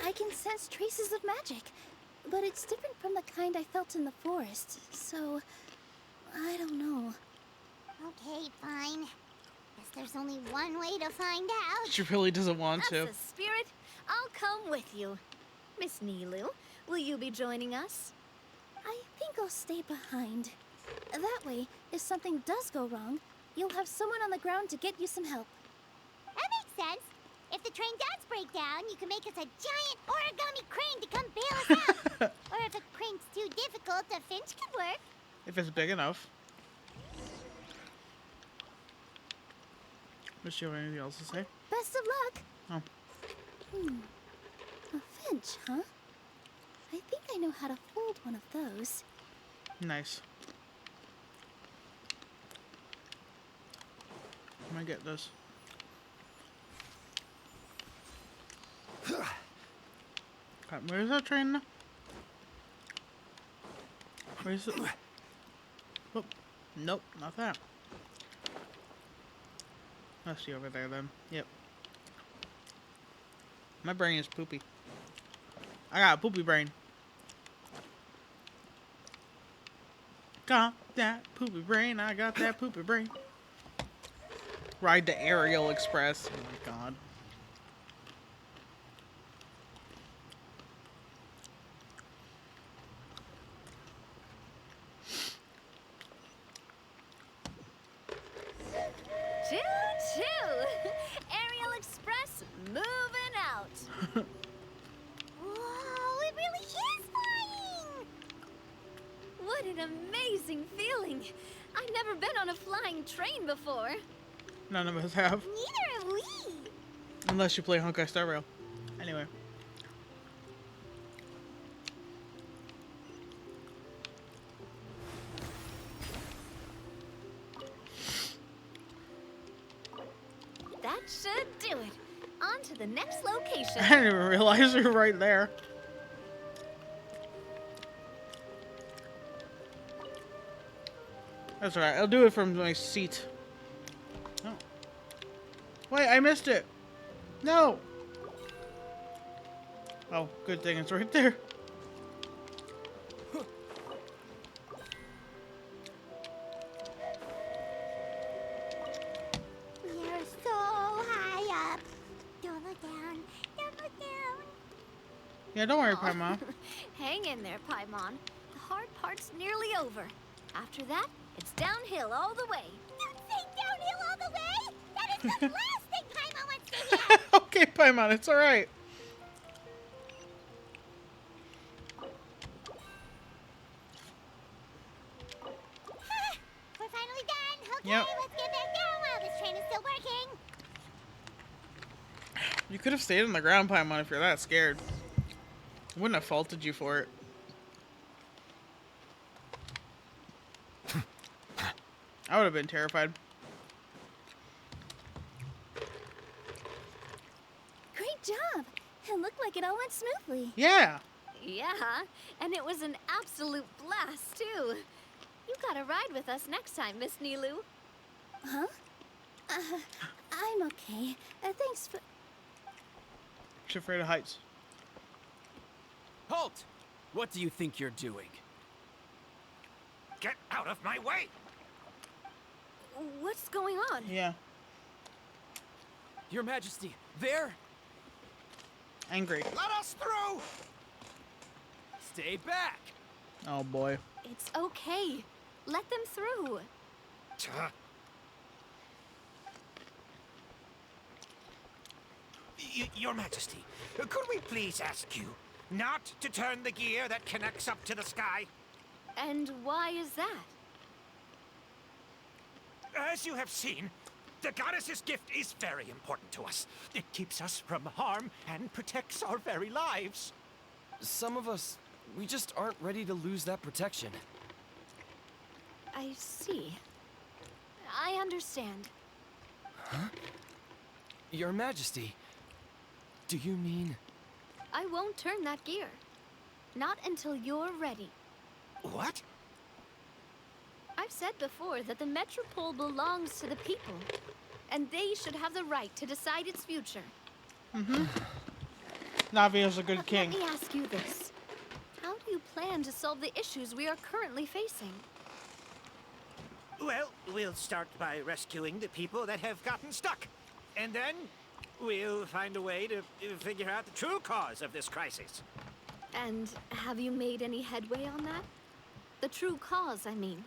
I can sense traces of magic, but it's different from the kind I felt in the forest, so I don't know.
Okay, fine. Guess there's only one way to find out.
She really doesn't want to.
That's the spirit. I'll come with you. Miss Nilu, will you be joining us?
I think I'll stay behind. That way, if something does go wrong, you'll have someone on the ground to get you some help.
That makes sense. If the train does break down, you can make us a giant origami crane to come bail us out. Or if a crane's too difficult, a finch can work.
If it's big enough. Does she have anything else to say?
Best of luck.
Oh.
A finch, huh? I think I know how to hold one of those.
Nice. I'm gonna get this. God, where's that train now? Where's it? Oh, nope, not that. Must be over there then. Yep. My brain is poopy. I got a poopy brain. Got that poopy brain. I got that poopy brain. Ride the Aerial Express. Oh my god.
Choo-choo! Aerial Express moving out.
Whoa, it really is flying!
What an amazing feeling. I've never been on a flying train before.
None of us have.
Neither have we.
Unless you play Honkai Star Rail. Anyway.
That should do it. On to the next location.
I didn't even realize you were right there. That's alright. I'll do it from my seat. Oh. Wait, I missed it. No. Oh, good thing it's right there.
We're so high up. Don't look down. Don't look down.
Yeah, don't worry, Paimon.
Hang in there, Paimon. The hard part's nearly over. After that, it's downhill all the way.
Don't say downhill all the way. That is the last thing Paimon wants to hear.
Okay, Paimon, it's alright.
We're finally done. Okay,
Yep.
let's get back down while this train is still working.
You could have stayed on the ground, Paimon, if you're that scared. I wouldn't have faulted you for it. I would have been terrified.
Great job! It looked like it all went smoothly.
Yeah.
Yeah, and it was an absolute blast, too. You gotta ride with us next time, Miss Nilu.
Huh? I'm okay. Thanks for...
She's afraid of heights.
Halt! What do you think you're doing?
Get out of my way!
What's going on?
Yeah.
Your Majesty, there!
Angry.
Let us through!
Stay back!
Oh boy.
It's okay. Let them through.
Your Majesty, could we please ask you not to turn the gear that connects up to the sky?
And why is that?
As you have seen, the goddess's gift is very important to us. It keeps us from harm and protects our very lives.
Some of us, we just aren't ready to lose that protection.
I see. I understand.
Huh? Your Majesty, do you mean...
I won't turn that gear. Not until you're ready.
What?
I've said before that the Metropole belongs to the people, and they should have the right to decide its future.
Mm-hmm. Navia's a good king.
Let me ask you this. How do you plan to solve the issues we are currently facing?
Well, we'll start by rescuing the people that have gotten stuck. And then we'll find a way to figure out the true cause of this crisis.
And have you made any headway on that? The true cause, I mean.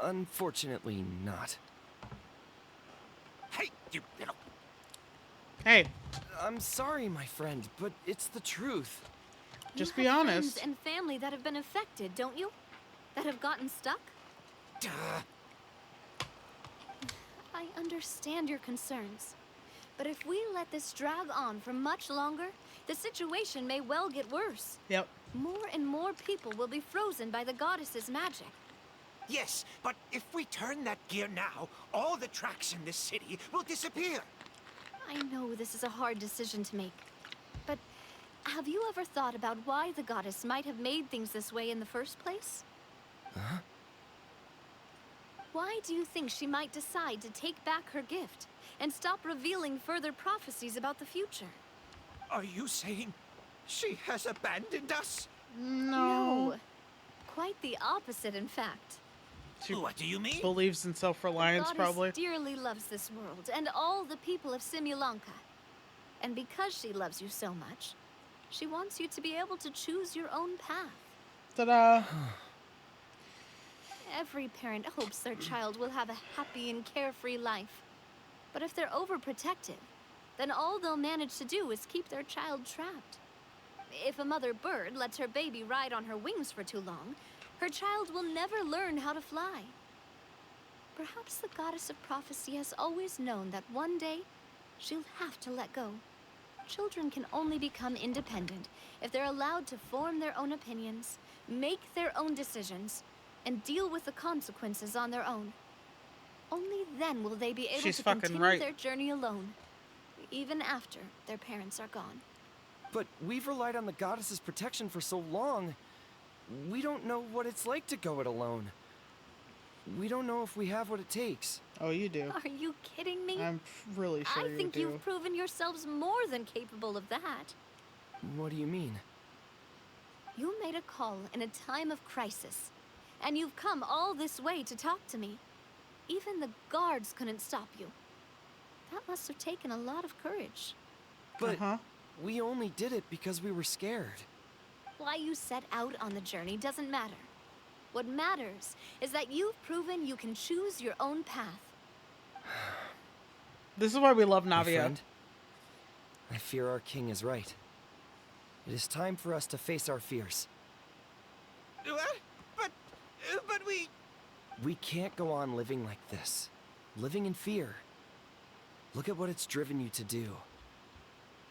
Unfortunately not.
Hey, you little...
Hey.
I'm sorry, my friend, but it's the truth.
Just
You
be
have
honest.
Friends and family that have been affected, don't you? That have gotten stuck?
Duh.
I understand your concerns. But if we let this drag on for much longer, the situation may well get worse.
Yep.
More and more people will be frozen by the goddess's magic.
Yes, but if we turn that gear now, all the tracks in this city will disappear.
I know this is a hard decision to make. But have you ever thought about why the goddess might have made things this way in the first place?
Huh?
Why do you think she might decide to take back her gift and stop revealing further prophecies about the future?
Are you saying she has abandoned us?
No.
Quite the opposite, in fact.
What do you mean?
Believes in self-reliance,
The goddess
probably.
dearly loves this world and all the people of Simulanka. And because she loves you so much, she wants you to be able to choose your own path.
Ta-da!
Every parent hopes their child will have a happy and carefree life. But if they're overprotective, then all they'll manage to do is keep their child trapped. If a mother bird lets her baby ride on her wings for too long, her child will never learn how to fly. Perhaps the goddess of prophecy has always known that one day she'll have to let go. Children can only become independent if they're allowed to form their own opinions, make their own decisions, and deal with the consequences on their own. Only then will they be able
She's
to
fucking
continue
right.
their journey alone, even after their parents are gone.
But we've relied on the goddess's protection for so long. We don't know what it's like to go it alone. We don't know if we have what it takes.
Oh, you do.
Are you kidding me?
I'm really sure
I
you
think
do.
you've proven yourselves more than capable of that.
What do you mean?
You made a call in a time of crisis, and you've come all this way to talk to me. Even the guards couldn't stop you. That must have taken a lot of courage.
But we only did it because we were scared.
Why you set out on the journey doesn't matter. What matters is that you've proven you can choose your own path.
This is why we love
My
Navia.
friend, I fear our king is right. It is time for us to face our fears.
What? But we...
We can't go on living like this. Living in fear. Look at what it's driven you to do.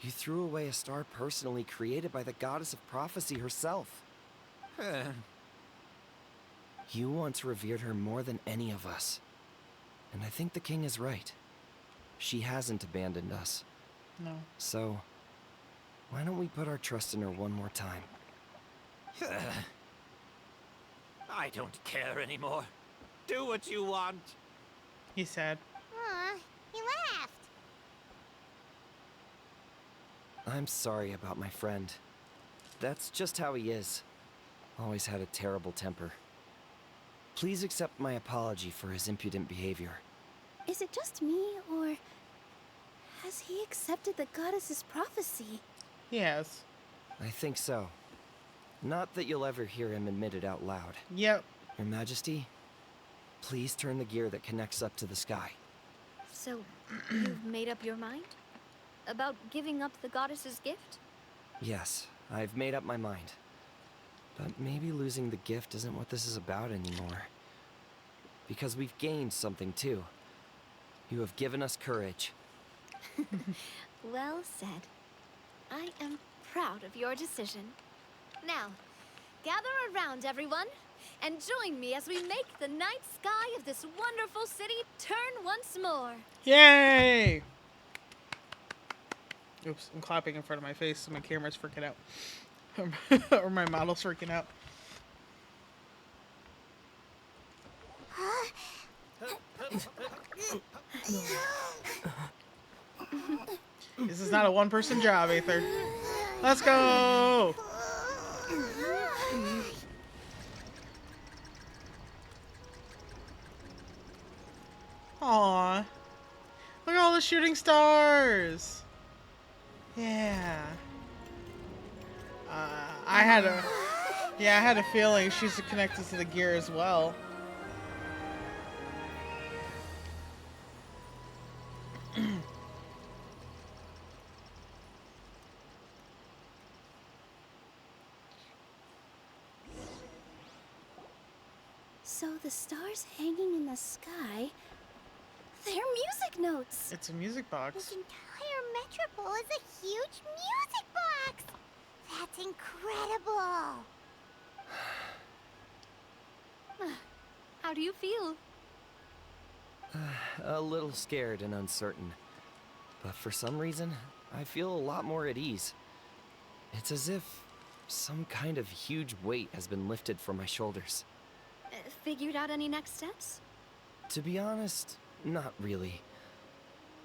You threw away a star personally created by the goddess of prophecy herself. You once revered her more than any of us. And I think the king is right. She hasn't abandoned us.
No.
So, why don't we put our trust in her one more time?
I don't care anymore. Do what you want.
He's sad.
Aw, he laughed.
I'm sorry about my friend. That's just how he is. Always had a terrible temper. Please accept my apology for his impudent behavior.
Is it just me, or has he accepted the goddess's prophecy?
Yes.
I think so. Not that you'll ever hear him admit it out loud.
Yep.
Your Majesty, please turn the gear that connects up to the sky.
So, you've made up your mind? About giving up the goddess's gift?
Yes, I've made up my mind. But maybe losing the gift isn't what this is about anymore. Because we've gained something too. You have given us courage.
Well said. I am proud of your decision. Now, gather around, everyone, and join me as we make the night sky of this wonderful city turn once more.
Yay! Oops, I'm clapping in front of my face so my camera's freaking out. Or my model's freaking out. This is not a one-person job, Aether. Let's go! Aww. Look at all the shooting stars! Yeah. I had a feeling she's connected to the gear as well.
So the stars hanging in the sky, they're music notes.
It's a music box.
This entire metropole is a huge music box. That's incredible.
How do you feel?
A little scared and uncertain. But for some reason, I feel a lot more at ease. It's as if some kind of huge weight has been lifted from my shoulders.
Figured out any next steps?
To be honest, not really.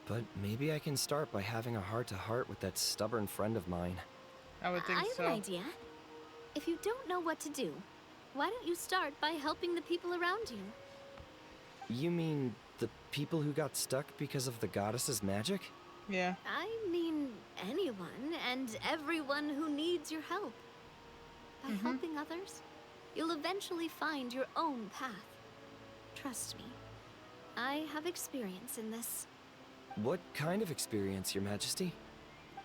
But maybe I can start by having a heart-to-heart with that stubborn friend of mine.
I would think so.
I have an idea. If you don't know what to do, why don't you start by helping the people around you?
You mean the people who got stuck because of the goddess's magic?
Yeah.
I mean anyone and everyone who needs your help. By helping others, you'll eventually find your own path. Trust me, I have experience in this.
What kind of experience, Your Majesty?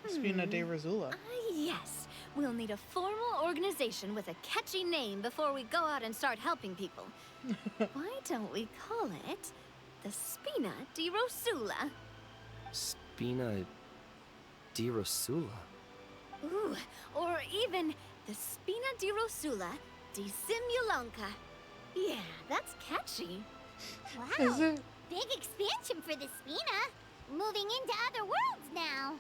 Spina de Rosula.
Yes, we'll need a formal organization with a catchy name before we go out and start helping people. Why don't we call it the Spina di Rosula?
Spina di Rosula?
Ooh, or even the Spina di Rosula di Simulanka. Yeah, that's catchy.
Wow.
Is it?
Big expansion for the Spina. Moving into other worlds now.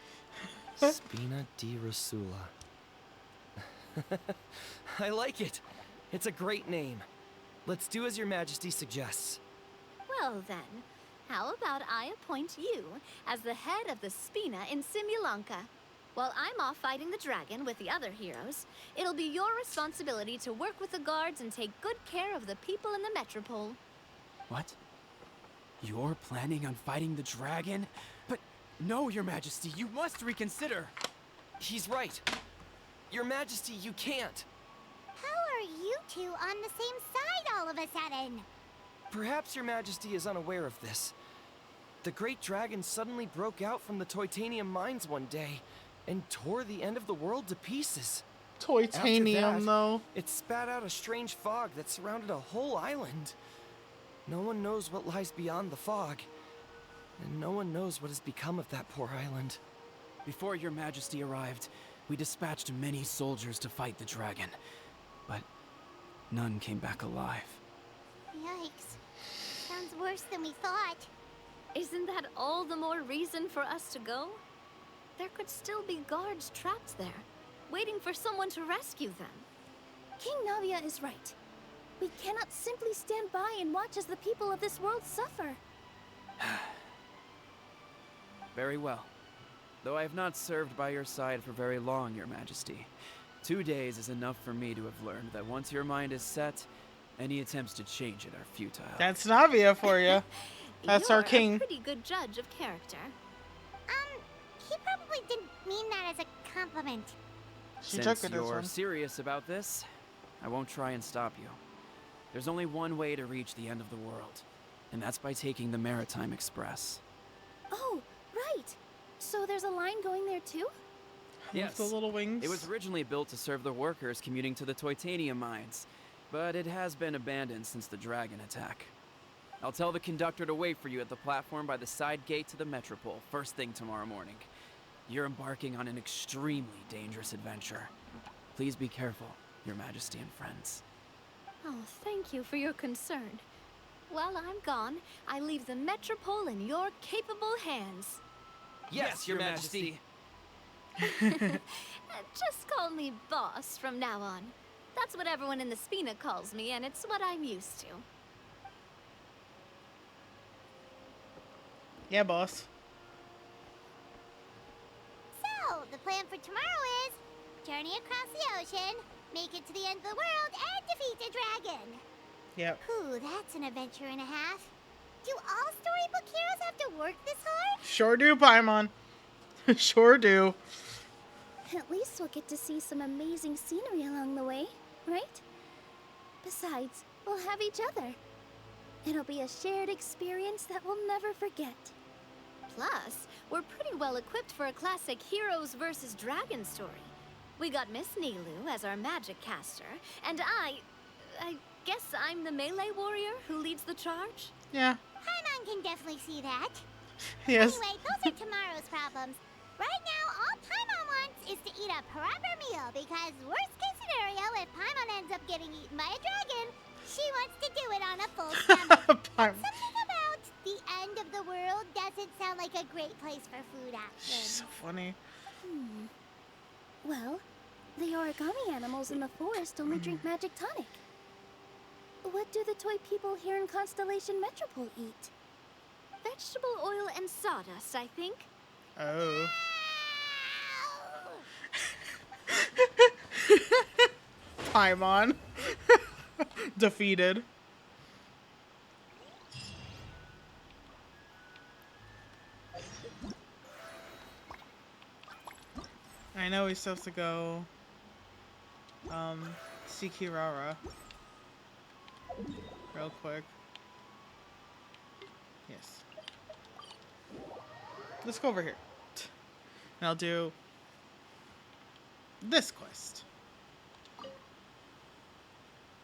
Spina di Rosula. I like it. It's a great name. Let's do as Your Majesty suggests.
Well then, how about I appoint you as the head of the Spina in Simulanka? While I'm off fighting the dragon with the other heroes, it'll be your responsibility to work with the guards and take good care of the people in the metropole.
What? You're planning on fighting the dragon? But no, Your Majesty, you must reconsider.
He's right. Your Majesty, you can't.
How are you two on the same side all of a sudden?
Perhaps Your Majesty is unaware of this. The great dragon suddenly broke out from the Titanium mines one day and tore the end of the world to pieces.
Titanium, though.
It spat out a strange fog that surrounded a whole island. No one knows what lies beyond the fog, and no one knows what has become of that poor island.
Before your majesty arrived, we dispatched many soldiers to fight the dragon, but none came back alive.
Yikes. Sounds worse than we thought.
Isn't that all the more reason for us to go? There could still be guards trapped there, waiting for someone to rescue them.
King Navia is right. We cannot simply stand by and watch as the people of this world suffer.
Very well. Though I have not served by your side for very long, your majesty. 2 days is enough for me to have learned that once your mind is set, any attempts to change it are futile.
That's Navia for you. That's
You're
our king.
a pretty good judge of character.
He probably didn't mean that as a compliment.
Since you're serious about this, I won't try and stop you. There's only one way to reach the end of the world, and that's by taking the Maritime Express.
Oh, right. So there's a line going there too?
Yes.
The little wings.
It was originally built to serve the workers commuting to the Titanium mines, but it has been abandoned since the dragon attack. I'll tell the conductor to wait for you at the platform by the side gate to the Metropole first thing tomorrow morning. You're embarking on an extremely dangerous adventure. Please be careful, your majesty and friends.
Oh, thank you for your concern. While I'm gone, I leave the Metropole in your capable hands.
Yes, your majesty.
Just call me boss from now on. That's what everyone in the Spina calls me, and it's what I'm used to.
Yeah, boss.
So, the plan for tomorrow is journey across the ocean, make it to the end of the world, and defeat a dragon.
Yep.
Ooh, that's an adventure and a half. Do all storybook heroes have to work this hard?
Sure do, Paimon. Sure do.
At least we'll get to see some amazing scenery along the way, right? Besides, we'll have each other. It'll be a shared experience that we'll never forget.
Plus, we're pretty well equipped for a classic heroes versus dragon story. We got Miss Nilu as our magic caster, and I guess I'm the melee warrior who leads the charge?
Yeah.
Paimon can definitely see that.
Yes.
Anyway, those are tomorrow's problems. Right now, all Paimon wants is to eat a proper meal, because worst case scenario, if Paimon ends up getting eaten by a dragon, she wants to do it on a full stomach. Something about the end of the world doesn't sound like a great place for food options.
So funny.
Well, the origami animals in the forest only drink magic tonic. What do the toy people here in Constellation Metropole eat?
Vegetable oil and sawdust, I think.
Oh. Paimon. Defeated. I know he's supposed to go see Kirara real quick. Yes. Let's go over here. And I'll do this quest.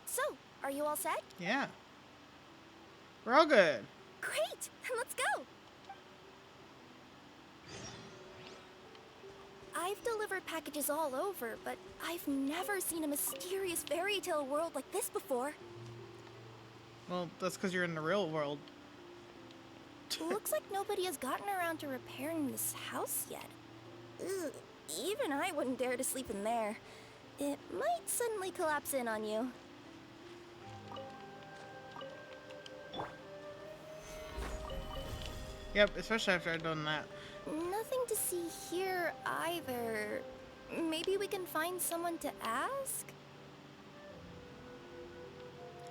So, are you all set?
Yeah. We're all good.
Great! Then let's go! I've delivered packages all over, but I've never seen a mysterious fairy tale world like this before.
Well, that's because you're in the real world.
Looks like nobody has gotten around to repairing this house yet. Ugh, even I wouldn't dare to sleep in there. It might suddenly collapse in on you.
Yep, especially after I've done that.
Nothing to see here either. Maybe we can find someone to ask?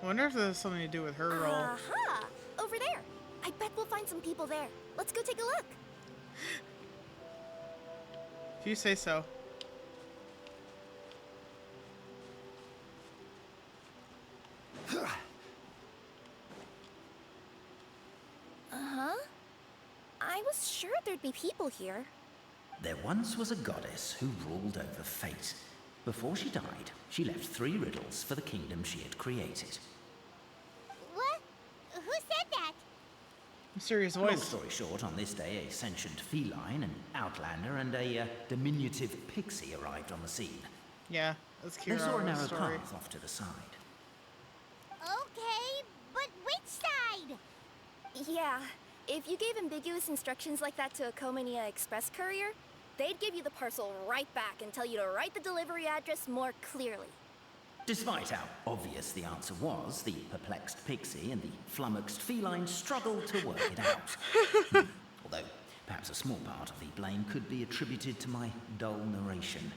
I wonder if there's something to do with her role.
Aha! Over there! I bet we'll find some people there. Let's go take a look.
If you say so.
Uh-huh. I was sure there'd be people here.
There once was a goddess who ruled over fate. Before she died, she left 3 riddles for the kingdom she had created.
What? Who said that?
Mysterious
Long
voice.
story short, on this day, a sentient feline, an outlander, and a diminutive pixie arrived on the scene.
Yeah, that's
They saw a narrow
story.
path off to the side.
Okay, but which side?
Yeah, if you gave ambiguous instructions like that to a Comania Express courier, they'd give you the parcel right back and tell you to write the delivery address more clearly.
Despite how obvious the answer was, the perplexed pixie and the flummoxed feline struggled to work it out. Although, perhaps a small part of the blame could be attributed to my dull narration.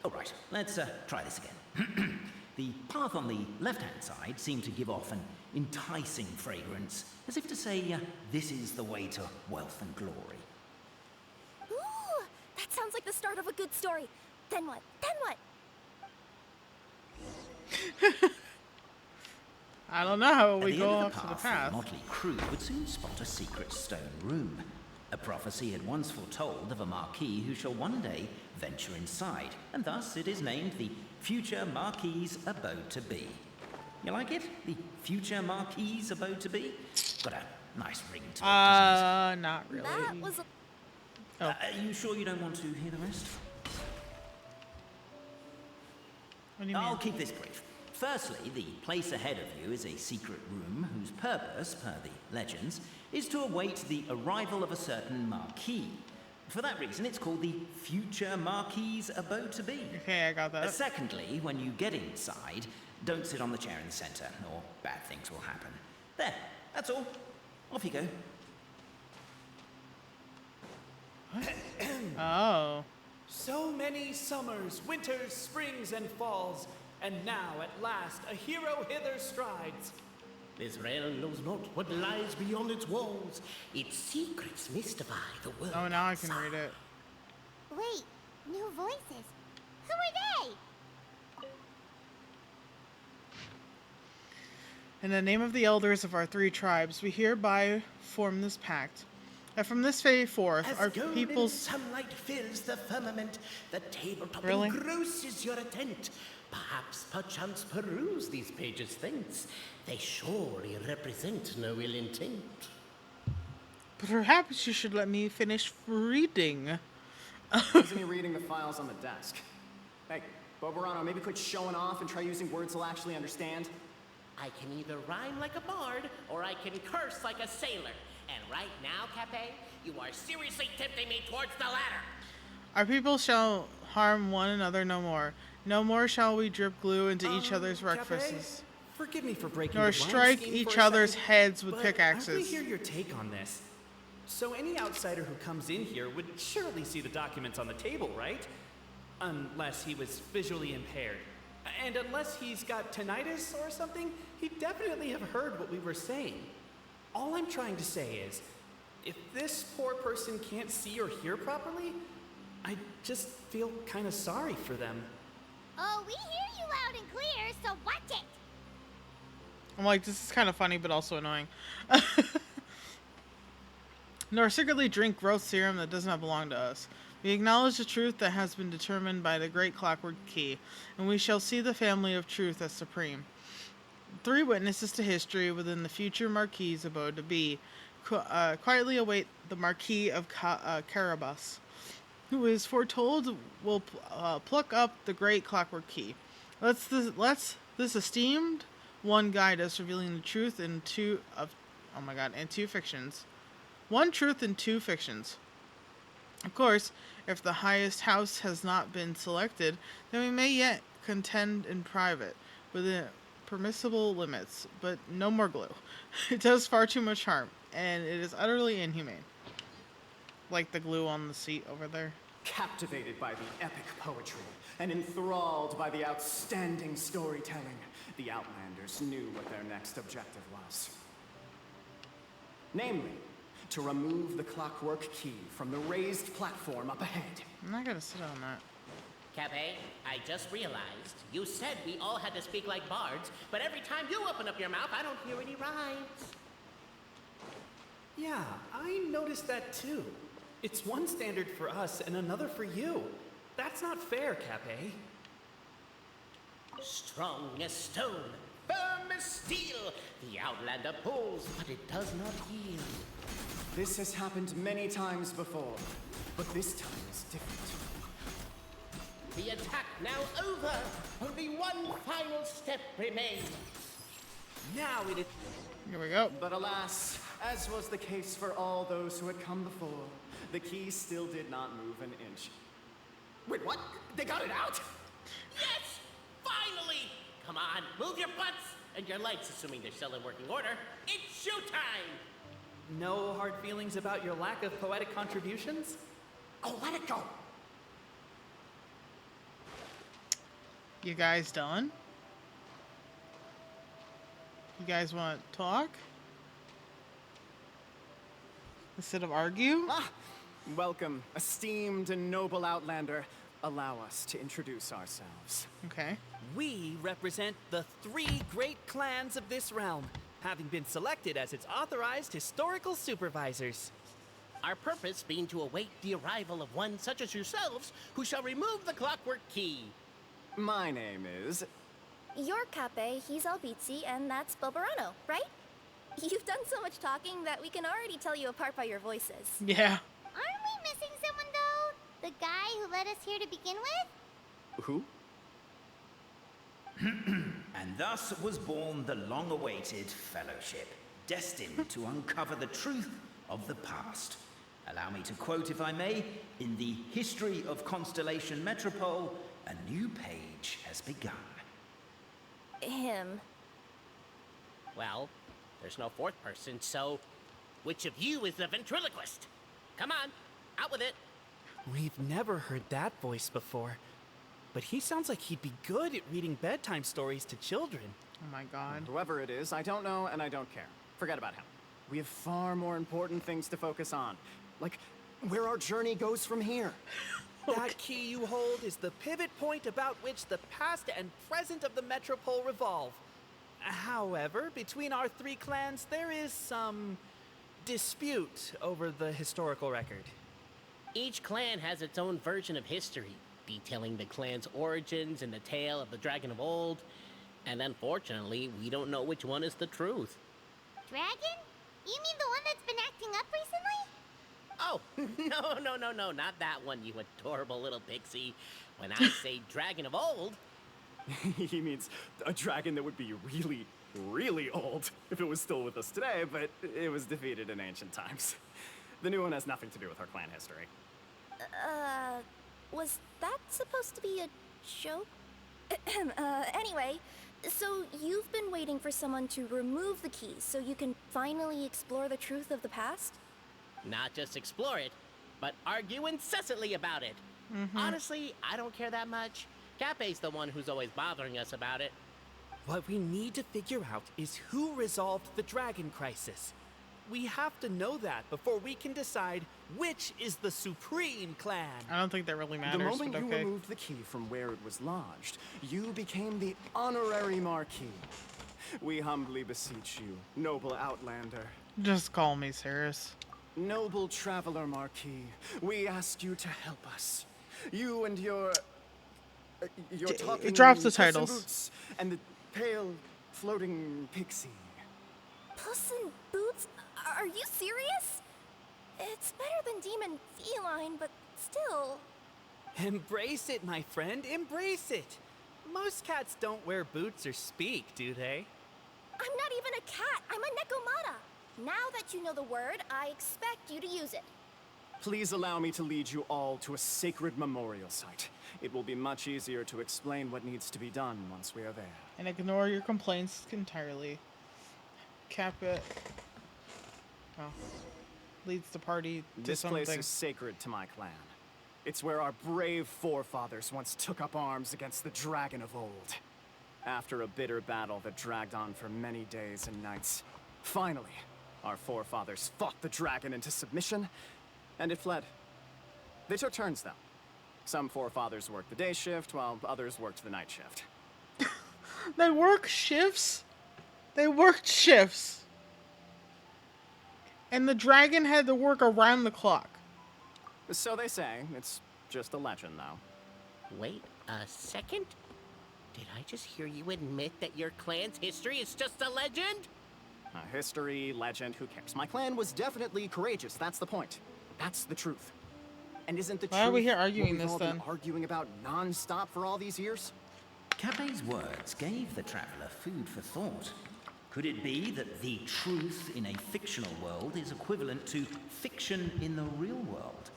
All right, let's try this again. The path on the left-hand side seemed to give off an enticing fragrance, as if to say, this is the way to wealth and glory.
Ooh, that sounds like the start of a good story. Then what? Then what?
I don't know how
At
we
the
go
end
up
of
to the
the
path.
motley crew would soon spot a secret stone room. A prophecy had once foretold of a marquis who shall one day venture inside, and thus it is named the future Marquis's abode to be. You like it? The future Marquis's abode to be? Got a nice ring to it,
Not really.
That was a...
Oh.
Are you sure you don't want to hear the rest?
What do you
I'll
mean?
keep this brief. Firstly, the place ahead of you is a secret room whose purpose, per the legends, is to await the arrival of a certain marquis. For that reason, it's called the future Marquis's abode to be.
Okay, I got that.
Secondly, when you get inside, don't sit on the chair in the center, or bad things will happen. There, that's all. Off you go.
Oh.
So many summers, winters, springs, and falls, and now at last a hero hither strides.
This realm knows not what lies beyond its walls. Its secrets mystify the world.
Oh, now I can read it.
Wait, new voices. Who are they?
In the name of the elders of our three tribes, we hereby form this pact. That from this day forth,
As
our
golden
people's...
sunlight fills the firmament, the tabletop
Really?
engrosses your attent. Perhaps, perchance, peruse these pages thence. They surely represent no ill intent.
Perhaps you should let me finish reading.
Isn't he reading the files on the desk? Hey, Boberano, maybe quit showing off and try using words he'll actually understand.
I can either rhyme like a bard, or I can curse like a sailor. And right now, Cape, you are seriously tempting me towards the latter.
Our people shall harm one another no more. No more shall we drip glue into each other's breakfasts.
Forgive me for breaking
Nor
the blind
strike
scheme
each
for a
other's
second,
heads with
but I want to
pickaxes.
hear your take on this. So any outsider who comes in here would surely see the documents on the table, right? Unless he was visually impaired. And unless he's got tinnitus or something, he'd definitely have heard what we were saying. All I'm trying to say is, if this poor person can't see or hear properly, I just feel kind of sorry for them.
Oh, we hear you loud and clear, so watch it.
I'm like, this is kind of funny, but also annoying. Nor secretly drink growth serum that does not belong to us. We acknowledge the truth that has been determined by the great clockwork key, and we shall see the family of truth as supreme. Three witnesses to history within the future Marquis's abode to be quietly await the Marquis of Carabas, who is foretold will pluck up the great clockwork key. Let's this esteemed one guide us, revealing the truth in two fictions. One truth in two fictions. Of course, if the highest house has not been selected, then we may yet contend in private, within permissible limits, but no more glue. It does far too much harm, and it is utterly inhumane. Like the glue on the seat over there.
Captivated by the epic poetry and enthralled by the outstanding storytelling, the Outlanders knew what their next objective was. Namely, to remove the clockwork key from the raised platform up ahead.
I'm not gonna sit on that.
Cape, I just realized you said we all had to speak like bards, but every time you open up your mouth, I don't hear any rhymes.
Yeah, I noticed that too. It's one standard for us and another for you. That's not fair, Cape.
Strong as stone, firm firm as steel. The Outlander pulls, but it does not yield.
This has happened many times before, but this time is different.
The attack now over. Only one final step remains.
Now it is.
Here we go.
But alas, as was the case for all those who had come before, the key still did not move an inch.
Wait, what? They got it out? Yes! Finally! Come on, move your butts and your lights, assuming they're still in working order. It's showtime!
No hard feelings about your lack of poetic contributions?
Oh, let it go!
You guys done? You guys want to talk? Instead of argue?
Ah! Welcome, esteemed and noble Outlander. Allow us to introduce ourselves.
Okay.
We represent the 3 great clans of this realm, having been selected as its authorized historical supervisors.
Our purpose being to await the arrival of one such as yourselves, who shall remove the clockwork key.
My name is...
You're Cape, he's Albizzi, and that's Bobarano, right? You've done so much talking that we can already tell you apart by your voices.
Yeah.
Aren't we missing someone, though? The guy who led us here to begin with?
Who?
And thus was born the long-awaited fellowship, destined to uncover the truth of the past. Allow me to quote, if I may, in the history of Constellation Metropole, a new page has begun.
Him.
Well, there's no fourth person, so which of you is the ventriloquist? Come on, out with it.
We've never heard that voice before, but he sounds like he'd be good at reading bedtime stories to children.
Oh my god.
Whoever it is, I don't know and I don't care. Forget about him. We have far more important things to focus on, like where our journey goes from here.
That key you hold is the pivot point about which the past and present of the Metropole revolve. However, between our 3 clans, there is some dispute over the historical record.
Each clan has its own version of history, detailing the clan's origins and the tale of the Dragon of Old. And unfortunately, we don't know which one is the truth.
Dragon? You mean the one that's been acting up recently?
Oh, no, not that one, you adorable little pixie. When I say Dragon of Old...
He means a dragon that would be really, really old if it was still with us today, but it was defeated in ancient times. The new one has nothing to do with our clan history.
Was that supposed to be a joke? Anyway, so you've been waiting for someone to remove the keys so you can finally explore the truth of the past?
Not just explore it, but argue incessantly about it. Honestly, I don't care that much. Cape's the one who's always bothering us about it.
What we need to figure out is who resolved the dragon crisis. We have to know that before we can decide which is the supreme clan.
I don't think that really matters.
The moment
but
you
okay.
removed the key from where it was lodged, you became the honorary Marquis. We humbly beseech you, noble Outlander.
Just call me Cirrus.
Noble Traveler Marquis, we ask you to help us. You and your talking
It drops the
Puss in
titles.
Boots and the pale floating pixie.
Puss in Boots? Are you serious? It's better than Demon Feline, but still...
Embrace it, my friend, embrace it. Most cats don't wear boots or speak, do they?
I'm not even a cat, I'm a Nekomata. Now that you know the word, I expect you to use it.
Please allow me to lead you all to a sacred memorial site. It will be much easier to explain what needs to be done once we are there.
And ignore your complaints entirely. Kappa leads the party to
This
something.
place is sacred to my clan. It's where our brave forefathers once took up arms against the Dragon of Old. After a bitter battle that dragged on for many days and nights, finally, our forefathers fought the dragon into submission, and it fled. They took turns, though. Some forefathers worked the day shift, while others worked the night shift.
They work shifts? They worked shifts. And the dragon had to work around the clock.
So they say. It's just a legend, though.
Wait a second? Did I just hear you admit that your clan's history is just a legend?
History, legend, who cares? My clan was definitely courageous, that's the point. That's the truth. And isn't the truth
Why are we here
what
arguing
we've
this
all
then?
been arguing about non-stop for all these years?
Capet's words gave the traveler food for thought. Could it be that the truth in a fictional world is equivalent to fiction in the real world?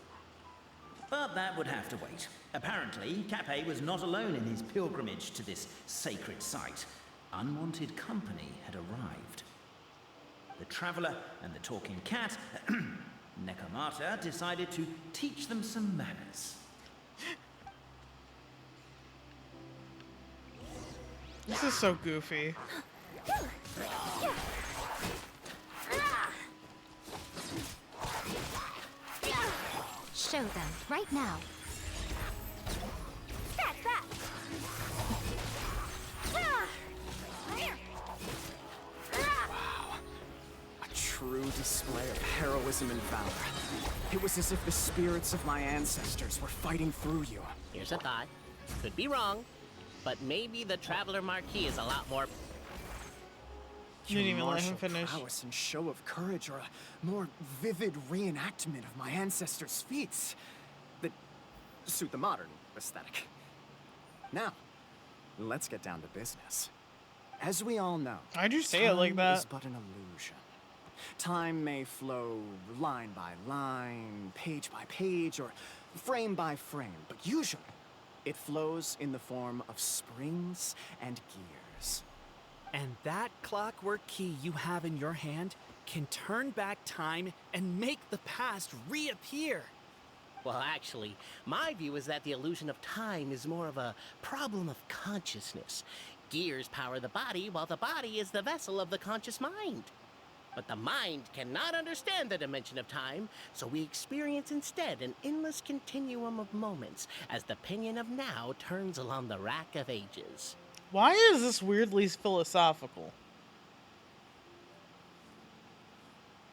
But that would have to wait. Apparently, Capet was not alone in his pilgrimage to this sacred site. Unwanted company had arrived. The traveler and the talking cat, Nekomata, decided to teach them some manners.
This is so goofy.
Show them, right now.
Scratch that!
A true display of heroism and valor. It was as if the spirits of my ancestors were fighting through you.
Here's a thought. Could be wrong, but maybe the Traveler Marquis is a lot more...
You didn't even let him
Martial
finish.
prowess and show of courage are a more vivid reenactment of my ancestors' feats that suit the modern aesthetic. Now, let's get down to business. As we all know,
Why'd you say it like
time
that?
is but an illusion. Time may flow line by line, page by page, or frame by frame, but usually it flows in the form of springs and gears.
And that clockwork key you have in your hand can turn back time and make the past reappear.
Well, actually, my view is that the illusion of time is more of a problem of consciousness. Gears power the body, while the body is the vessel of the conscious mind. But the mind cannot understand the dimension of time, so we experience instead an endless continuum of moments as the pinion of now turns along the rack of ages.
Why is this weirdly philosophical?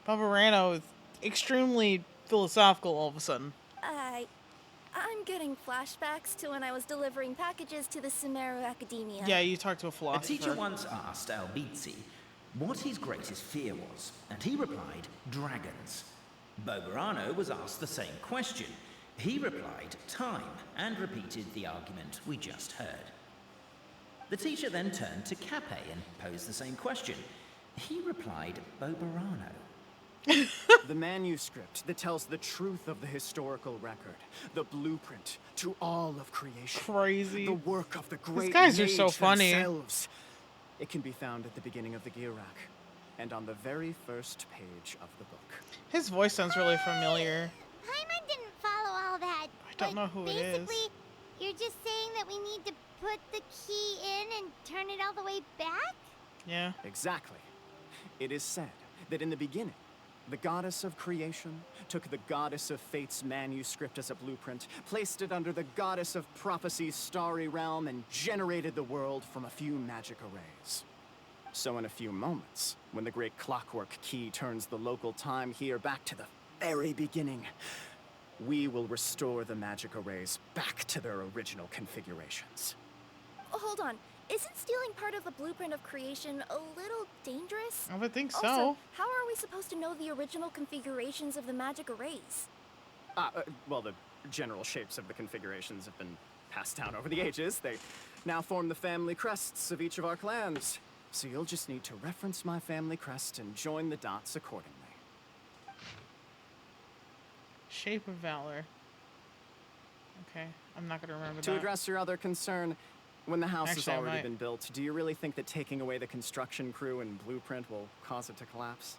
Paparano is extremely philosophical all of a sudden.
I'm getting flashbacks to when I was delivering packages to the Sumeru Academia.
Yeah, you talked to a
A
philosopher.
teacher once asked Albizzi what his greatest fear was, and he replied, dragons. Boberano was asked the same question. He replied, time, and repeated the argument we just heard. The teacher then turned to Capet and posed the same question. He replied, Boberano.
The manuscript that tells the truth of the historical record, the blueprint to all of creation.
Crazy.
The work of the great
These guys are so
mage
funny.
themselves. It can be found at the beginning of the gear rack, and on the very first page of the book.
His voice sounds really familiar.
Paimon didn't follow all that.
I don't know who it is.
Basically, you're just saying that we need to put the key in and turn it all the way back?
Yeah.
Exactly. It is said that in the beginning, the goddess of creation took the goddess of fate's manuscript as a blueprint, placed it under the goddess of prophecy's starry realm, and generated the world from a few magic arrays. So in a few moments, when the great clockwork key turns the local time here back to the very beginning, we will restore the magic arrays back to their original configurations.
Oh, hold on. Isn't stealing part of the blueprint of creation a little dangerous?
I would think so.
Also, how are we supposed to know the original configurations of the magic arrays?
Well, the general shapes of the configurations have been passed down over the ages. They now form the family crests of each of our clans. So you'll just need to reference my family crest and join the dots accordingly.
Shape of Valor. Okay, I'm not gonna remember
To
that.
address your other concern, when the house
Actually, I
has already
might.
been built, do you really think that taking away the construction crew and blueprint will cause it to collapse?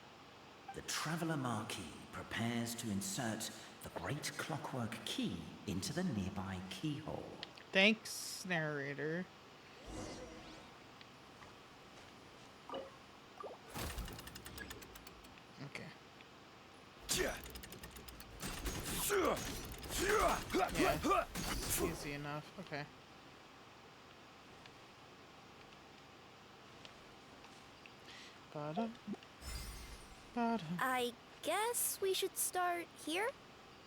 The Traveler Marquis prepares to insert the great clockwork key into the nearby keyhole.
Thanks, narrator. Okay. Yeah, it's easy enough. Okay. Ba-dum. Ba-dum.
I guess we should start here?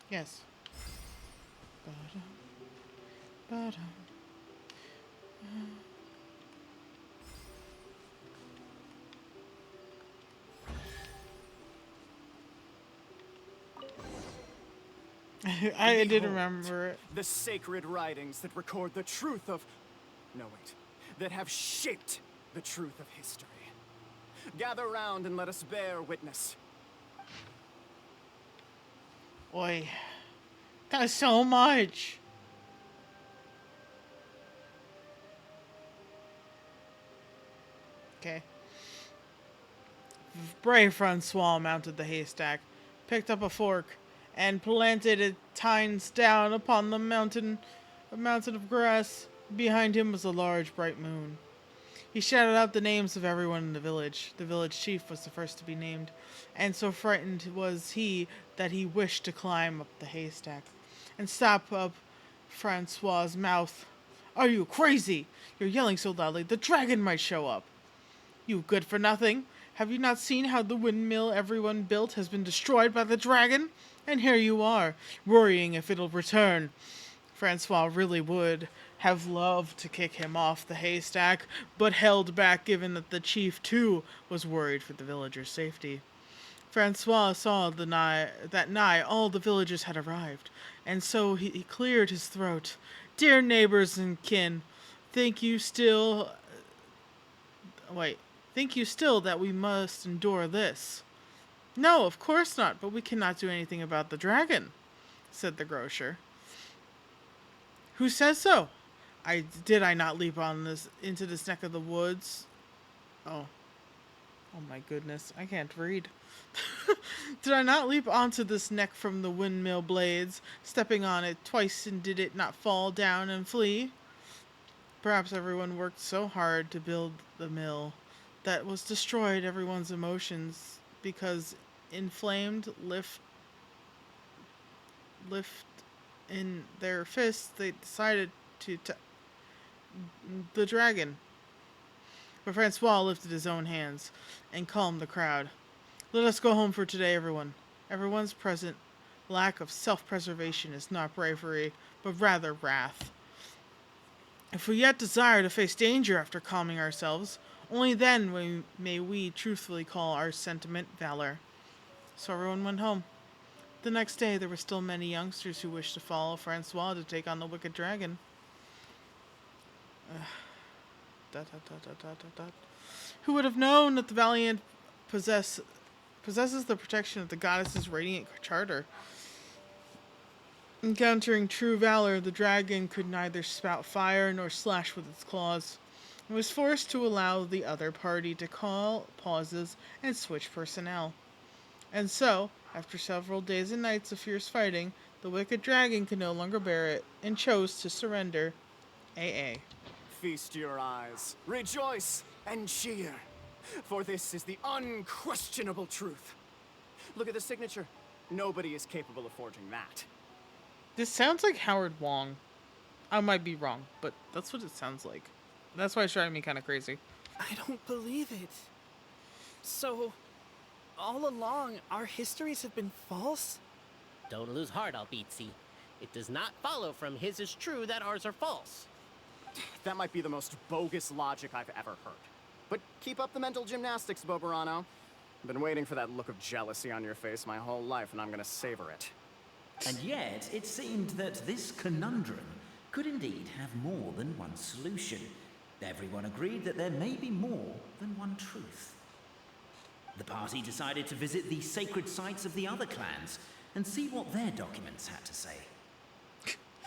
Yes. Ba-dum. Ba-dum. I did
Behold,
remember it.
the sacred writings that record the truth of... No, wait. That have shaped the truth of history. Gather round and let us bear witness.
Boy, that's so much. Okay. Brave Francois mounted the haystack, picked up a fork, and planted it tines down upon the mountain, a mountain of grass. Behind him was a large, bright moon. He shouted out the names of everyone in the village. The village chief was the first to be named, and so frightened was he that he wished to climb up the haystack and stop up Francois's mouth. Are you crazy? You're yelling so loudly the dragon might show up. You good for nothing. Have you not seen how the windmill everyone built has been destroyed by the dragon? And here you are, worrying if it'll return. Francois really would have loved to kick him off the haystack, but held back given that the chief, too, was worried for the villagers' safety. Francois saw that nigh all the villagers had arrived, and so he cleared his throat. Dear neighbors and kin, think you still that we must endure this? No, of course not, but we cannot do anything about the dragon, said the grocer. Who says so? Did I not leap into this neck of the woods? Oh my goodness, I can't read. Did I not leap onto this neck from the windmill blades, stepping on it twice, and did it not fall down and flee? Perhaps everyone worked so hard to build the mill that was destroyed everyone's emotions, because inflamed lift in their fists, they decided to the dragon. But Francois lifted his own hands and calmed the crowd. Let us go home for today, everyone. Everyone's present lack of self-preservation is not bravery, but rather wrath. If we yet desire to face danger after calming ourselves, only then may we truthfully call our sentiment valor. So everyone went home. The next day, there were still many youngsters who wished to follow Francois to take on the wicked dragon. Who would have known that the valiant possesses the protection of the goddess's radiant charter? Encountering true valor, the dragon could neither spout fire nor slash with its claws. It was forced to allow the other party to call pauses and switch personnel. And so, after several days and nights of fierce fighting, the wicked dragon could no longer bear it and chose to surrender. AA.
Feast your eyes, rejoice, and cheer, for this is the unquestionable truth. Look at the signature. Nobody is capable of forging that.
This sounds like Howard Wong. I might be wrong, but that's what it sounds like. That's why it's driving me kind of crazy.
I don't believe it. So, all along, our histories have been false?
Don't lose heart, Albizzi. It does not follow from his is true that ours are false.
That might be the most bogus logic I've ever heard. But keep up the mental gymnastics, Boberano. I've been waiting for that look of jealousy on your face my whole life, and I'm gonna savor it.
And yet, it seemed that this conundrum could indeed have more than one solution. Everyone agreed that there may be more than one truth. The party decided to visit the sacred sites of the other clans and see what their documents had to say.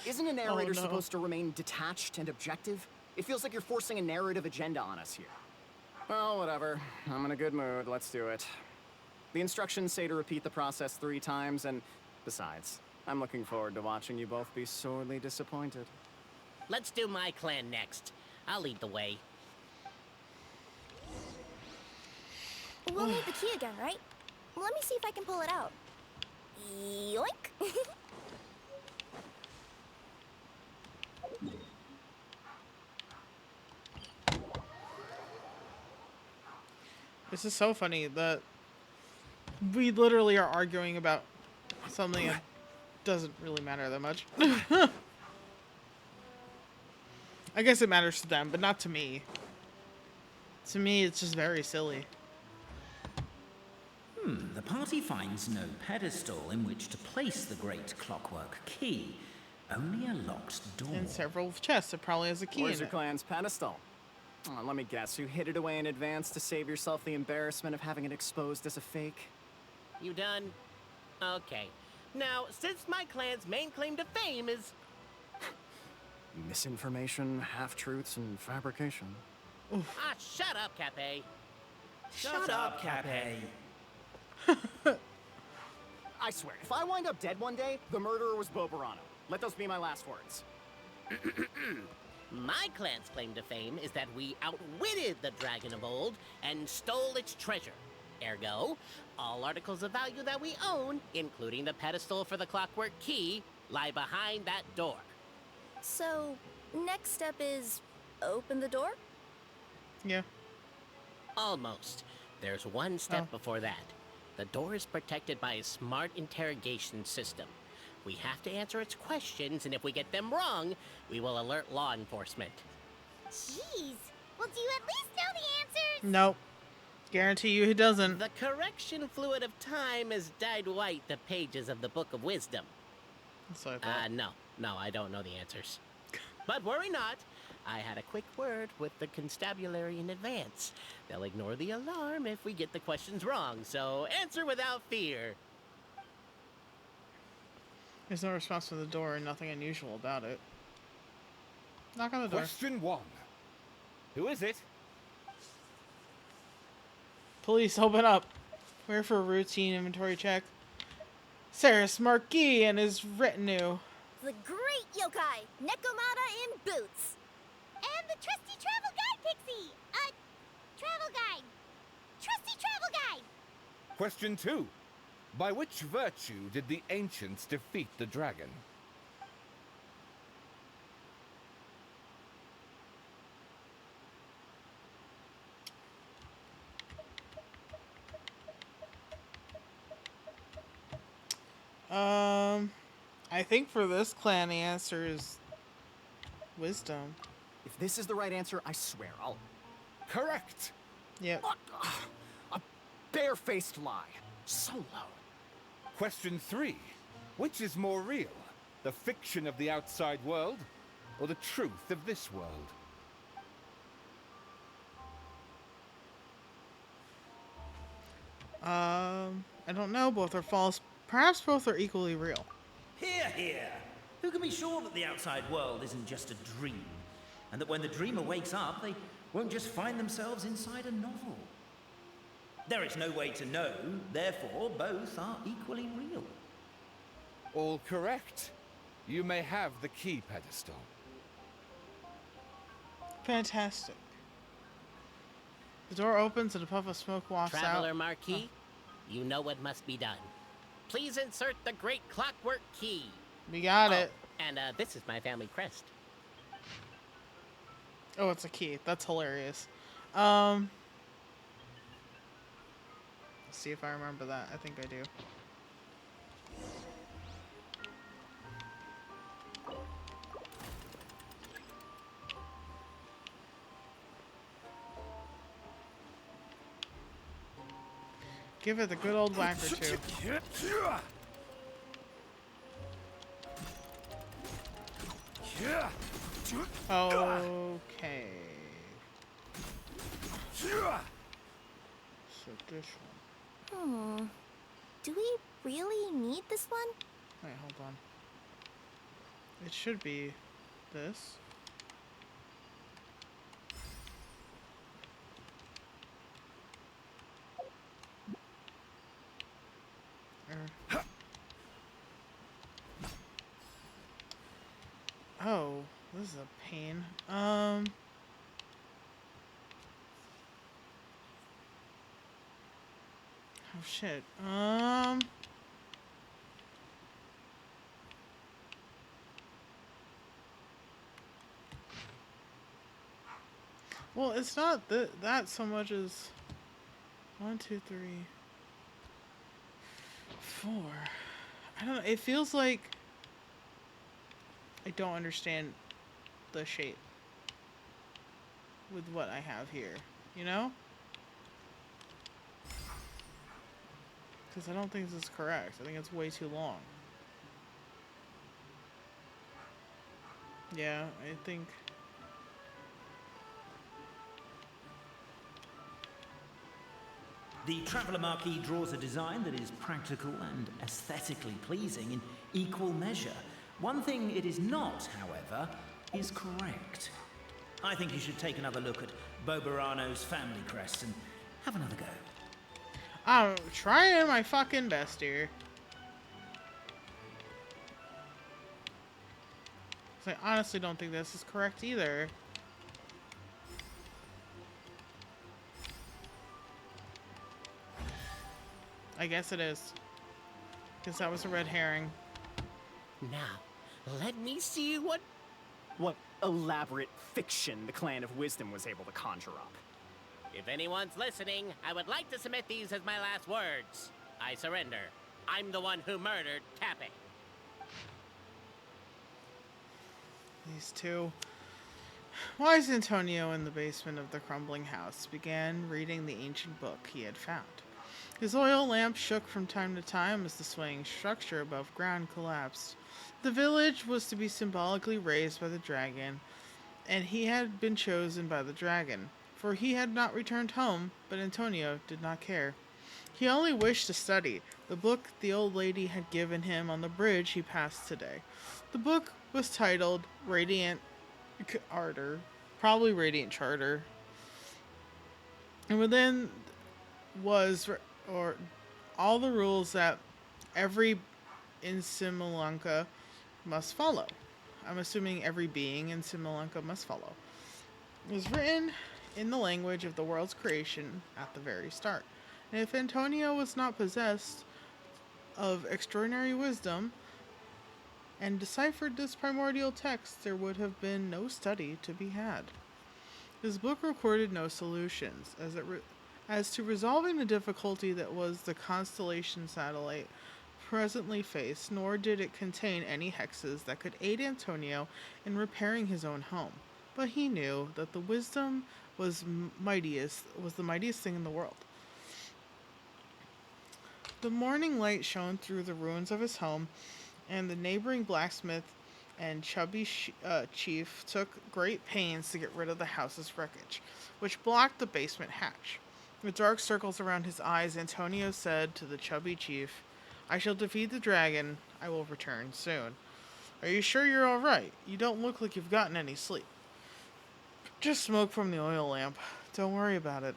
Isn't a narrator supposed to remain detached and objective? It feels like you're forcing a narrative agenda on us here.
Well, whatever. I'm in a good mood. Let's do it. The instructions say to repeat the process 3 times, and besides, I'm looking forward to watching you both be sorely disappointed.
Let's do my clan next. I'll lead the way.
We'll need the key again, right? Let me see if I can pull it out. Yoink!
This is so funny that we literally are arguing about something that doesn't really matter that much. I guess it matters to them, but not to me. To me, it's just very silly.
The party finds no pedestal in which to place the great clockwork key, only a locked door.
And several chests. It probably has a key
Where's
in
your
it.
clan's pedestal? Oh, let me guess, you hid it away in advance to save yourself the embarrassment of having it exposed as a fake?
You done? Okay. Now, since my clan's main claim to fame is...
Misinformation, half-truths, and fabrication.
Ah, shut up, Cape.
Shut up, Cape.
I swear, if I wind up dead one day, the murderer was Boberano. Let those be my last words.
My clan's claim to fame is that we outwitted the dragon of old and stole its treasure. Ergo, all articles of value that we own, including the pedestal for the clockwork key, lie behind that door.
So, next step is open the door?
Yeah.
Almost. There's one step before that. The door is protected by a smart interrogation system. We have to answer its questions, and if we get them wrong, we will alert law enforcement.
Jeez. Well, do you at least know the answers?
Nope. Guarantee you he doesn't.
The correction fluid of time has dyed white the pages of the Book of Wisdom.
That's what I thought.
No, I don't know the answers. But worry not. I had a quick word with the constabulary in advance. They'll ignore the alarm if we get the questions wrong, so answer without fear.
There's no response to the door and nothing unusual about it. Knock on the door.
Question 1. Who is it?
Police, open up. We're for a routine inventory check. Cyrus Marquis and his retinue.
The great yokai, Nekomata in boots.
And the trusty travel guide, Pixie! Travel guide. Trusty travel guide!
Question 2. By which virtue did the ancients defeat the dragon?
I think for this clan the answer is wisdom.
If this is the right answer, I swear I'll...
Correct!
Yep.
A barefaced lie. So low.
Question 3. Which is more real? The fiction of the outside world, or the truth of this world?
I don't know. Both are false. Perhaps both are equally real.
Hear, hear! Who can be sure that the outside world isn't just a dream? And that when the dreamer wakes up, they won't just find themselves inside a novel? There is no way to know, therefore both are equally real.
All correct. You may have the key pedestal.
Fantastic. The door opens and a puff of smoke wafts out.
Traveler Marquis, you know what must be done. Please insert the great clockwork key.
We got it.
And this is my family crest.
Oh, it's a key. That's hilarious. Let's see if I remember that. I think I do. Give it the good old whack or two. Okay. So this one.
Do we really need this one?
Wait, hold on. It should be this. Oh, this is a pain. Oh shit. Well, it's not that so much as 1, 2, 3, 4. I don't know. It feels like I don't understand the shape with what I have here, you know? Because I don't think this is correct. I think it's way too long. Yeah, I think...
The Traveller Marquee draws a design that is practical and aesthetically pleasing in equal measure. One thing it is not, however, is correct. I think you should take another look at Boberano's family crest and have another go.
I'm trying my fucking best here. I honestly don't think this is correct either. I guess it is. Because that was a red herring.
Now, let me see what elaborate fiction the Clan of Wisdom was able to conjure up.
If anyone's listening, I would like to submit these as my last words. I surrender. I'm the one who murdered Tappy.
These two. Wise Antonio in the basement of the crumbling house began reading the ancient book he had found. His oil lamp shook from time to time as the swaying structure above ground collapsed. The village was to be symbolically raised by the dragon, and he had been chosen by the dragon, for he had not returned home, but Antonio did not care. He only wished to study the book the old lady had given him on the bridge he passed today. The book was titled Radiant Ardor, probably Radiant Charter, and within was all the rules that every in Simulanka must follow. I'm assuming every being in Simulanka must follow. It was written in the language of the world's creation at the very start. And if Antonio was not possessed of extraordinary wisdom and deciphered this primordial text, there would have been no study to be had. His book recorded no solutions as to resolving the difficulty that was the constellation satellite presently faced, nor did it contain any hexes that could aid Antonio in repairing his own home. But he knew that the wisdom was the mightiest thing in the world. The morning light shone through the ruins of his home, and the neighboring blacksmith and chubby chief took great pains to get rid of the house's wreckage, which blocked the basement hatch. With dark circles around his eyes, Antonio said to the chubby chief, "I shall defeat the dragon. I will return soon. Are you sure you're all right? You don't look like you've gotten any sleep." "Just smoke from the oil lamp. Don't worry about it."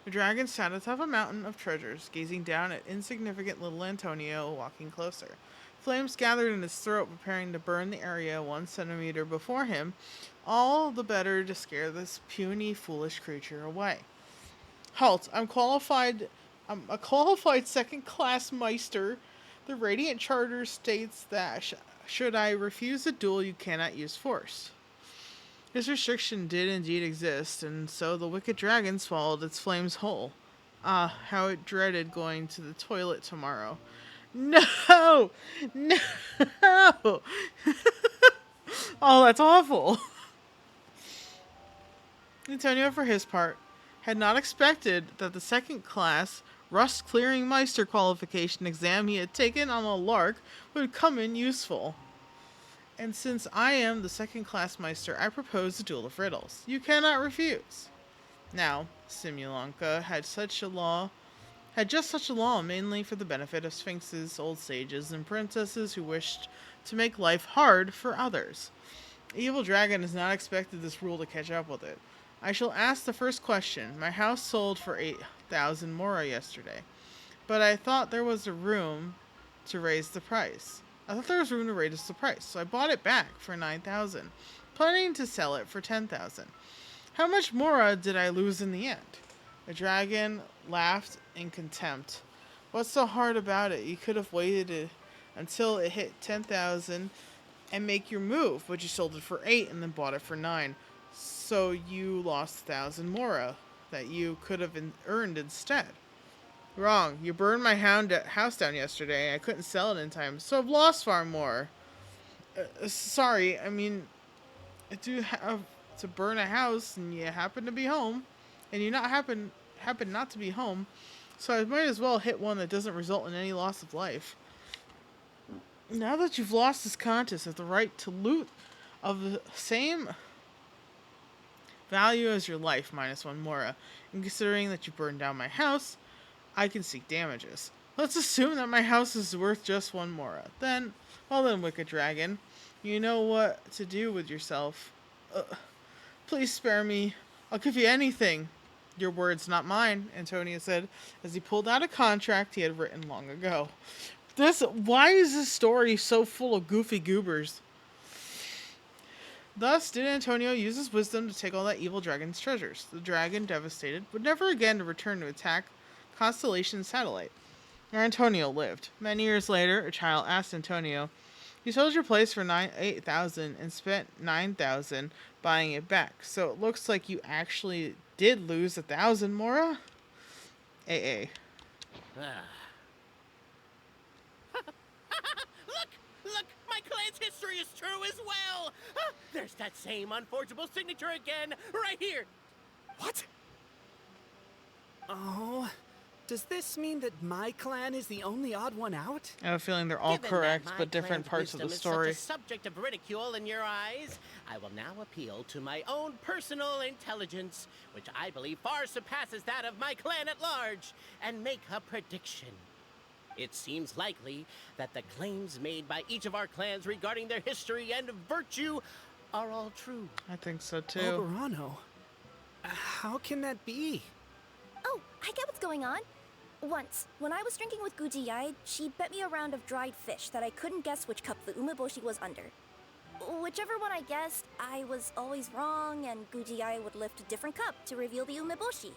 The dragon sat atop a mountain of treasures, gazing down at insignificant little Antonio walking closer. Flames gathered in his throat, preparing to burn the area 1 centimeter before him, all the better to scare this puny, foolish creature away. "Halt! I'm a qualified second-class Meister. The Radiant Charter states that should I refuse the duel, you cannot use force." This restriction did indeed exist, and so the wicked dragon swallowed its flames whole. Ah, how it dreaded going to the toilet tomorrow. No! No! Oh, that's awful. Antonio, for his part, had not expected that the second-class rust-clearing Meister qualification exam he had taken on a lark would come in useful. "And since I am the second-class Meister, I propose a duel of riddles. You cannot refuse." Now, Simulanka had just such a law, mainly for the benefit of sphinxes, old sages, and princesses who wished to make life hard for others. The evil dragon has not expected this rule to catch up with it. "I shall ask the first question. My house sold for 8,000 mora yesterday, but I thought there was room to raise the price. So I bought it back for 9,000, planning to sell it for 10,000. How much mora did I lose in the end?" The dragon laughed in contempt. "What's so hard about it? You could have waited until it hit 10,000 and make your move, but you sold it for 8 and then bought it for 9. So you lost 1,000 mora that you could have earned instead." "Wrong. You burned my house down yesterday. I couldn't sell it in time, so I've lost far more." Sorry, I mean, if you have to burn a house and you happen to be home, and you happen not to be home, So I might as well hit one that doesn't result in any loss of life. Now that you've lost this contest, have the right to loot of the same value as your life, -1 Mora. And considering that you burned down my house, I can seek damages. Let's assume that my house is worth just 1 Mora. Then, well then, Wicked Dragon, you know what to do with yourself. Please spare me. I'll give you anything. Your words, not mine, Antonio said, as he pulled out a contract he had written long ago. Why is this story so full of goofy goobers? Thus did Antonio use his wisdom to take all that evil dragon's treasures. The dragon, devastated, would never again return to attack Constellation's satellite. Where Antonio lived. Many years later, a child asked Antonio, "You sold your place for 8,000 and spent 9,000 buying it back. So it looks like you actually did lose 1,000, Mora?" AA.
Look! My clan's history is true as well! There's that same unforgeable signature again, right here!
What? Oh, does this mean that my clan is the only odd one out?
I have a feeling they're all
Given
correct,
that my
but different
clan's
parts of the
wisdom
story.
is such a subject of ridicule in your eyes, I will now appeal to my own personal intelligence, which I believe far surpasses that of my clan at large, and make a prediction. It seems likely that the claims made by each of our clans regarding their history and virtue are all true.
I think so too.
Oberano, how can that be?
Oh, I get what's going on. Once, when I was drinking with Gujiyai, she bet me a round of dried fish that I couldn't guess which cup the umeboshi was under. Whichever one I guessed, I was always wrong, and Gujiyai would lift a different cup to reveal the umeboshi.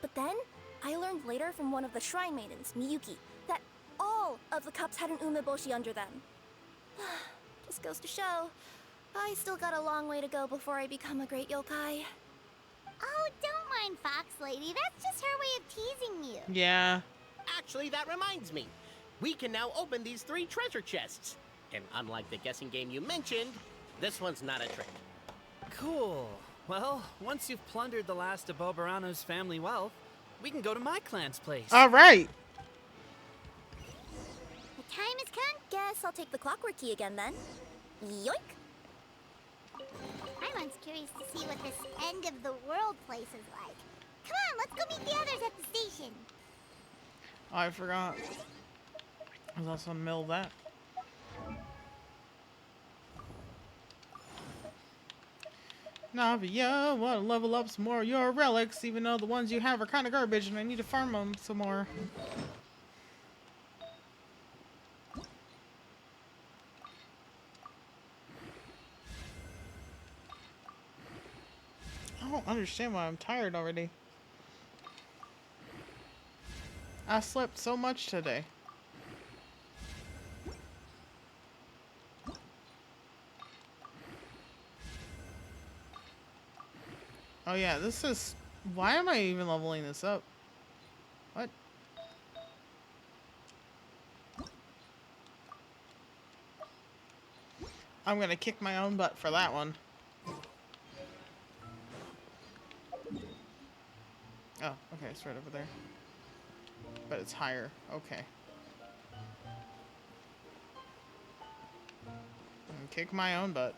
But then, I learned later from one of the shrine maidens, Miyuki, that all of the cups had an umeboshi under them. Just goes to show, I still got a long way to go before I become a great yokai.
Oh, don't mind Fox Lady. That's just her way of teasing you.
Yeah.
Actually, that reminds me. We can now open these 3 treasure chests. And unlike the guessing game you mentioned, this one's not a trick.
Cool. Well, once you've plundered the last of Oberano's family wealth, we can go to my clan's place.
All right.
The time has come.
Guess I'll take the clockwork key again then. Yoink!
Paimon's curious to see what this end of the world place is like. Come on, let's go meet the others at the station.
Oh, I forgot. I was also in the middle of that. Navia, want to level up some more of your relics, even though the ones you have are kind of garbage and I need to farm them some more. I don't understand why I'm tired already. I slept so much today. Oh yeah, this is... Why am I even leveling this up? What? I'm gonna kick my own butt for that one. Oh, okay, it's right over there. But it's higher. Okay. Kick my own butt.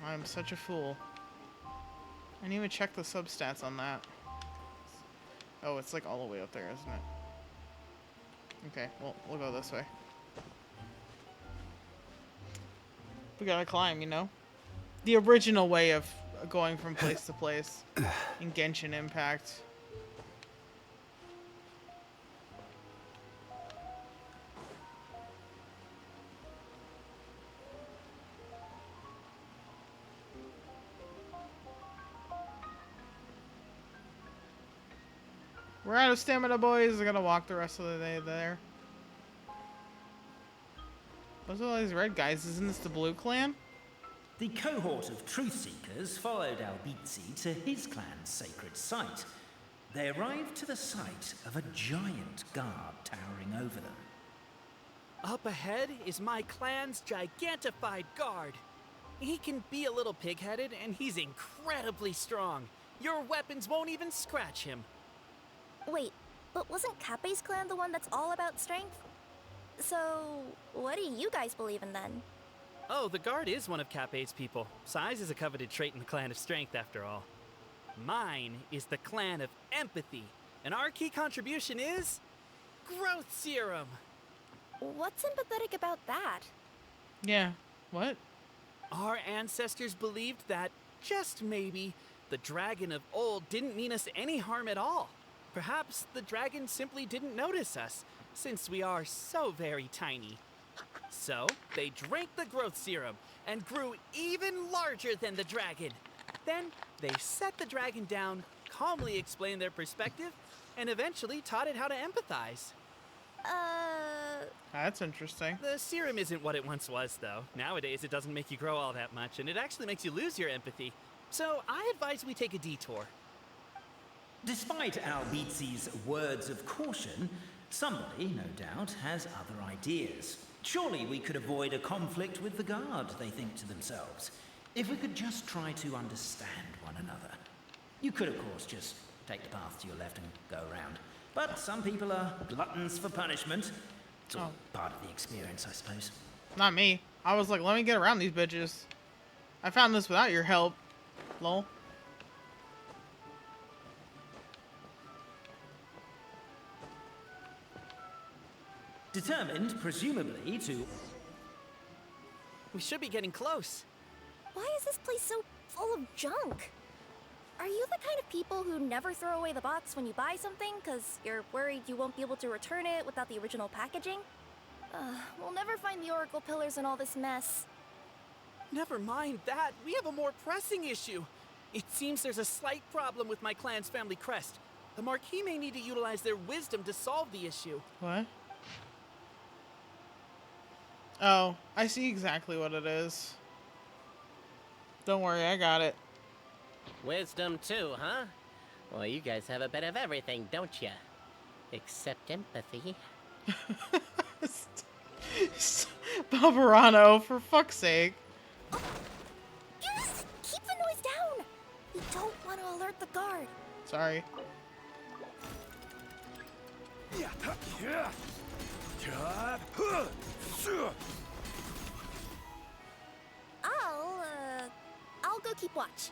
I'm such a fool. I didn't even check the substats on that. Oh, it's like all the way up there, isn't it? Okay, well, we'll go this way. We gotta climb, you know? The original way of going from place to place in Genshin Impact. We're out of stamina, boys. I gotta walk the rest of the day there. Those are all these red guys. Isn't this the blue clan?
The cohort of truth seekers followed Albizzi to his clan's sacred site. They arrived to the site of a giant guard towering over them.
Up ahead is my clan's gigantified guard. He can be a little pig-headed, and he's incredibly strong. Your weapons won't even scratch him.
Wait, but wasn't Kappe's clan the one that's all about strength? So, what do you guys believe in then?
Oh, the guard is one of Kappe's people. Size is a coveted trait in the clan of strength, after all. Mine is the clan of empathy, and our key contribution is growth serum.
What's empathetic about that?
Yeah. What?
Our ancestors believed that, just maybe, the dragon of old didn't mean us any harm at all. Perhaps the dragon simply didn't notice us, since we are so very tiny. So, they drank the growth serum and grew even larger than the dragon. Then, they set the dragon down, calmly explained their perspective, and eventually taught it how to empathize.
That's interesting.
The serum isn't what it once was, though. Nowadays, it doesn't make you grow all that much, and it actually makes you lose your empathy. So, I advise we take a detour.
Despite Albizzi's words of caution, somebody, no doubt, has other ideas. Surely we could avoid a conflict with the guard, they think to themselves, if we could just try to understand one another. You could, of course, just take the path to your left and go around. But some people are gluttons for punishment. It's all part of the experience, I suppose.
Not me. I was like, let me get around these bitches. I found this without your help. Lol.
Determined, presumably, to...
We should be getting close.
Why is this place so full of junk? Are you the kind of people who never throw away the box when you buy something because you're worried you won't be able to return it without the original packaging? We'll never find the Oracle Pillars in all this mess.
Never mind that. We have a more pressing issue. It seems there's a slight problem with my clan's family crest. The Marquis may need to utilize their wisdom to solve the issue.
What? Oh, I see exactly what it is. Don't worry, I got it.
Wisdom too, huh? Well, you guys have a bit of everything, don't you? Except empathy.
Barbarano, for fuck's sake.
Yes! Keep the noise down! We don't want to alert the guard.
Sorry.
I'll go keep watch.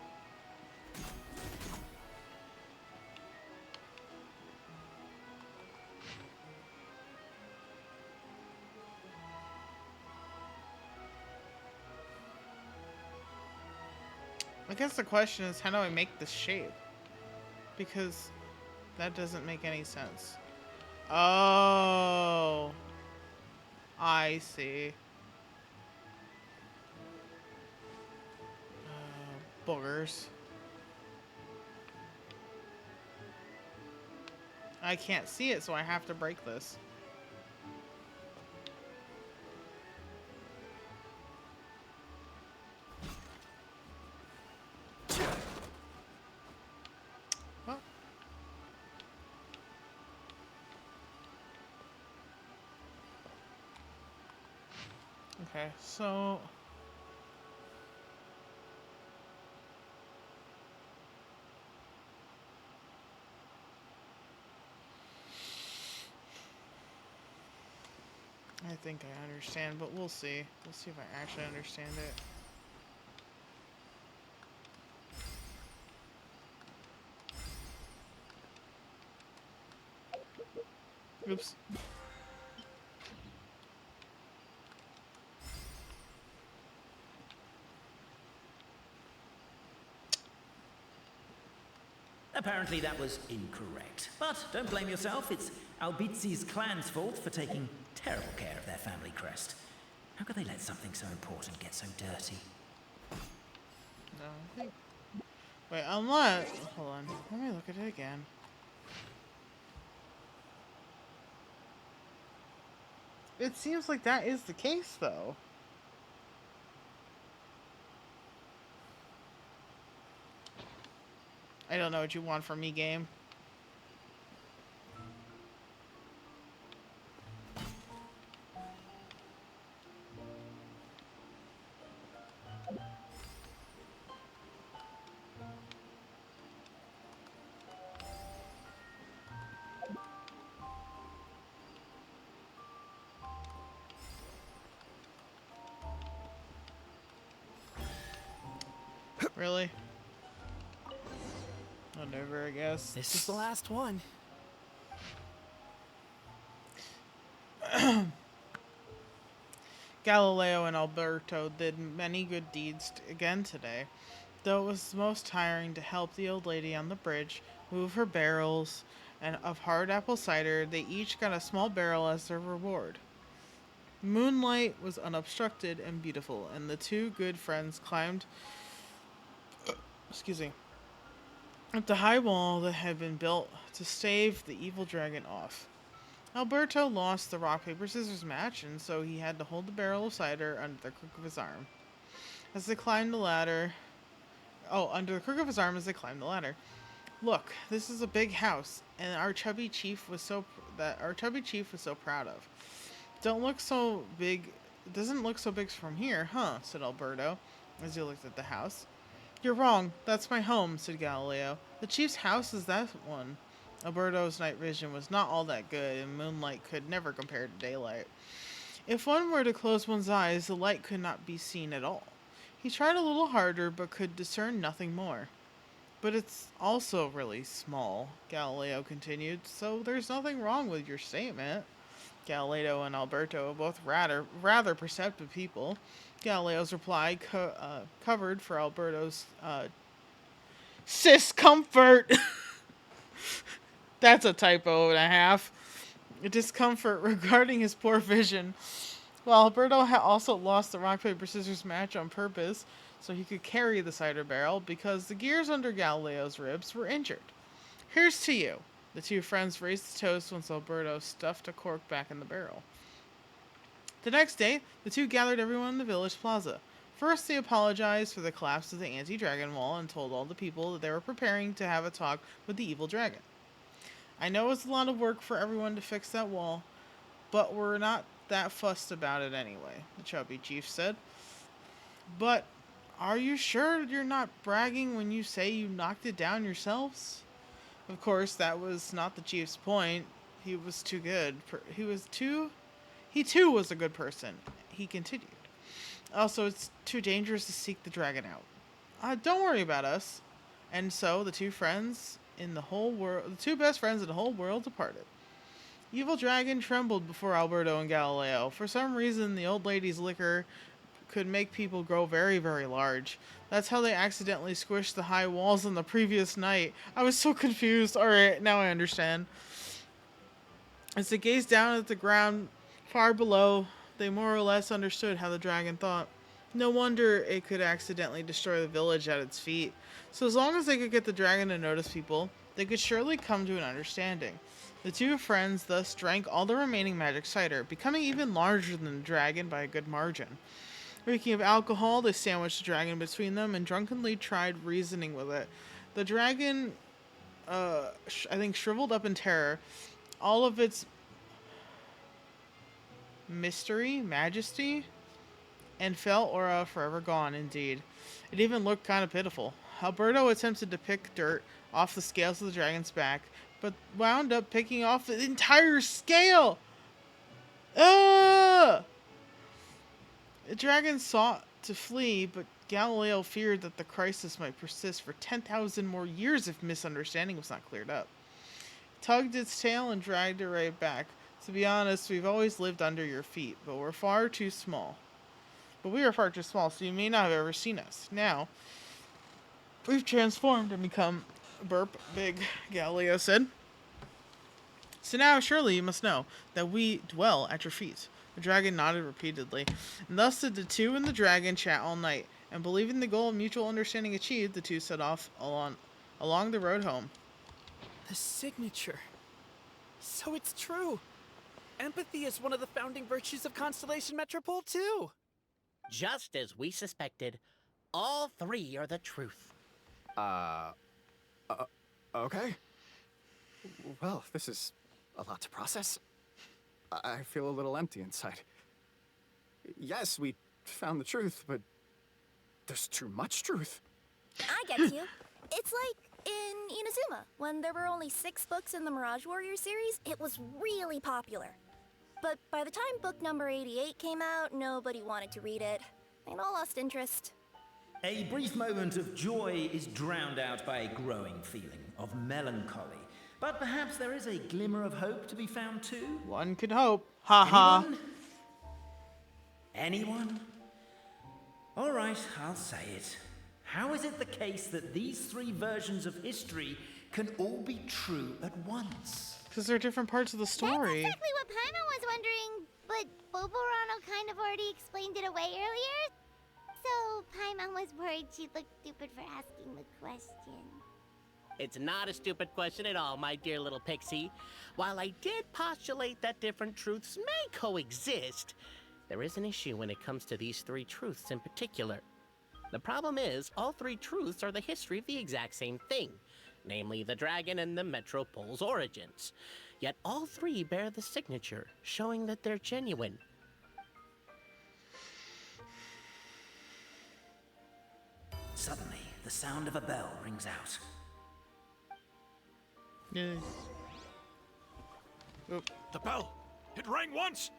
I guess the question is, how do I make this shape? Because that doesn't make any sense. Oh, I see. Boogers. I can't see it, so I have to break this. Well. Okay, so... I think I understand, but we'll see. We'll see if I actually understand it. Oops.
Apparently that was incorrect. But don't blame yourself, it's Albizzi's clan's fault for taking terrible care of their family crest. How could they let something so important get so dirty?
No, I think... Wait, unless... Hold on. Let me look at it again. It seems like that is the case, though. I don't know what you want from me, game. Really? Whatever, I guess.
This is the last one.
Galileo and Alberto did many good deeds again today, though it was most tiring to help the old lady on the bridge move her barrels and of hard apple cider. They each got a small barrel as their reward. Moonlight was unobstructed and beautiful, and the two good friends climbed up the high wall that had been built to stave the evil dragon off. Alberto lost the rock, paper, scissors match, and so he had to hold the barrel of cider under the crook of his arm. As they climbed the ladder... under the crook of his arm as they climbed the ladder. Look, this is a big house, and our chubby chief was so proud of. Doesn't look so big from here, huh? Said Alberto, as he looked at the house. You're wrong. That's my home, said Galileo. The chief's house is that one. Alberto's night vision was not all that good, and moonlight could never compare to daylight. If one were to close one's eyes, the light could not be seen at all. He tried a little harder, but could discern nothing more. But it's also really small, Galileo continued, so there's nothing wrong with your statement. Galileo and Alberto were both rather perceptive people. Galileo's reply covered for Alberto's discomfort. That's a typo and a half. Discomfort regarding his poor vision. Well, Alberto had also lost the rock, paper, scissors match on purpose so he could carry the cider barrel because the gears under Galileo's ribs were injured. Here's to you. The two friends raised a toast once Alberto stuffed a cork back in the barrel. The next day, the two gathered everyone in the village plaza. First, they apologized for the collapse of the anti-dragon wall and told all the people that they were preparing to have a talk with the evil dragon. I know it's a lot of work for everyone to fix that wall, but we're not that fussed about it anyway, the chubby chief said. But are you sure you're not bragging when you say you knocked it down yourselves? Of course, that was not the chief's point. He was too good. He too was a good person, he continued. Also, it's too dangerous to seek the dragon out. Don't worry about us. And so the two best friends in the whole world departed. Evil Dragon trembled before Alberto and Galileo. For some reason, the old lady's liquor could make people grow very, very large. That's how they accidentally squished the high walls on the previous night. I was so confused. Alright, now I understand. As they gazed down at the ground far below, they more or less understood how the dragon thought. No wonder it could accidentally destroy the village at its feet. So as long as they could get the dragon to notice people, they could surely come to an understanding. The two friends thus drank all the remaining magic cider, becoming even larger than the dragon by a good margin. Reeking of alcohol, they sandwiched the dragon between them and drunkenly tried reasoning with it. The dragon, I think, shriveled up in terror. All of its majesty, and fell aura forever gone, indeed. It even looked kind of pitiful. Alberto attempted to pick dirt off the scales of the dragon's back, but wound up picking off the entire scale! The dragon sought to flee, but Galileo feared that the crisis might persist for 10,000 more years if misunderstanding was not cleared up. He tugged its tail and dragged it right back. To be honest, we've always lived under your feet, but we're far too small. We are far too small, so you may not have ever seen us. Now, we've transformed and become big, Galileo said. So now, surely you must know that we dwell at your feet. The dragon nodded repeatedly, and thus did the two and the dragon chat all night, and believing the goal of mutual understanding achieved, the two set off along the road home.
The signature. So it's true. Empathy is one of the founding virtues of Constellation Metropole, too.
Just as we suspected, all three are the truth.
Okay. Well, this is a lot to process. I feel a little empty inside. Yes, we found the truth, but there's too much truth.
I get you. It's like in Inazuma, when there were only 6 books in the Mirage Warrior series, it was really popular. But by the time book number 88 came out, nobody wanted to read it. They all lost interest.
A brief moment of joy is drowned out by a growing feeling of melancholy. But perhaps there is a glimmer of hope to be found too?
One could hope. Haha.
Anyone? All right, I'll say it. How is it the case that these three versions of history can all be true at once?
Because they're different parts of the story.
That's exactly what Paimon was wondering, but Boborano kind of already explained it away earlier. So Paimon was worried she'd look stupid for asking the question.
It's not a stupid question at all, my dear little pixie. While I did postulate that different truths may coexist, there is an issue when it comes to these three truths in particular. The problem is, all three truths are the history of the exact same thing, namely the dragon and the Metropole's origins. Yet all three bear the signature, showing that they're genuine.
Suddenly, the sound of a bell rings out.
Yes.
The bell! It rang once!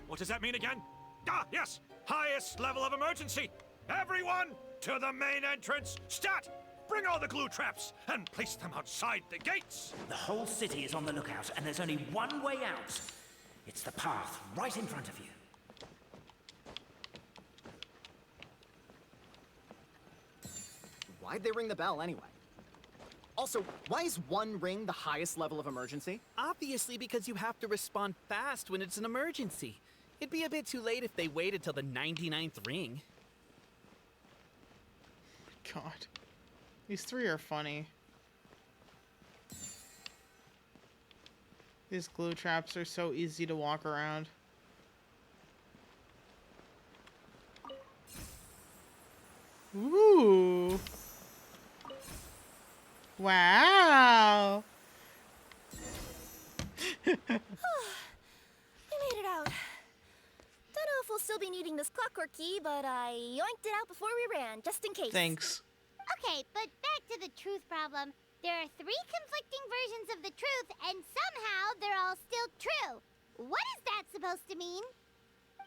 What does that mean again? Ah, yes! Highest level of emergency! Everyone, to the main entrance! Stat! Bring all the glue traps and place them outside the gates!
The whole city is on the lookout, and there's only one way out. It's the path right in front of you.
Why'd they ring the bell anyway? Also, why is one ring the highest level of emergency?
Obviously because you have to respond fast when it's an emergency. It'd be a bit too late if they waited till the 99th ring.
God. These three are funny. These glue traps are so easy to walk around. Ooh. Wow.
We made it out. Don't know if we'll still be needing this clockwork key, but I yoinked it out before we ran, just in case.
Thanks.
Okay, but back to the truth problem. There are three conflicting versions of the truth, and somehow they're all still true. What is that supposed to mean?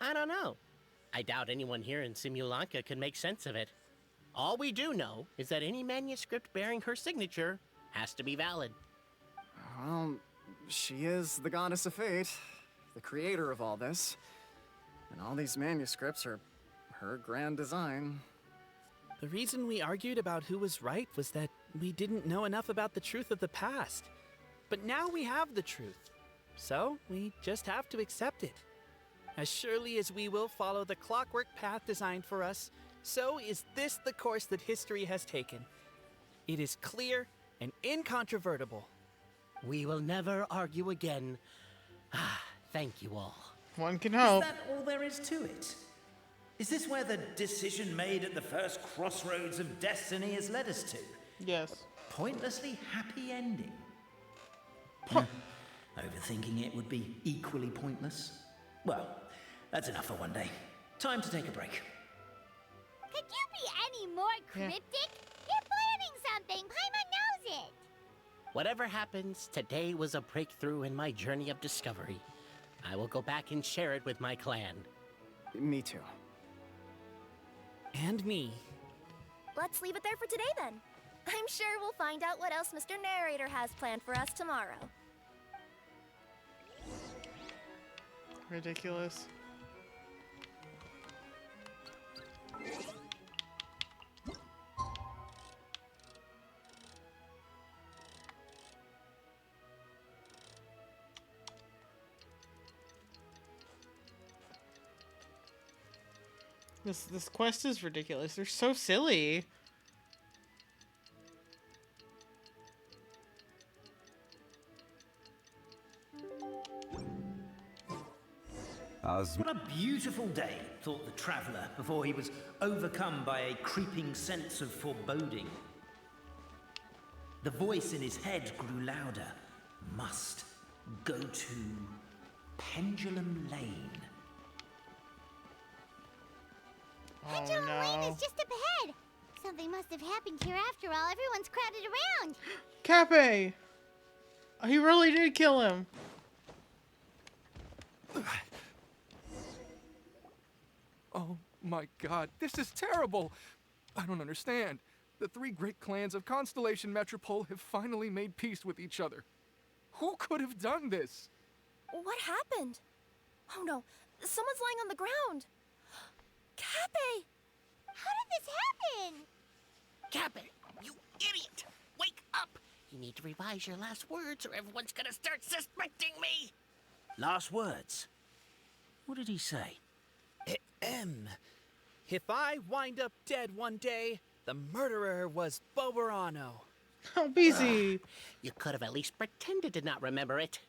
I don't know. I doubt anyone here in Simulanka can make sense of it. All we do know is that any manuscript bearing her signature has to be valid.
Well, she is the goddess of fate, the creator of all this. And all these manuscripts are her grand design.
The reason we argued about who was right was that we didn't know enough about the truth of the past. But now we have the truth. So we just have to accept it. As surely as we will follow the clockwork path designed for us, so is this the course that history has taken. It is clear and incontrovertible.
We will never argue again. Thank you all.
One can hope.
Is that all there is to it? Is this where the decision made at the first crossroads of destiny has led us to?
Yes.
Pointlessly happy ending. Overthinking it would be equally pointless. Well, that's enough for one day. Time to take a break.
Could you be any more cryptic? You're planning something. Paimon knows it.
Whatever happens, today was a breakthrough in my journey of discovery. I will go back and share it with my clan.
Me too.
And me.
Let's leave it there for today then. I'm sure we'll find out what else Mr. Narrator has planned for us tomorrow.
Ridiculous. This quest is ridiculous. They're so silly.
What a beautiful day, thought the traveler before he was overcome by a creeping sense of foreboding. The voice in his head grew louder. Must go to Pendulum Lane.
Pendulum Lane is just up ahead. Something must have happened here after all. Everyone's crowded around.
Cappe! He really did kill him.
Oh my god, this is terrible!
I don't understand. The three great clans of Constellation Metropole have finally made peace with each other. Who could have done this?
What happened? Oh no, someone's lying on the ground. Cappy!
How did this happen?
Cappy, you idiot! Wake up! You need to revise your last words or everyone's gonna start suspecting me!
Last words? What did he say?
If I wind up dead one day, the murderer was Boberano.
Oh, busy.
You could have at least pretended to not remember it.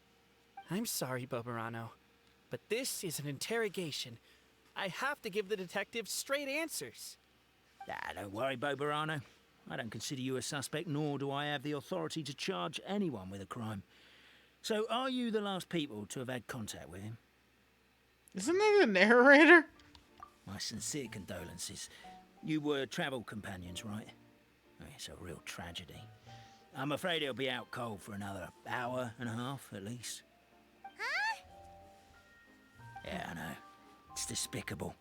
I'm sorry, Boberano, but this is an interrogation. I have to give the detective straight answers.
Don't worry, Boberano. I don't consider you a suspect, nor do I have the authority to charge anyone with a crime. So, are you the last people to have had contact with him?
Isn't that the narrator?
My sincere condolences. You were travel companions, right? Oh, it's a real tragedy. I'm afraid he'll be out cold for another hour and a half, at least.
Huh?
Yeah, I know. It's despicable.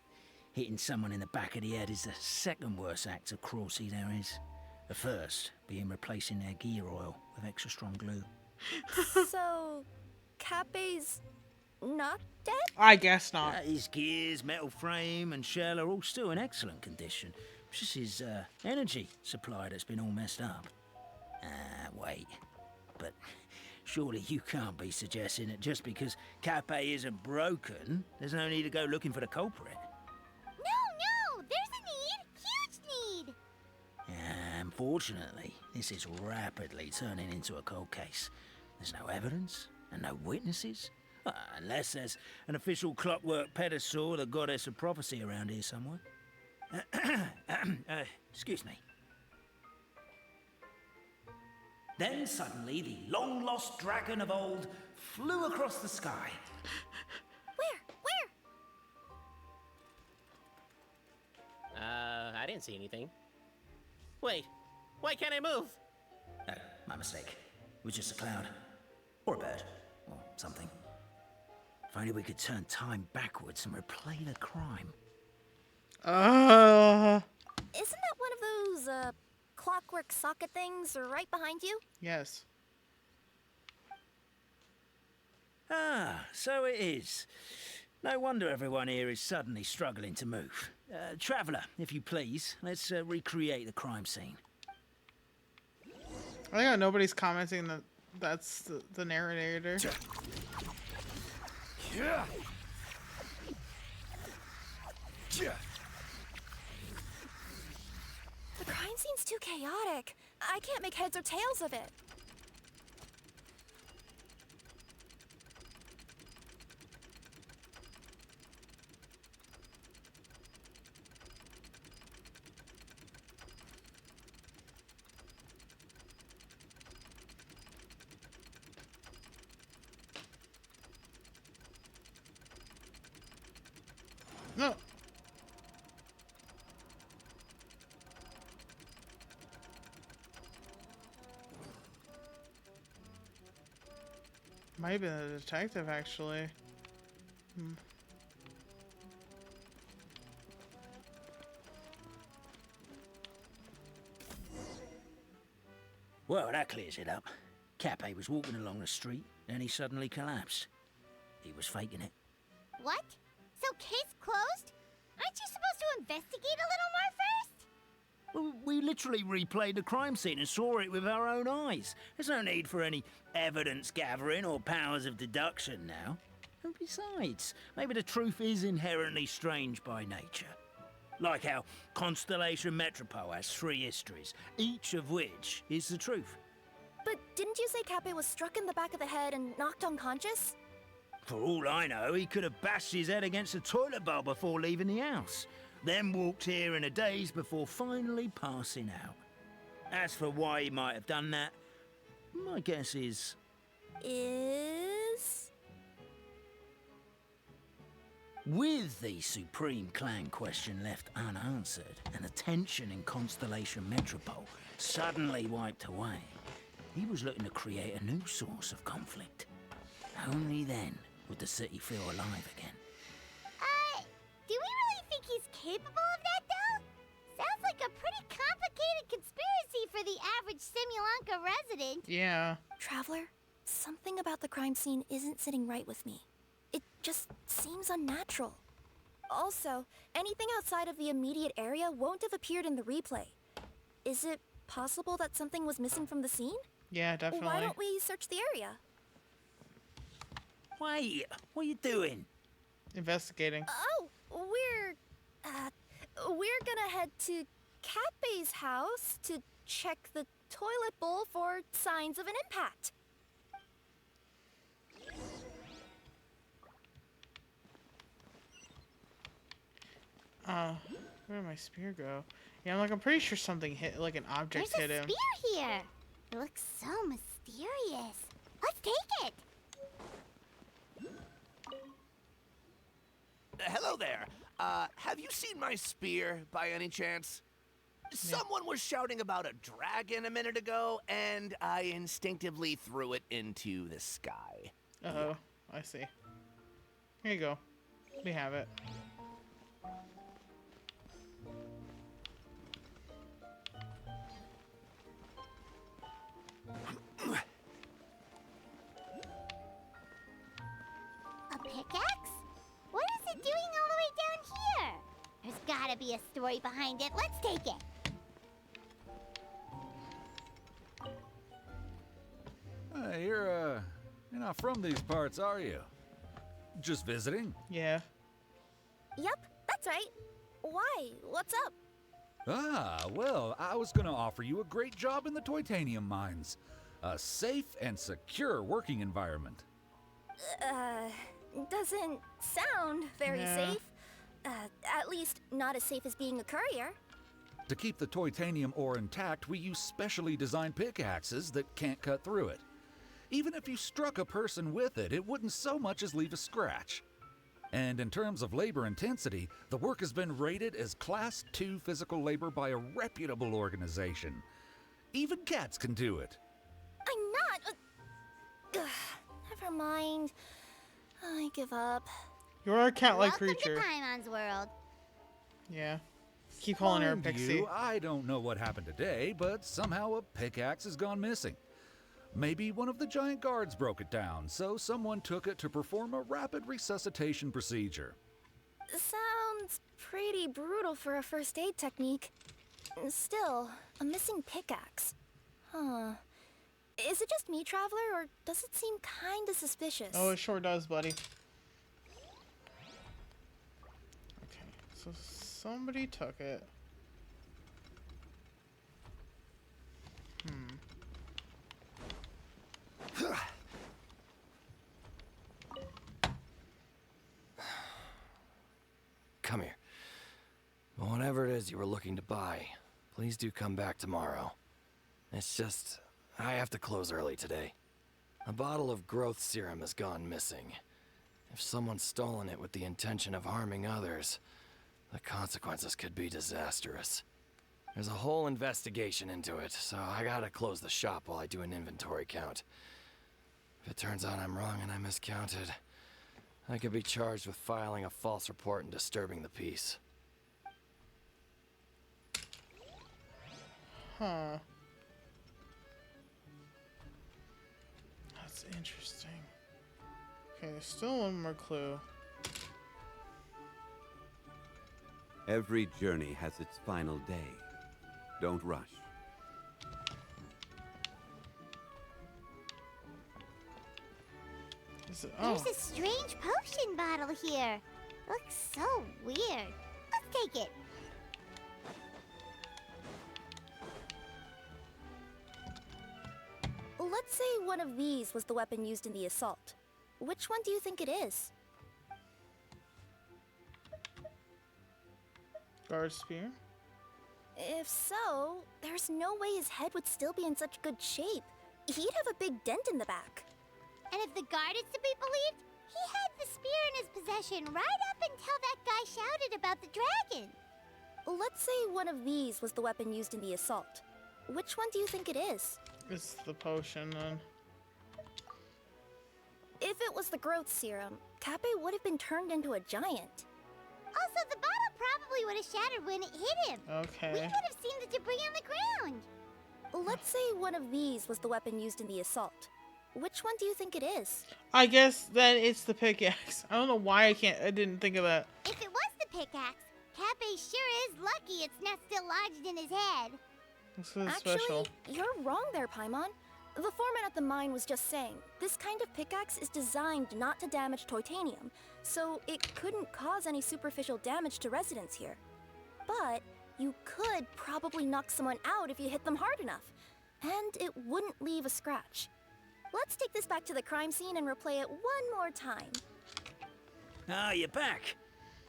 Hitting someone in the back of the head is the second worst act of cruelty there is. The first being replacing their gear oil with extra strong glue.
So, Cappy's not dead?
I guess not.
His gears, metal frame, and shell are all still in excellent condition. It's just his energy supply that's been all messed up. Wait. But surely you can't be suggesting that just because Cappy isn't broken, there's no need to go looking for the culprit.
No, there's a need. Huge need.
Unfortunately, this is rapidly turning into a cold case. There's no evidence and no witnesses. Unless there's an official clockwork pedestal, the goddess of prophecy around here somewhere. Excuse me. Then suddenly the long-lost dragon of old flew across the sky.
Where?
I didn't see anything. Wait, why can't I move?
No, my mistake. It was just a cloud. Or a bird. Or something. If only we could turn time backwards and replay the crime.
Isn't that one of those, clockwork socket things right behind you?
Yes.
So it is. No wonder everyone here is suddenly struggling to move. Traveller, if you please, let's recreate the crime scene.
I think nobody's commenting that that's the narrator.
Yeah.
The crime scene's too chaotic. I can't make heads or tails of it.
No. Might have been a detective, actually.
Well, that clears it up. Cappy was walking along the street, then he suddenly collapsed. He was faking it.
What? So case closed? Aren't you supposed to investigate a little more first?
Well, we literally replayed the crime scene and saw it with our own eyes. There's no need for any evidence gathering or powers of deduction now. And besides, maybe the truth is inherently strange by nature. Like how Constellation Metropole has 3 histories, each of which is the truth.
But didn't you say Cappy was struck in the back of the head and knocked unconscious?
For all I know, he could have bashed his head against a toilet bowl before leaving the house, then walked here in a daze before finally passing out. As for why he might have done that, my guess is... With the Supreme Clan question left unanswered and the tension in Constellation Metropole suddenly wiped away, he was looking to create a new source of conflict. Only then would the city feel alive again.
Do we really think he's capable of that, though? Sounds like a pretty like a resident.
Yeah.
Traveler, something about the crime scene isn't sitting right with me. It just seems unnatural. Also, anything outside of the immediate area won't have appeared in the replay. Is it possible that something was missing from the scene?
Yeah, definitely.
Why don't we search the area?
Wait, what are you doing?
Investigating.
Oh, we're gonna head to Catbay's house to check the toilet bowl for signs of an impact.
Where did my spear go? Yeah, I'm pretty sure something hit, like an object
There's
hit
a
him.
spear here. It looks so mysterious. Let's take it.
Hello there. Have you seen my spear by any chance? Someone was shouting about a dragon a minute ago, and I instinctively threw it into the sky.
Uh-oh, I see. Here you go. We have it.
A pickaxe? What is it doing all the way down here? There's gotta be a story behind it. Let's take it.
You're not from these parts, are you? Just visiting?
Yeah.
Yep, that's right. Why? What's up?
Ah, well, I was gonna offer you a great job in the Titanium mines. A safe and secure working environment.
Doesn't sound very
Yeah.
safe. At least not as safe as being a courier.
To keep the titanium ore intact, we use specially designed pickaxes that can't cut through it. Even if you struck a person with it, it wouldn't so much as leave a scratch. And in terms of labor intensity, the work has been rated as Class 2 physical labor by a reputable organization. Even cats can do it.
I'm not. Never mind. I give up.
You're a cat-like
Welcome
creature.
to Paimon's world.
Yeah. Keep calling her a
Mind
pixie.
you, I don't know what happened today, but somehow a pickaxe has gone missing. Maybe one of the giant guards broke it down, so someone took it to perform a rapid resuscitation procedure.
Sounds pretty brutal for a first aid technique. Still, a missing pickaxe. Huh. Is it just me, Traveler, or does it seem kinda suspicious?
Oh, it sure does, buddy. Okay, so somebody took it.
Come here. Whatever it is you were looking to buy, please do come back tomorrow. It's just, I have to close early today. A bottle of growth serum has gone missing. If someone's stolen it with the intention of harming others, the consequences could be disastrous. There's a whole investigation into it, so I gotta close the shop while I do an inventory count. If it turns out I'm wrong and I miscounted, I could be charged with filing a false report and disturbing the peace.
Huh. That's interesting. Okay, there's still one more clue.
Every journey has its final day. Don't rush.
Is it,
There's a strange potion bottle here. Looks so weird. Let's take it.
Let's say one of these was the weapon used in the assault. Which one do you think it is?
guard spear?
If so, there's no way his head would still be in such good shape. He'd have a big dent in the back.
And if the guard is to be believed, he had the spear in his possession right up until that guy shouted about the dragon.
Let's say one of these was the weapon used in the assault. Which one do you think it is?
It's the potion, then.
If it was the growth serum, Kappe would have been turned into a giant.
Also, the bottle probably would have shattered when it hit him.
Okay.
We could have seen the debris on the ground.
let's say one of these was the weapon used in the assault. Which one do you think it is?
I guess that it's the pickaxe. I don't know why I didn't think of that.
If it was the pickaxe, Cappy sure is lucky it's not still lodged in his head.
This is
Actually,
special.
you're wrong there, Paimon. The foreman at the mine was just saying, this kind of pickaxe is designed not to damage titanium, so it couldn't cause any superficial damage to residents here. But you could probably knock someone out if you hit them hard enough, and it wouldn't leave a scratch. Let's take this back to the crime scene and replay it one more time.
Ah, you're back.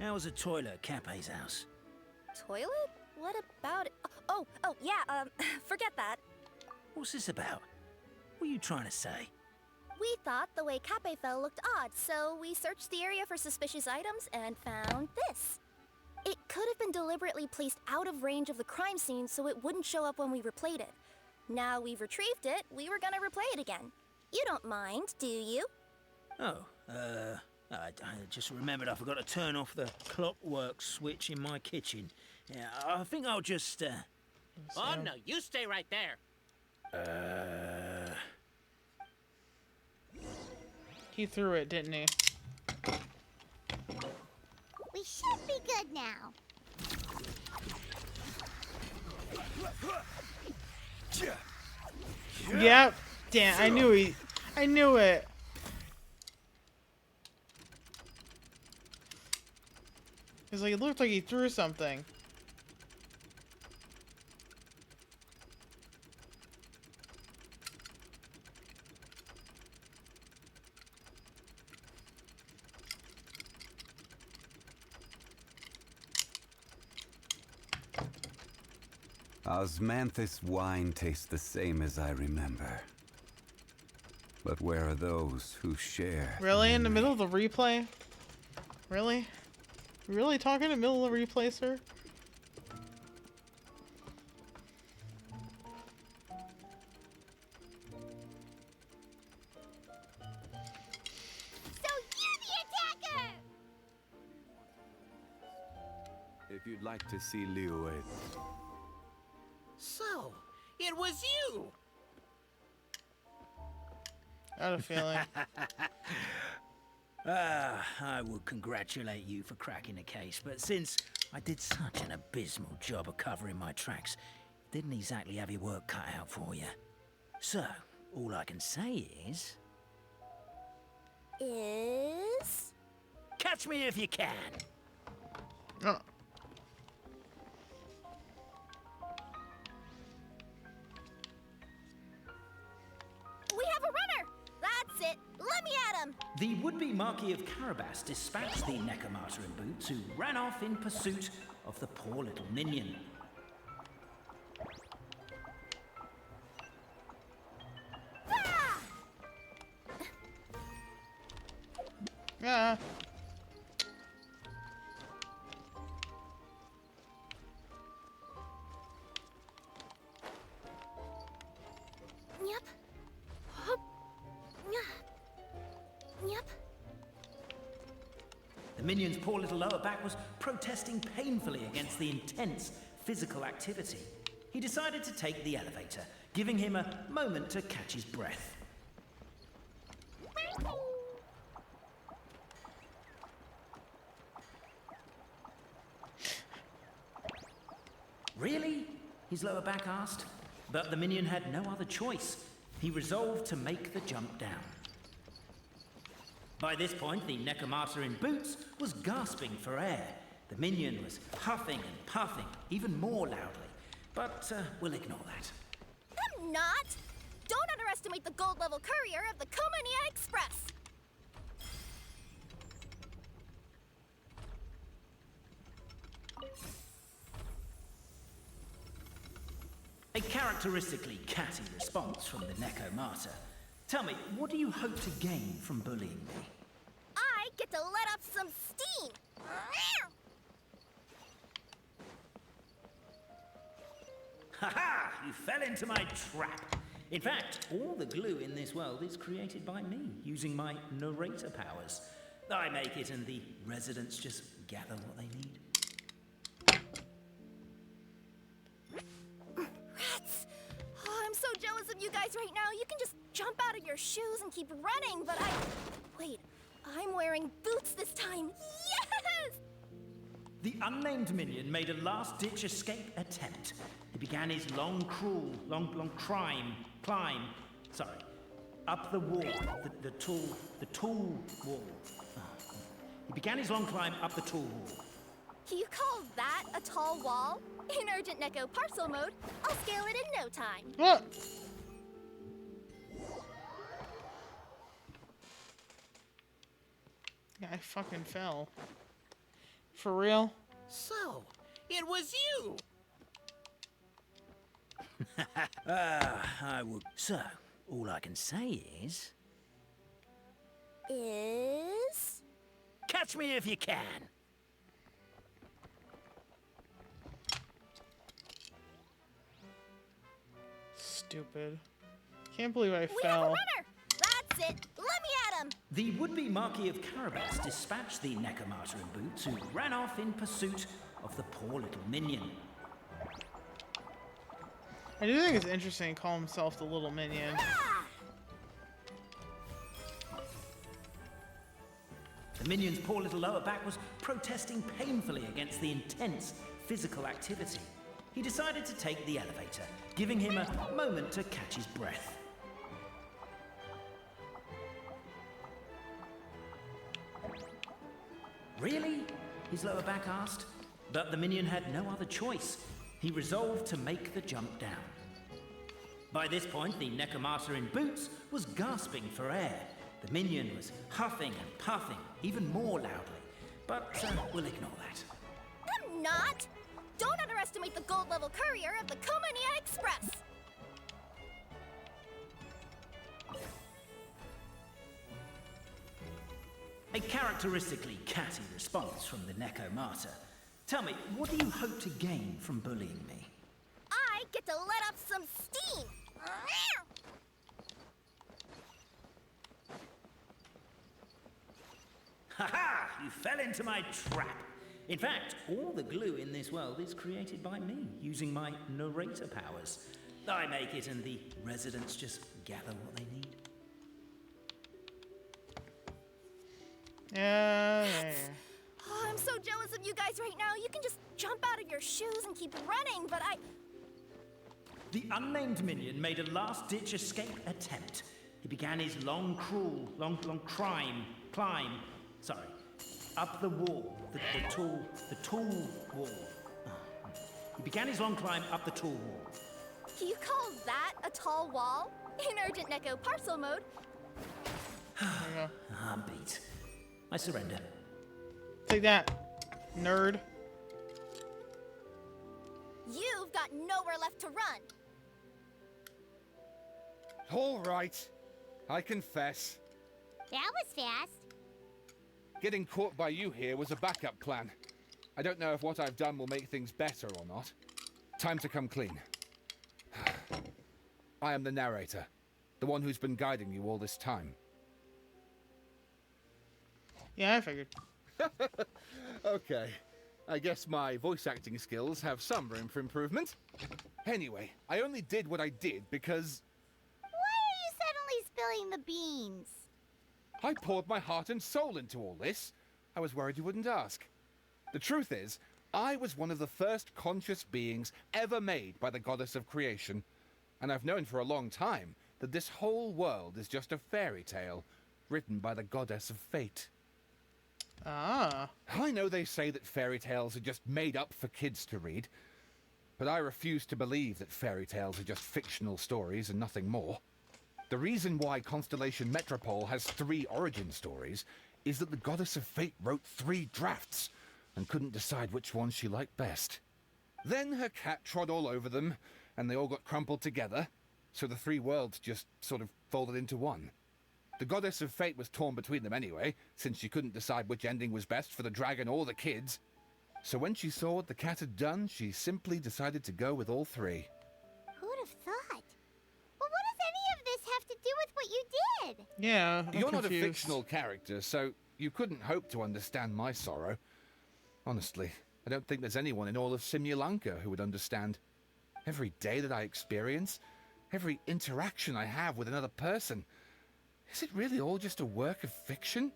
How was the toilet at Cape's house?
Toilet? What about it? Oh, yeah, forget that.
What's this about? What are you trying to say?
We thought the way Cape fell looked odd, so we searched the area for suspicious items and found this. It could have been deliberately placed out of range of the crime scene so it wouldn't show up when we replayed it. Now we've retrieved it, we were gonna replay it again. You don't mind, do you?
Oh, I just remembered I forgot to turn off the clockwork switch in my kitchen. Yeah, I think I'll just,
Oh, no, you stay right there.
He threw it, didn't he?
We should be good now.
Yep. Damn, I knew it. It's like, it looked like he threw something.
Osmanthus wine tastes the same as I remember. But where are those who share?
Really? In the middle of the replay? Really? Really talking in the middle of the replay, sir?
So you're the attacker!
If you'd like to see Liu,
So, it was you!
I had a feeling.
I would congratulate you for cracking the case, but since I did such an abysmal job of covering my tracks, didn't exactly have your work cut out for you. So, all I can say is... Catch me if you can!
Oh.
We have a runner! That's it! Let me at him!
The would-be Marquis of Carabas dispatched the Necromancer in boots, who ran off in pursuit of the poor little minion.
Yeah.
Yep. Hup. Yep.
The minion's poor little lower back was protesting painfully against the intense physical activity. He decided to take the elevator, giving him a moment to catch his breath. Really? His lower back asked. But the minion had no other choice. He resolved to make the jump down. By this point, the Necromancer in boots was gasping for air. The minion was huffing and puffing, even more loudly. But we'll ignore that.
I'm not! Don't underestimate the gold-level courier of the Komania Express!
A characteristically catty response from the Necromancer. Tell me, what do you hope to gain from bullying me?
I get to let off some steam!
Ha-ha! You fell into my trap. In fact, all the glue in this world is created by me, using my narrator powers. I make it and the residents just gather what they need.
Rats! guys right now, you can just jump out of your shoes and keep running, but Wait, I'm wearing boots this time. Yes!
The unnamed minion made a last-ditch escape attempt. He began his long climb, up the wall, the tall wall. He began his long climb up the tall wall.
You call that a tall wall? In urgent Neko parcel mode, I'll scale it in no time.
What? Yeah, I fucking fell. For real?
So, it was you!
I would. So, all I can say is. Catch me if you can!
Stupid. Can't believe I
We
fell.
have a runner! That's it! Let me at him!
The would-be Marquis of Carabas dispatched the Necomata in boots, who ran off in pursuit of the poor little minion.
I do think it's interesting to call himself the little minion.
The minion's poor little lower back was protesting painfully against the intense physical activity. He decided to take the elevator, giving him a moment to catch his breath. Really? His lower back asked. But the minion had no other choice. He resolved to make the jump down. By this point, the Necomata in boots was gasping for air. The minion was huffing and puffing, even more loudly. But we'll ignore that.
I'm not! Don't underestimate the gold-level courier of the Komania Express!
A characteristically catty response from the Necomata. Tell me, what do you hope to gain from bullying me?
I get to let off some steam!
Ha-ha! You fell into my trap. In fact, all the glue in this world is created by me, using my narrator powers. I make it and the residents just gather what they need.
Yeah.
Oh, I'm so jealous of you guys right now. You can just jump out of your shoes and keep running, but
The unnamed minion made a last-ditch escape attempt. He began his long climb, up the wall, the tall wall. He began his long climb up the tall wall.
You call that a tall wall? In urgent Neko parcel mode,
I'm beat. I surrender.
Take that, nerd.
you've got nowhere left to run.
All right. I confess.
That was fast.
Getting caught by you here was a backup plan. I don't know if what I've done will make things better or not. Time to come clean. I am the narrator, the one who's been guiding you all this time.
Yeah, I figured.
Okay. I guess my voice acting skills have some room for improvement. Anyway, I only did what I did because
Why are you suddenly spilling the beans?
I poured my heart and soul into all this. I was worried you wouldn't ask. The truth is, I was one of the first conscious beings ever made by the goddess of creation. And I've known for a long time that this whole world is just a fairy tale written by the goddess of fate.
Ah.
I know they say that fairy tales are just made up for kids to read, but I refuse to believe that fairy tales are just fictional stories and nothing more. The reason why Constellation Metropole has 3 origin stories is that the goddess of fate wrote 3 drafts and couldn't decide which one she liked best. Then her cat trod all over them, and they all got crumpled together, so the 3 worlds just sort of folded into one. The goddess of fate was torn between them anyway, since she couldn't decide which ending was best for the dragon or the kids. So when she saw what the cat had done, she simply decided to go with all 3.
Who'd have thought? Well, what does any of this have to do with what you did?
Yeah, I'm
You're not a
confused.
fictional character, so you couldn't hope to understand my sorrow. Honestly, I don't think there's anyone in all of Simulanka who would understand. Every day that I experience, every interaction I have with another person. Is it really all just a work of fiction?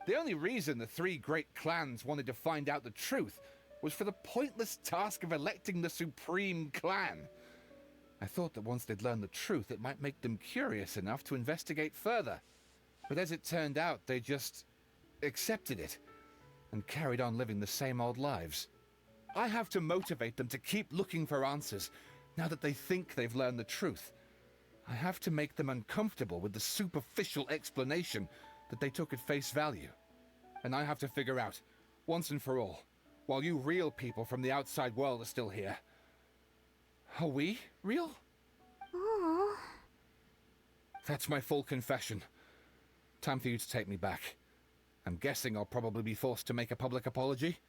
The only reason the three great clans wanted to find out the truth was for the pointless task of electing the supreme clan. I thought that once they'd learned the truth, it might make them curious enough to investigate further. But as it turned out, they just accepted it and carried on living the same old lives. I have to motivate them to keep looking for answers now that they think they've learned the truth. I have to make them uncomfortable with the superficial explanation that they took at face value. And I have to figure out, once and for all, while you real people from the outside world are still here, are we real?
Oh.
That's my full confession. Time for you to take me back. I'm guessing I'll probably be forced to make a public apology,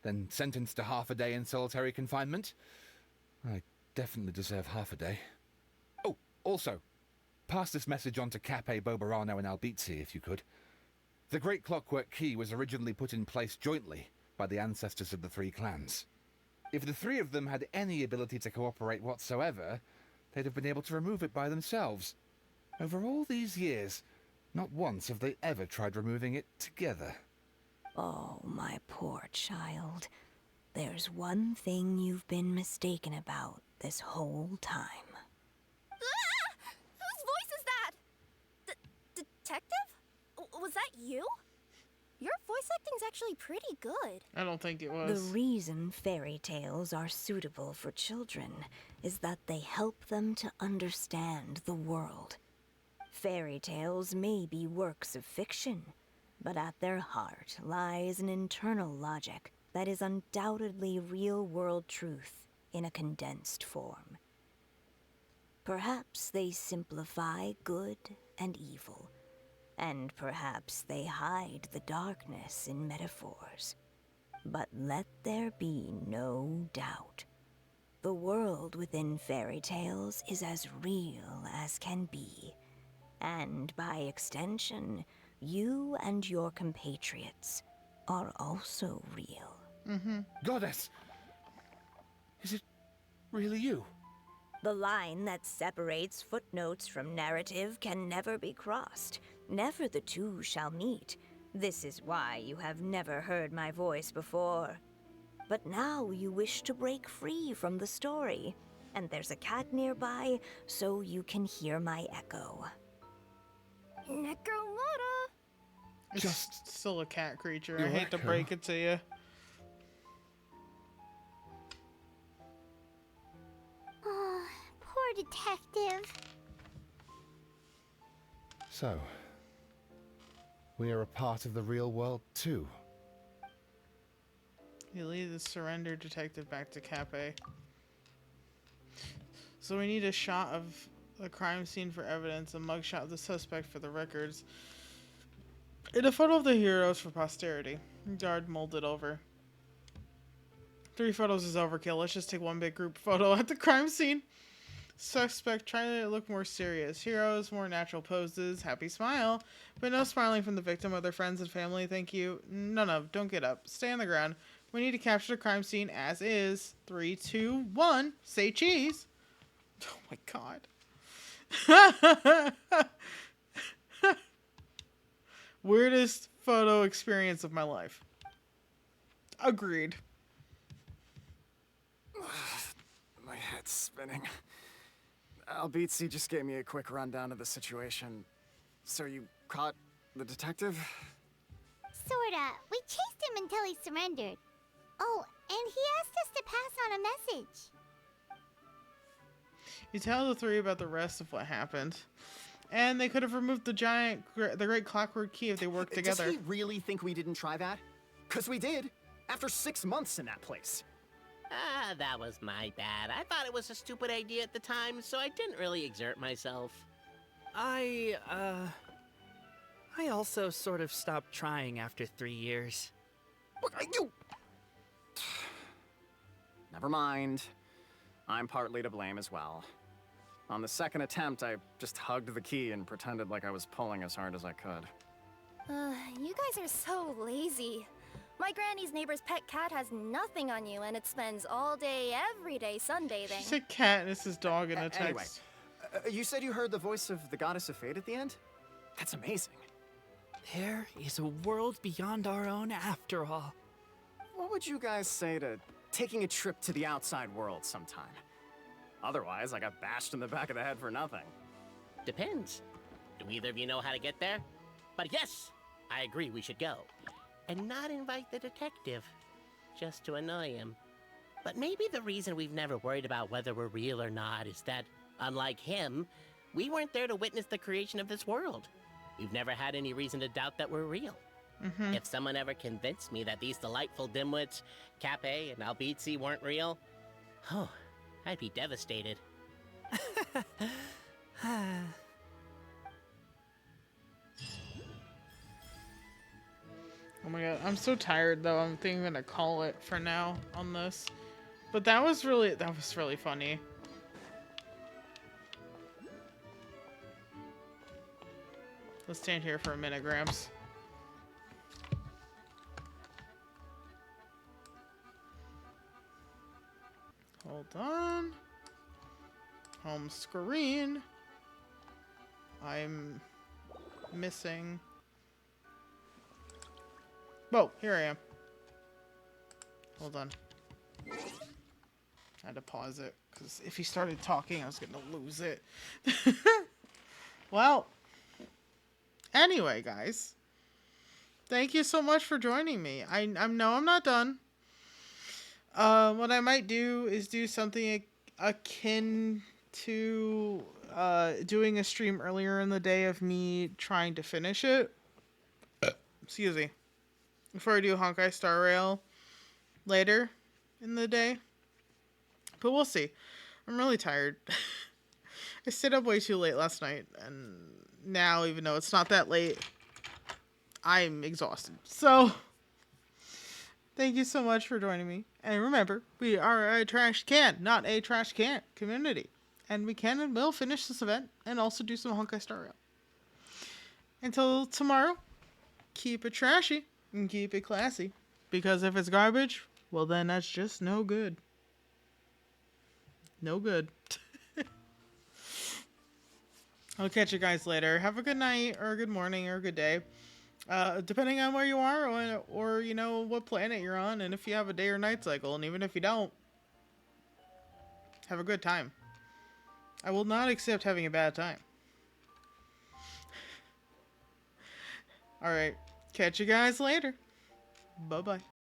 then sentenced to half a day in solitary confinement. I definitely deserve half a day. Oh, also, pass this message on to Cape, Bobarano, and Albizzi, if you could. The Great Clockwork Key was originally put in place jointly by the ancestors of the three clans. If the three of them had any ability to cooperate whatsoever, they'd have been able to remove it by themselves. Over all these years, not once have they ever tried removing it together.
Oh, my poor child. There's one thing you've been mistaken about this whole time.
Ah! Whose voice is that? Detective? Was that you? Your voice acting's actually pretty good.
I don't think it was.
The reason fairy tales are suitable for children is that they help them to understand the world. Fairy tales may be works of fiction, but at their heart lies an internal logic that is undoubtedly real-world truth in a condensed form. Perhaps they simplify good and evil, and perhaps they hide the darkness in metaphors. But let there be no doubt. The world within fairy tales is as real as can be. And by extension, you and your compatriots are also real.
Goddess! Is it really you?
The line that separates footnotes from narrative can never be crossed. Never the two shall meet. This is why you have never heard my voice before. But now you wish to break free from the story, and there's a cat nearby, so you can hear my echo.
Necromora!
It's still a cat creature.
Your
I hate to
echo.
break it to you.
Oh, poor detective.
So, we are a part of the real world too.
You lead the surrendered detective back to Cape. So we need a shot of the crime scene for evidence, a mugshot of the suspect for the records, and a photo of the heroes for posterity. Guard molded over. 3 photos is overkill. Let's just take one big group photo at the crime scene. Suspect trying to look more serious. Heroes, more natural poses. Happy smile. But no smiling from the victim or their friends and family. Thank you. No. Don't get up. Stay on the ground. We need to capture the crime scene as is. 3, 2, 1. Say cheese. Oh my god. Weirdest photo experience of my life. Agreed.
My head's spinning. Albizzi just gave me a quick rundown of the situation. So you caught the detective?
Sorta. We chased him until he surrendered. Oh, and he asked us to pass on a message.
You tell the 3 about the rest of what happened. And they could have removed the great clockwork key if they worked together.
Does he really think we didn't try that? 'Cause we did. After 6 months in that place.
Ah, that was my bad. I thought it was a stupid idea at the time, so I didn't really exert myself.
I also sort of stopped trying after 3 years.
You... Never mind. I'm partly to blame as well. On the second attempt, I just hugged the key and pretended like I was pulling as hard as I could.
You guys are so lazy. My granny's neighbor's pet cat has nothing on you, and it spends all day, every day sunbathing.
She said cat and it's his dog in a text.
Anyway, You said you heard the voice of the Goddess of Fate at the end? That's amazing.
There is a world beyond our own after all.
What would you guys say to taking a trip to the outside world sometime? Otherwise, I got bashed in the back of the head for nothing.
Depends. Do either of you know how to get there? But yes, I agree we should go. And not invite the detective, just to annoy him. But maybe the reason we've never worried about whether we're real or not is that, unlike him, we weren't there to witness the creation of this world. We've never had any reason to doubt that we're real. If someone ever convinced me that these delightful dimwits, Cape and Albizzi, weren't real, oh, I'd be devastated.
Oh my god, I'm so tired though. I'm thinking I'm gonna call it for now on this. But that was really funny. Let's stand here for a minute, Gramps. Hold on. Home screen. I'm missing. Whoa, here I am. Hold on. I had to pause it, because if he started talking, I was going to lose it. Well, anyway, guys. Thank you so much for joining me. I know I'm not done. What I might do is do something akin to doing a stream earlier in the day of me trying to finish it. Excuse me. Before I do Honkai Star Rail later in the day. But we'll see. I'm really tired. I stayed up way too late last night, and now, even though it's not that late, I'm exhausted. So, thank you so much for joining me. And remember, we are a trash can, not a trash can community. And we can and will finish this event and also do some Honkai Star Rail. Until tomorrow, keep it trashy and keep it classy. Because if it's garbage, well then that's just no good. No good. I'll catch you guys later. Have a good night, or a good morning, or a good day. Depending on where you are, or you know, what planet you're on, and if you have a day or night cycle, and even if you don't, have a good time. I will not accept having a bad time. Alright, catch you guys later. Bye-bye.